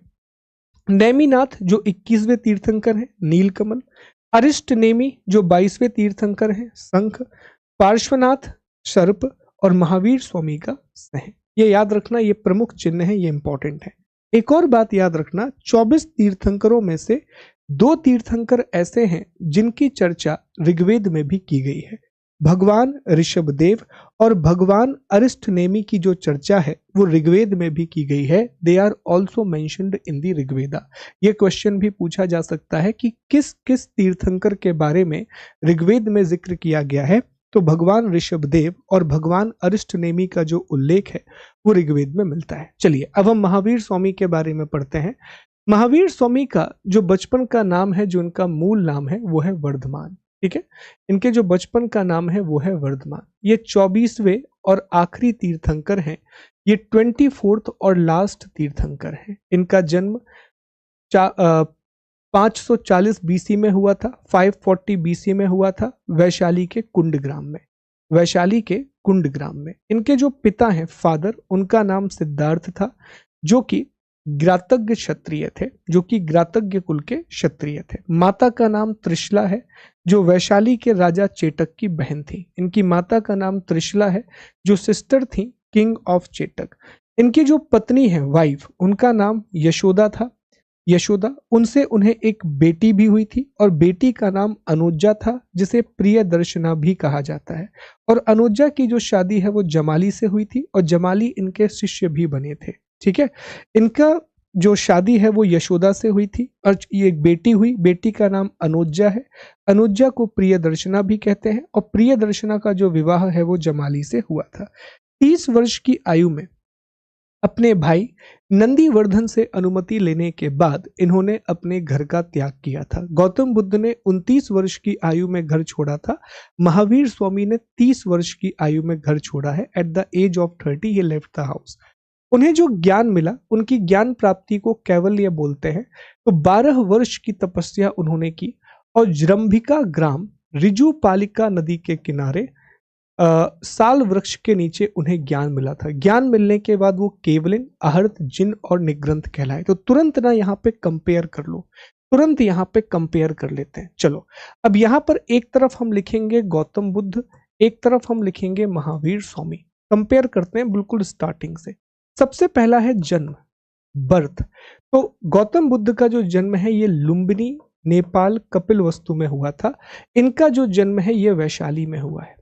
नेमिनाथ जो 21वें तीर्थंकर हैं नीलकमल, अरिष्ट नेमी जो 22वें तीर्थंकर हैं शंख, पार्श्वनाथ सर्प, और महावीर स्वामी का स्नेह। ये याद रखना, ये प्रमुख चिन्ह है, ये इंपॉर्टेंट है। एक और बात याद रखना, 24 तीर्थंकरों में से 2 तीर्थंकर ऐसे हैं जिनकी चर्चा ऋग्वेद में भी की गई है। भगवान ऋषभदेव और भगवान अरिष्टनेमी की जो चर्चा है वो ऋग्वेद में भी की गई है। They are also mentioned in the Rigveda. ये क्वेश्चन भी पूछा जा सकता है कि किस किस तीर्थंकर के बारे में ऋग्वेद में जिक्र किया गया है, तो भगवान ऋषभदेव और भगवान अरिष्टनेमी का जो उल्लेख है वो ऋग्वेद में मिलता है। चलिए अब हम महावीर स्वामी के बारे में पढ़ते हैं। महावीर स्वामी का जो बचपन का नाम है, जो उनका मूल नाम है वो है वर्धमान। ठीक है, इनके जो बचपन का नाम है वो है वर्धमान। ये 24वें और आखिरी तीर्थंकर हैं। ये 24th और लास्ट तीर्थंकर हैं। इनका जन्म 540 बीसी में हुआ था, 540 बीसी में हुआ था, वैशाली के कुंडग्राम में। वैशाली के कुंडग्राम में इनके जो पिता हैं फादर, उनका नाम सिद्धार्थ था, जो कि ग्रातज्ञ क्षत्रिय थे, जो कि ग्रातज्ञ कुल के क्षत्रिय थे। माता का नाम त्रिशला है, जो वैशाली के राजा चेटक की बहन थी। इनकी माता का नाम त्रिशला है, जो सिस्टर थी किंग ऑफ चेटक। इनकी जो पत्नी है वाइफ, उनका नाम यशोदा था। यशोदा, उनसे उन्हें एक बेटी भी हुई थी, और बेटी का नाम अनुजा था, जिसे प्रियदर्शना भी कहा जाता है। और अनुजा की जो शादी है वो जमाली से हुई थी, और जमाली इनके शिष्य भी बने थे। ठीक है, इनका जो शादी है वो यशोदा से हुई थी, और ये एक बेटी हुई, बेटी का नाम अनुजा है। अनुजा को प्रियदर्शना भी कहते हैं, और प्रियदर्शना का जो विवाह है वो जमाली से हुआ था। 30 वर्ष की आयु में अपने भाई नंदीवर्धन से अनुमति लेने के बाद इन्होंने अपने घर का त्याग किया था। गौतम बुद्ध ने 29 वर्ष की आयु में घर छोड़ा था। महावीर स्वामी ने 30 वर्ष की आयु में घर छोड़ा है। At the age of 30 he left the house. उन्हें जो ज्ञान मिला, उनकी ज्ञान प्राप्ति को कैवल्य बोलते हैं। तो 12 वर्ष की तपस्या उन्होंने की, और जृंभिका ग्राम ऋजुपालिका नदी के किनारे साल वृक्ष के नीचे उन्हें ज्ञान मिला था। ज्ञान मिलने के बाद वो केवलिन, आहर्त, जिन और निग्रंथ कहलाए। तो तुरंत ना यहाँ पे कंपेयर कर लो, तुरंत यहाँ पे कंपेयर कर लेते हैं। चलो अब यहाँ पर एक तरफ हम लिखेंगे गौतम बुद्ध, एक तरफ हम लिखेंगे महावीर स्वामी। कंपेयर करते हैं बिल्कुल स्टार्टिंग से। सबसे पहला है जन्म, बर्थ। तो गौतम बुद्ध का जो जन्म है ये लुम्बिनी, नेपाल, कपिलवस्तु में हुआ था। इनका जो जन्म है ये वैशाली में हुआ है,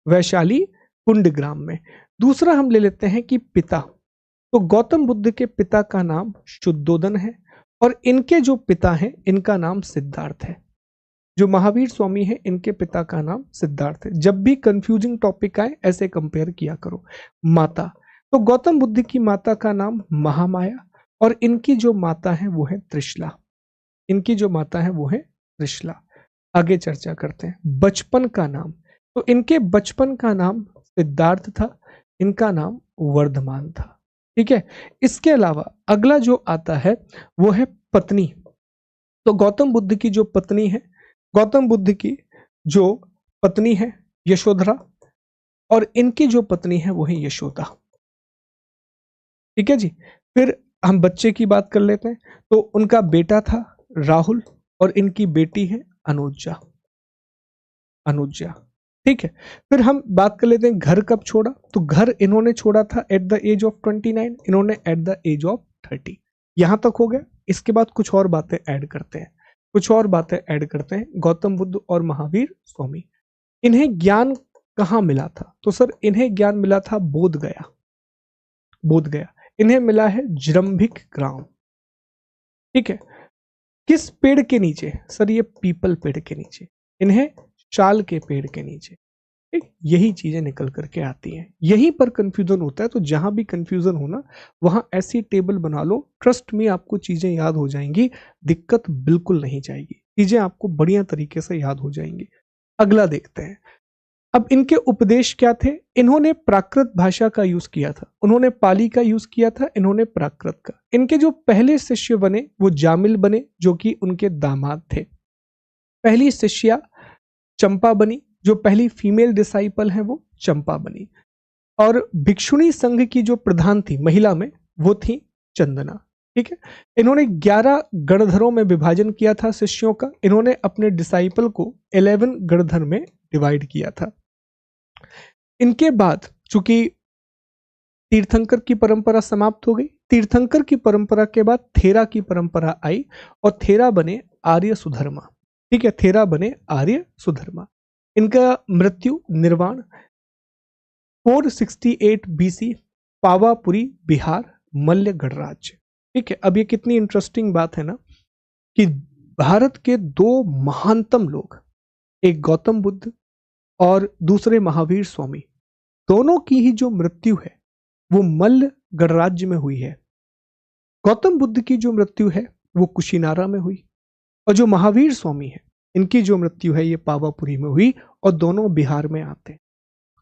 वैशाली कुंडग्राम में। दूसरा हम ले लेते हैं कि पिता। तो गौतम बुद्ध के पिता का नाम शुद्धोदन है, और इनके जो पिता हैं इनका नाम सिद्धार्थ है। जो महावीर स्वामी है इनके पिता का नाम सिद्धार्थ है। जब भी कंफ्यूजिंग टॉपिक आए ऐसे कंपेयर किया करो। माता, तो गौतम बुद्ध की माता का नाम महामाया, और इनकी जो माता है वो है त्रिशला। इनकी जो माता है वो है त्रिशला। आगे चर्चा करते हैं। बचपन का नाम, तो इनके बचपन का नाम सिद्धार्थ था, इनका नाम वर्धमान था। ठीक है, इसके अलावा अगला जो आता है वो है पत्नी। तो गौतम बुद्ध की जो पत्नी है, गौतम बुद्ध की जो पत्नी है यशोधरा, और इनकी जो पत्नी है वो है यशोदा। ठीक है जी। फिर हम बच्चे की बात कर लेते हैं। तो उनका बेटा था राहुल, और इनकी बेटी है अनुजा। अनुजा, ठीक है। फिर हम बात कर लेते हैं घर कब छोड़ा। तो घर इन्होंने छोड़ा था एट द एज ऑफ 29, इन्होंने एट द एज ऑफ 30। यहां तक हो गया। इसके बाद कुछ और बातें ऐड करते हैं, कुछ और बातें ऐड करते हैं गौतम बुद्ध और महावीर स्वामी। इन्हें ज्ञान कहाँ मिला था? तो सर इन्हें ज्ञान मिला था बोध गया, बोध गया। इन्हें मिला है जृंभिक ग्राम, ठीक है। किस पेड़ के नीचे? सर ये पीपल पेड़ के नीचे, इन्हें शाल के पेड़ के नीचे, ठीक। यही चीजें निकल करके आती हैं, यहीं पर कंफ्यूजन होता है। तो जहां भी कंफ्यूजन हो ना, वहां ऐसी टेबल बना लो, ट्रस्ट में आपको चीजें याद हो जाएंगी, दिक्कत बिल्कुल नहीं जाएगी, चीजें आपको बढ़िया तरीके से याद हो जाएंगी। अगला देखते हैं। अब इनके उपदेश क्या थे? इन्होंने प्राकृत भाषा का यूज किया था, उन्होंने पाली का यूज किया था, इन्होंने प्राकृत का। इनके जो पहले शिष्य बने वो जामिल बने, जो कि उनके दामाद थे। पहली शिष्या चंपा बनी, जो पहली फीमेल डिसाइपल है वो चंपा बनी। और भिक्षुणी संघ की जो प्रधान थी महिला में, वो थी चंदना, ठीक है। इन्होंने 11 गणधरों में विभाजन किया था शिष्यों का। इन्होंने अपने डिसाइपल को 11 गणधर में डिवाइड किया था। इनके बाद चूंकि तीर्थंकर की परंपरा समाप्त हो गई, तीर्थंकर की परंपरा के बाद थेरा की परंपरा आई और थेरा बने आर्य सुधर्मा, ठीक है। थेरा बने आर्य सुधर्मा। इनका मृत्यु निर्वाण 468 बीसी, पावापुरी, बिहार, मल्ल गणराज्य, ठीक है। अब ये कितनी इंटरेस्टिंग बात है ना कि भारत के दो महानतम लोग, एक गौतम बुद्ध और दूसरे महावीर स्वामी, दोनों की ही जो मृत्यु है वो मल्ल गणराज्य में हुई है। गौतम बुद्ध की जो मृत्यु है वो कुशीनारा में हुई, और जो महावीर स्वामी है इनकी जो मृत्यु है ये पावापुरी में हुई, और दोनों बिहार में आते हैं,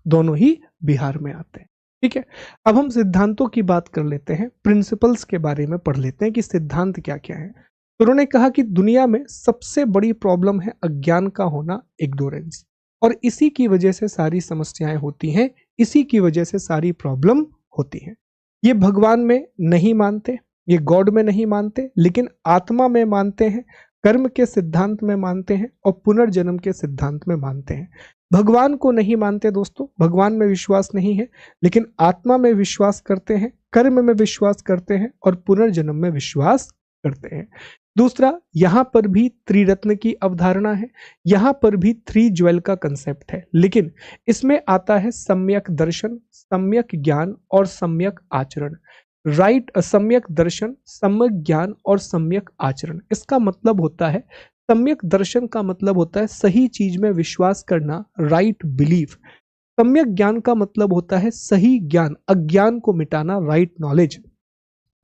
दोनों ही बिहार में आते हैं, ठीक है। अब हम सिद्धांतों की बात कर लेते हैं, प्रिंसिपल्स के बारे में पढ़ लेते हैं कि सिद्धांत क्या क्या है। तो उन्होंने कहा कि दुनिया में सबसे बड़ी प्रॉब्लम है अज्ञान का होना, इग्नोरेंस, और इसी की वजह से सारी समस्याएं होती हैं, इसी की वजह से सारी प्रॉब्लम होती हैं। ये भगवान में नहीं मानते, ये गॉड में नहीं मानते, लेकिन आत्मा में मानते हैं, कर्म के सिद्धांत में मानते हैं, और पुनर्जन्म के सिद्धांत में मानते हैं। भगवान को नहीं मानते दोस्तों, भगवान में विश्वास नहीं है, लेकिन आत्मा में विश्वास करते हैं, कर्म में विश्वास करते हैं, और पुनर्जन्म में विश्वास करते हैं। दूसरा, यहां पर भी त्रिरत्न की अवधारणा है, यहां पर भी 3 ज्वेल का कंसेप्ट है, लेकिन इसमें आता है सम्यक दर्शन, सम्यक ज्ञान और सम्यक आचरण। राइट, सम्यक दर्शन, सम्यक ज्ञान और सम्यक आचरण। इसका मतलब होता है, सम्यक दर्शन का मतलब होता है सही चीज में विश्वास करना, राइट बिलीफ। सम्यक ज्ञान का मतलब होता है सही ज्ञान, अज्ञान को मिटाना, राइट नॉलेज।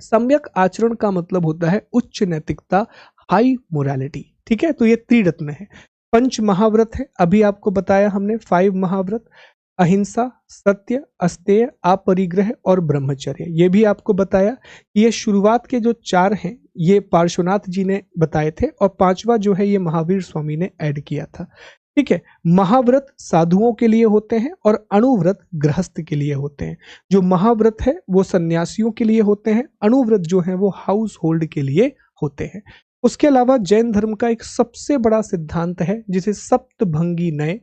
सम्यक आचरण का मतलब होता है उच्च नैतिकता, हाई मोरालिटी, ठीक है। तो ये त्रिरत्न है। पंच महाव्रत है, अभी आपको बताया हमने 5 महाव्रत, अहिंसा, सत्य, अस्तेय, अपरिग्रह और ब्रह्मचर्य, ये भी आपको बताया। ये शुरुआत के जो 4 हैं ये पार्श्वनाथ जी ने बताए थे, और 5वां जो है ये महावीर स्वामी ने ऐड किया था, ठीक है। महाव्रत साधुओं के लिए होते हैं और अणुव्रत गृहस्थ के लिए होते हैं। जो महाव्रत है वो सन्यासियों के लिए होते हैं, अणुव्रत जो है वो हाउस होल्ड के लिए होते हैं। उसके अलावा जैन धर्म का एक सबसे बड़ा सिद्धांत है जिसे सप्तभंगी नय,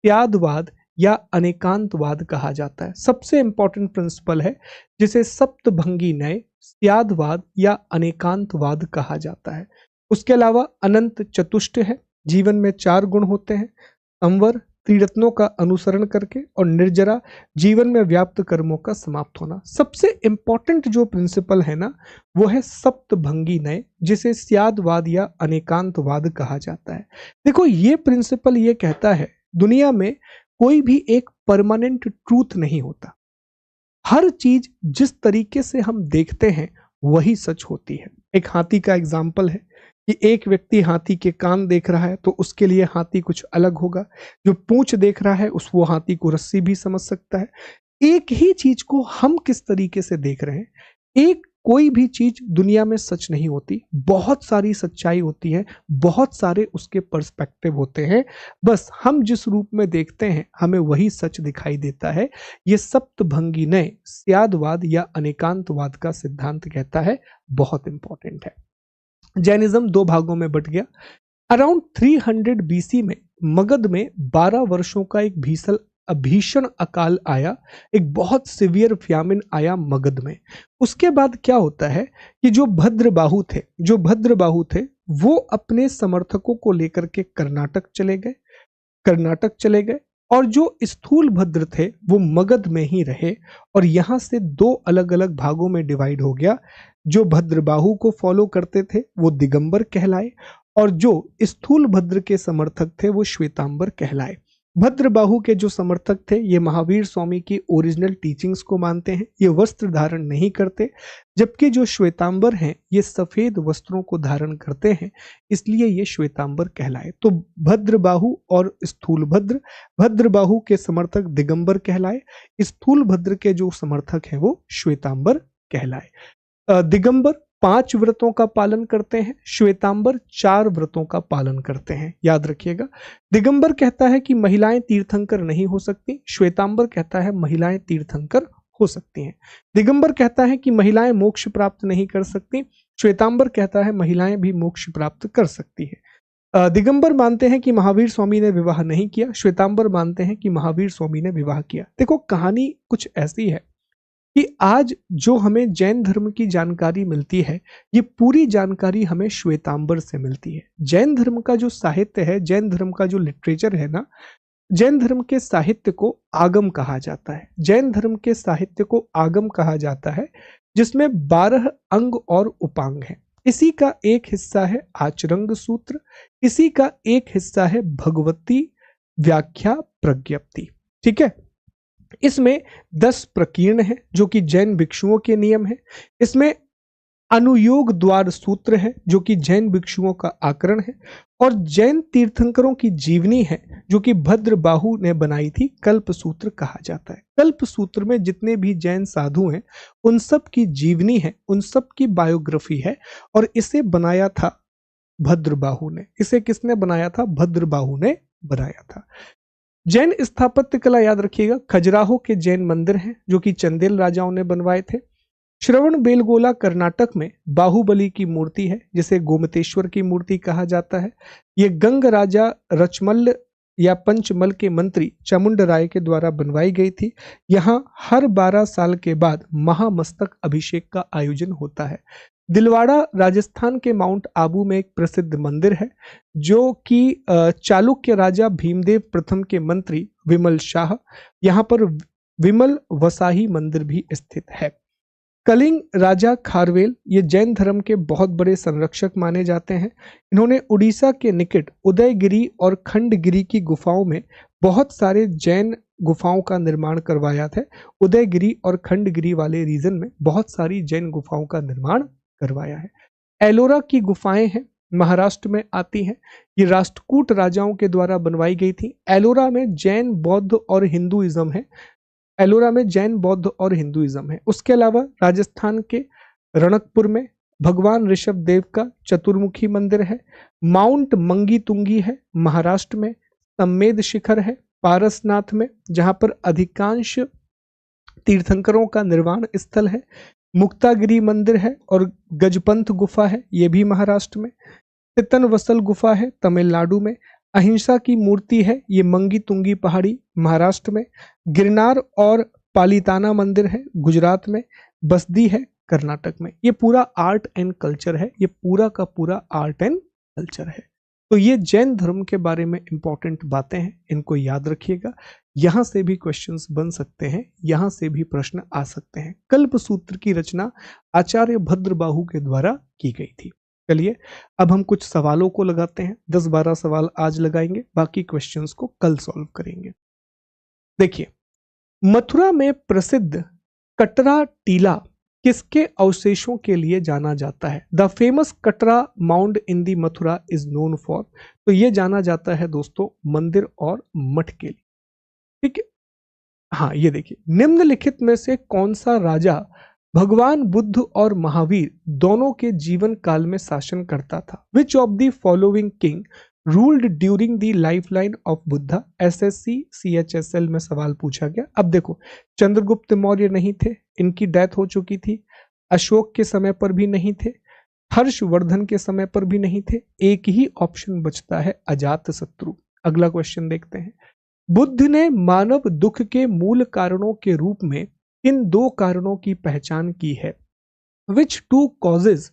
त्यागवाद या अनेकांतवाद कहा जाता है। सबसे इंपॉर्टेंट प्रिंसिपल है जिसे सप्तभंगी नय, त्यागवाद या अनेकांतवाद कहा जाता है। उसके अलावा अनंत चतुष्ट है, जीवन में 4 गुण होते हैं, संवर, त्रिरत्नों का अनुसरण करके, और निर्जरा, जीवन में व्याप्त कर्मों का समाप्त होना। सबसे इंपॉर्टेंट जो प्रिंसिपल है ना वो है सप्तभंगी नय, जिसे त्यागवाद या अनेकांतवाद कहा जाता है। देखो ये प्रिंसिपल ये कहता है दुनिया में कोई भी एक परमानेंट ट्रूथ नहीं होता, हर चीज जिस तरीके से हम देखते हैं वही सच होती है। एक हाथी का एग्जाम्पल है कि एक व्यक्ति हाथी के कान देख रहा है तो उसके लिए हाथी कुछ अलग होगा, जो पूंछ देख रहा है उस वो हाथी को रस्सी भी समझ सकता है। एक ही चीज को हम किस तरीके से देख रहे हैं, एक कोई भी चीज दुनिया में सच नहीं होती, बहुत सारी सच्चाई होती है, बहुत सारे उसके पर्सपेक्टिव होते हैं, बस हम जिस रूप में देखते हैं हमें वही सच दिखाई देता है। ये सप्तभंगी नय, त्यागवाद या अनेकांतवाद का सिद्धांत कहता है, बहुत इंपॉर्टेंट है। जैनिज्म 2 भागों में बट गया। अराउंड 300 बीसी में मगध में 12 वर्षों का एक भीषण अकाल आया, एक बहुत सिवियर फ्यामिन आया मगध में। उसके बाद क्या होता है कि जो भद्रबाहु थे वो अपने समर्थकों को लेकर के कर्नाटक चले गए। और जो स्थूल भद्र थे वो मगध में ही रहे और यहां से दो अलग अलग भागों में डिवाइड हो गया। जो भद्रबाहु को फॉलो करते थे वो दिगंबर कहलाए और जो स्थूल भद्र के समर्थक थे वो श्वेतांबर कहलाए। भद्रबाहु के जो समर्थक थे ये महावीर स्वामी की ओरिजिनल टीचिंग्स को मानते हैं, ये वस्त्र धारण नहीं करते, जबकि जो श्वेतांबर हैं ये सफेद वस्त्रों को धारण करते हैं, इसलिए ये श्वेतांबर कहलाए। तो भद्रबाहु और स्थूल भद्र, भद्रबाहु के समर्थक दिगंबर कहलाए, स्थूल भद्र के जो समर्थक हैं वो श्वेतांबर कहलाए। दिगंबर 5 व्रतों का पालन करते हैं, श्वेतांबर 4 व्रतों का पालन करते हैं। याद रखिएगा, दिगंबर कहता है कि महिलाएं तीर्थंकर नहीं हो सकती, श्वेतांबर कहता है महिलाएं तीर्थंकर हो सकती हैं। दिगंबर कहता है कि महिलाएं मोक्ष प्राप्त नहीं कर सकती, श्वेतांबर कहता है महिलाएं भी मोक्ष प्राप्त कर सकती है। दिगंबर मानते हैं कि महावीर स्वामी ने विवाह नहीं किया, श्वेतांबर मानते हैं कि महावीर स्वामी ने विवाह किया। देखो कहानी कुछ ऐसी है कि आज जो हमें जैन धर्म की जानकारी मिलती है ये पूरी जानकारी हमें श्वेतांबर से मिलती है। जैन धर्म का जो साहित्य है, जैन धर्म का जो लिटरेचर है ना, जैन धर्म के साहित्य को आगम कहा जाता है। जैन धर्म के साहित्य को आगम कहा जाता है जिसमें 12 अंग और उपांग हैं। इसी का एक हिस्सा है आचरंग सूत्र, इसी का एक हिस्सा है भगवती व्याख्या प्रज्ञप्ति। ठीक है, इसमें 10 प्रकीर्ण है जो कि जैन भिक्षुओं के नियम है। इसमें अनुयोग द्वार सूत्र है जो कि जैन भिक्षुओं का आकरण है और जैन तीर्थंकरों की जीवनी है जो कि भद्रबाहु ने बनाई थी, कल्प सूत्र कहा जाता है। कल्प सूत्र में जितने भी जैन साधु हैं उन सब की जीवनी है, उन सब की बायोग्राफी है और इसे बनाया था भद्रबाहु ने। इसे किसने बनाया था? भद्रबाहु ने बनाया था। जैन स्थापत्य कला याद रखिएगा, खजुराहो के जैन मंदिर हैं जो कि चंदेल राजाओं ने बनवाए थे। श्रवण बेलगोला कर्नाटक में बाहुबली की मूर्ति है जिसे गोमतेश्वर की मूर्ति कहा जाता है। ये गंग राजा रचमल्ल या पंचमल के मंत्री चामुंडराय के द्वारा बनवाई गई थी। यहाँ हर 12 साल के बाद महामस्तक अभिषेक का आयोजन होता है। दिलवाड़ा राजस्थान के माउंट आबू में एक प्रसिद्ध मंदिर है जो कि चालुक्य राजा भीमदेव प्रथम के मंत्री विमल शाह, यहाँ पर विमल वसाही मंदिर भी स्थित है। कलिंग राजा खारवेल ये जैन धर्म के बहुत बड़े संरक्षक माने जाते हैं। इन्होंने उड़ीसा के निकट उदयगिरी और खंडगिरी की गुफाओं में बहुत सारे जैन गुफाओं का निर्माण करवाया था। उदयगिरी और खंडगिरी वाले रीजन में बहुत सारी जैन गुफाओं का निर्माण करवाया है। एलोरा की गुफाएं हैं, महाराष्ट्र में आती हैं। ये राष्ट्रकूट राजाओं के द्वारा बनवाई गई थी। एलोरा में जैन, बौद्ध और हिंदुइज्म है। एलोरा में जैन, बौद्ध और हिंदुइज्म है। उसके अलावा राजस्थान के रणकपुर में भगवान ऋषभ देव का चतुर्मुखी मंदिर है। माउंट मंगी तुंगी है महाराष्ट्र में। सम्मेद शिखर है पारसनाथ में जहां पर अधिकांश तीर्थंकरों का निर्वाण स्थल है। मुक्तागिरी मंदिर है और गजपंथ गुफा है, ये भी महाराष्ट्र में। तितन वसल गुफा है तमिलनाडु में। अहिंसा की मूर्ति है, ये मंगी तुंगी पहाड़ी महाराष्ट्र में। गिरनार और पालिताना मंदिर है गुजरात में। बसदी है कर्नाटक में। ये पूरा आर्ट एंड कल्चर है, ये पूरा का पूरा आर्ट एंड कल्चर है। तो ये जैन धर्म के बारे में इंपॉर्टेंट बातें हैं, इनको याद रखिएगा। यहां से भी क्वेश्चंस बन सकते हैं, यहां से भी प्रश्न आ सकते हैं। कल्प सूत्र की रचना आचार्य भद्रबाहु के द्वारा की गई थी। चलिए अब हम कुछ सवालों को लगाते हैं। 10-12 सवाल आज लगाएंगे, बाकी क्वेश्चंस को कल सॉल्व करेंगे। देखिए, मथुरा में प्रसिद्ध कटरा टीला किसके अवशेषों के लिए जाना जाता है? The famous Katra mound in the Mathura is known for. तो ये जाना जाता है दोस्तों मंदिर और मठ के लिए। ठीक है, हाँ ये देखिए, निम्नलिखित में से कौन सा राजा भगवान बुद्ध और महावीर दोनों के जीवन काल में शासन करता था? Which of the following king ruled during the lifeline of Buddha? SSC CHSL में सवाल पूछा गया। अब देखो, चंद्रगुप्त मौर्य नहीं थे, इनकी डेथ हो चुकी थी। अशोक के समय पर भी नहीं थे, हर्षवर्धन के समय पर भी नहीं थे। एक ही ऑप्शन बचता है, अजात शत्रु। अगला क्वेश्चन देखते हैं। बुद्ध ने मानव दुख के मूल कारणों के रूप में इन 2 कारणों की पहचान की है? Which 2 causes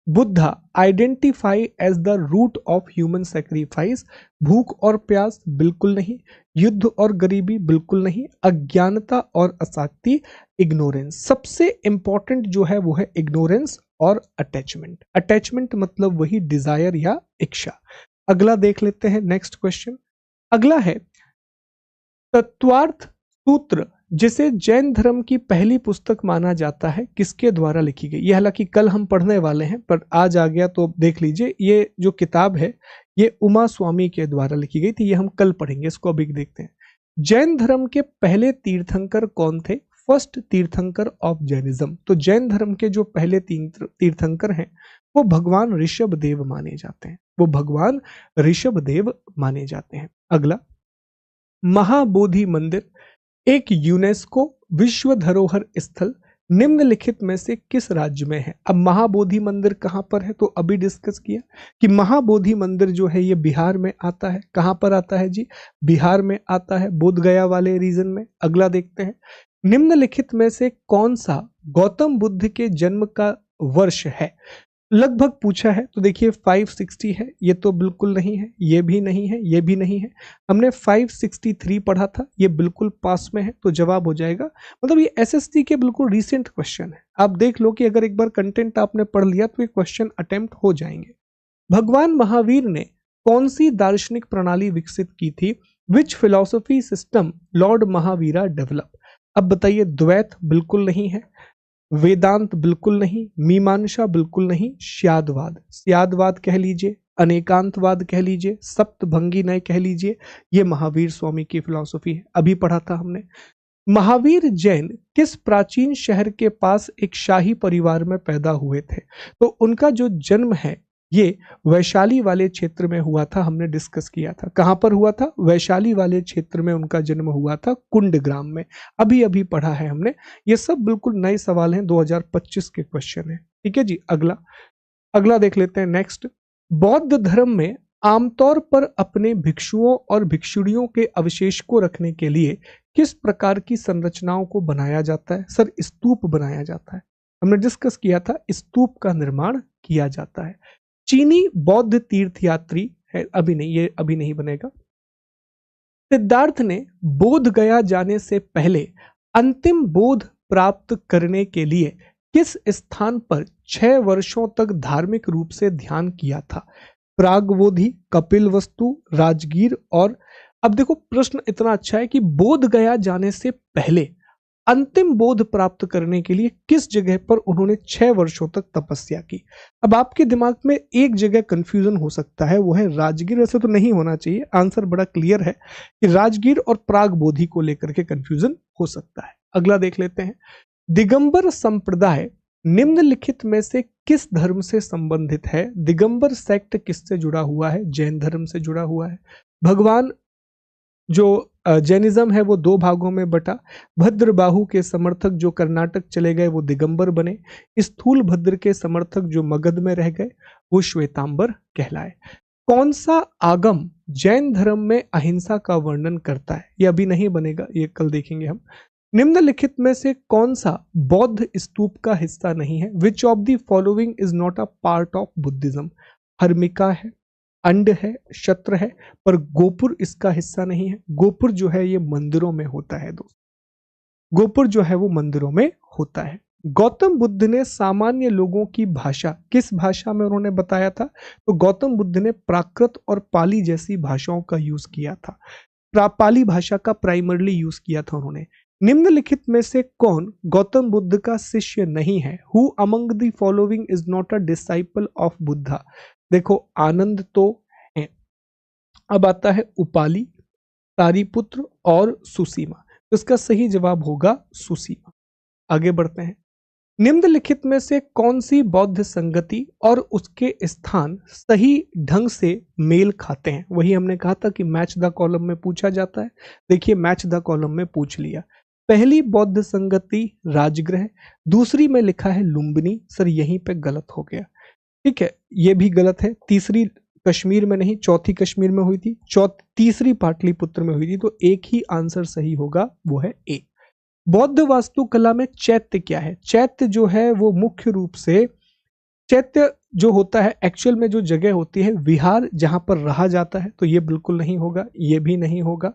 Buddha identify as the root of human sacrifice. भूख और प्यास बिल्कुल नहीं, युद्ध और गरीबी बिल्कुल नहीं, अज्ञानता और अशांति इग्नोरेंस। सबसे इंपॉर्टेंट जो है वो है इग्नोरेंस और अटैचमेंट। अटैचमेंट मतलब वही डिजायर या इच्छा। अगला देख लेते हैं नेक्स्ट क्वेश्चन। अगला है तत्वार्थ सूत्र, जिसे जैन धर्म की पहली पुस्तक माना जाता है, किसके द्वारा लिखी गई? ये हालांकि कल हम पढ़ने वाले हैं पर आज आ गया तो देख लीजिए। ये जो किताब है ये उमा स्वामी के द्वारा लिखी गई थी, ये हम कल पढ़ेंगे, इसको अभी देखते हैं। जैन धर्म के पहले तीर्थंकर कौन थे? फर्स्ट तीर्थंकर ऑफ जैनिज्म। तो जैन धर्म के जो पहले तीन तीर्थंकर हैं वो भगवान ऋषभ देव माने जाते हैं, वो भगवान ऋषभ देव माने जाते हैं। अगला, महाबोधि मंदिर एक यूनेस्को विश्व धरोहर स्थल निम्नलिखित में से किस राज्य में है? अब महाबोधि मंदिर कहां पर है? तो अभी डिस्कस किया कि महाबोधि मंदिर जो है ये बिहार में आता है। कहां पर आता है जी? बिहार में आता है, बोध गया वाले रीजन में। अगला देखते हैं, निम्नलिखित में से कौन सा गौतम बुद्ध के जन्म का वर्ष है? लगभग पूछा है तो देखिए 560 है, ये तो बिल्कुल नहीं है, ये भी नहीं है, ये भी नहीं है। हमने 563 पढ़ा था, ये बिल्कुल पास में है, तो जवाब हो जाएगा। मतलब ये एसएससी के बिल्कुल रिसेंट क्वेश्चन है। आप देख लो कि अगर एक बार कंटेंट आपने पढ़ लिया तो ये क्वेश्चन अटेम्प्ट हो जाएंगे। भगवान महावीर ने कौन सी दार्शनिक प्रणाली विकसित की थी? Which philosophy system lord Mahavira develop? अब बताइए, द्वैत बिल्कुल नहीं है, वेदांत बिल्कुल नहीं, मीमांसा बिल्कुल नहीं, श्यादवाद, श्यादवाद कह लीजिए, अनेकांतवाद कह लीजिए, सप्तभंगी नय कह लीजिए, ये महावीर स्वामी की फिलॉसफी है, अभी पढ़ा था हमने। महावीर जैन किस प्राचीन शहर के पास एक शाही परिवार में पैदा हुए थे? तो उनका जो जन्म है ये वैशाली वाले क्षेत्र में हुआ था, हमने डिस्कस किया था। कहां पर हुआ था? वैशाली वाले क्षेत्र में उनका जन्म हुआ था, कुंड ग्राम में। अभी अभी पढ़ा है हमने। ये सब बिल्कुल नए सवाल हैं, 2025 के क्वेश्चन है। ठीक है जी। अगला देख लेते हैं नेक्स्ट। बौद्ध धर्म में आमतौर पर अपने भिक्षुओं और भिक्षुणियों के अवशेष को रखने के लिए किस प्रकार की संरचनाओं को बनाया जाता है? सर, स्तूप बनाया जाता है। हमने डिस्कस किया था, स्तूप का निर्माण किया जाता है। चीनी बौद्ध तीर्थयात्री है, अभी नहीं, ये अभी नहीं बनेगा। सिद्धार्थ ने बोध गया जाने से पहले अंतिम बोध प्राप्त करने के लिए किस स्थान पर 6 वर्षों तक धार्मिक रूप से ध्यान किया था? प्रागवोधी, कपिलवस्तु, राजगीर और अब देखो प्रश्न इतना अच्छा है कि बोध गया जाने से पहले अंतिम बोध प्राप्त करने के लिए किस जगह पर उन्होंने 6 वर्षों तक तपस्या की। अब आपके दिमाग में एक जगह कंफ्यूजन हो सकता है, वो है राजगीर। ऐसे तो नहीं होना चाहिए, आंसर बड़ा क्लियर है कि राजगीर और प्रागबोधि को लेकर के कंफ्यूजन हो सकता है। अगला देख लेते हैं, दिगंबर संप्रदाय निम्नलिखित में से किस धर्म से संबंधित है? दिगंबर सेक्ट किससे जुड़ा हुआ है? जैन धर्म से जुड़ा हुआ है। भगवान जो जैनिज्म है वो 2 भागों में बटा। भद्रबाहु के समर्थक जो कर्नाटक चले गए वो दिगंबर बने। स्थूल भद्र के समर्थक जो मगध में रह गए वो श्वेतांबर कहलाए। कौन सा आगम जैन धर्म में अहिंसा का वर्णन करता है? ये अभी नहीं बनेगा, ये कल देखेंगे हम। निम्नलिखित में से कौन सा बौद्ध स्तूप का हिस्सा नहीं है? Which of the following is not a part of Buddhism? Harmika है, अंड है, शत्र है, पर गोपुर इसका हिस्सा नहीं है। गोपुर जो है ये मंदिरों में होता है दोस्त, गोपुर जो है वो मंदिरों में होता है। गौतम बुद्ध ने सामान्य लोगों की भाषा किस भाषा में उन्होंने बताया था? तो गौतम बुद्ध ने प्राकृत और पाली जैसी भाषाओं का यूज किया था। पाली भाषा का प्राइमरली यूज किया था उन्होंने। निम्नलिखित में से कौन गौतम बुद्ध का शिष्य नहीं है? Who among the following is not a disciple of Buddha? देखो, आनंद तो है। अब आता है उपाली, तारिपुत्र और सुसीमा। तो इसका सही जवाब होगा सुसीमा। आगे बढ़ते हैं। निम्नलिखित में से कौन सी बौद्ध संगति और उसके स्थान सही ढंग से मेल खाते हैं? वही हमने कहा था कि मैच द कॉलम में पूछा जाता है। देखिए, मैच द कॉलम में पूछ लिया। पहली बौद्ध संगति राजगृह, दूसरी में लिखा है लुम्बिनी। सर, यहीं पे गलत हो गया। ठीक है, ये भी गलत है। तीसरी कश्मीर में नहीं, चौथी कश्मीर में हुई थी, तीसरी पाटलिपुत्र में हुई थी। तो एक ही आंसर सही होगा, वो है ए। बौद्ध वास्तुकला में चैत्य क्या है? चैत्य जो है वो मुख्य रूप से चैत्य जो होता है एक्चुअल में जो जगह होती है विहार जहां पर रहा जाता है, तो ये बिल्कुल नहीं होगा, ये भी नहीं होगा,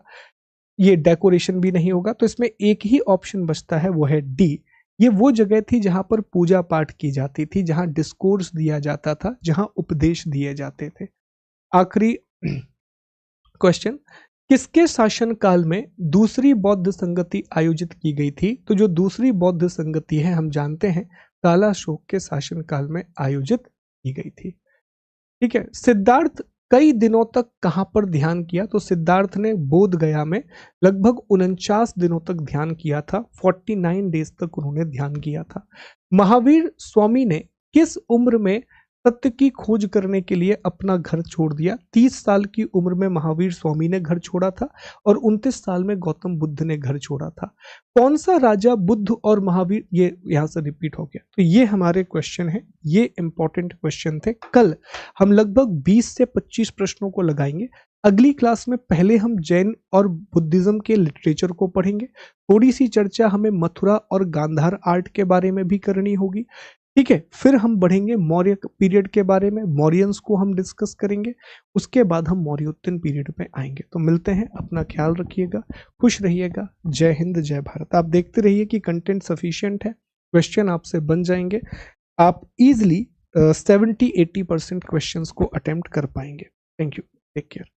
ये डेकोरेशन भी नहीं होगा। तो इसमें एक ही ऑप्शन बचता है, वो है डी। ये वो जगह थी जहां पर पूजा पाठ की जाती थी, जहां डिस्कोर्स दिया जाता था, जहां उपदेश दिए जाते थे। आखिरी क्वेश्चन, किसके शासन काल में दूसरी बौद्ध संगति आयोजित की गई थी? तो जो दूसरी बौद्ध संगति है हम जानते हैं कालाशोक के शासन काल में आयोजित की गई थी। ठीक है, सिद्धार्थ कई दिनों तक कहां पर ध्यान किया? तो सिद्धार्थ ने बोध गया में लगभग 49 दिनों तक ध्यान किया था, 49 डेज तक उन्होंने ध्यान किया था। महावीर स्वामी ने किस उम्र में सत्य की खोज करने के लिए अपना घर छोड़ दिया? 30 साल की उम्र में महावीर स्वामी ने घर छोड़ा था और 29 साल में गौतम बुद्ध ने घर छोड़ा था। कौन सा राजा बुद्ध और महावीर, ये यहां से रिपीट हो गया। तो ये हमारे क्वेश्चन है, ये इंपॉर्टेंट क्वेश्चन थे। कल हम लगभग 20 से 25 प्रश्नों को लगाएंगे। अगली क्लास में पहले हम जैन और बुद्धिज्म के लिटरेचर को पढ़ेंगे। थोड़ी सी चर्चा हमें मथुरा और गांधार आर्ट के बारे में भी करनी होगी। ठीक है, फिर हम बढ़ेंगे मौर्य पीरियड के बारे में, मौर्यंस को हम डिस्कस करेंगे। उसके बाद हम मौर्योत्तन पीरियड में आएंगे। तो मिलते हैं, अपना ख्याल रखिएगा, खुश रहिएगा। जय हिंद, जय भारत। आप देखते रहिए कि कंटेंट सफिशिएंट है, क्वेश्चन आपसे बन जाएंगे, आप इजिली 70-80% क्वेश्चंस को अटेम्प्ट कर पाएंगे। Thank you, take care.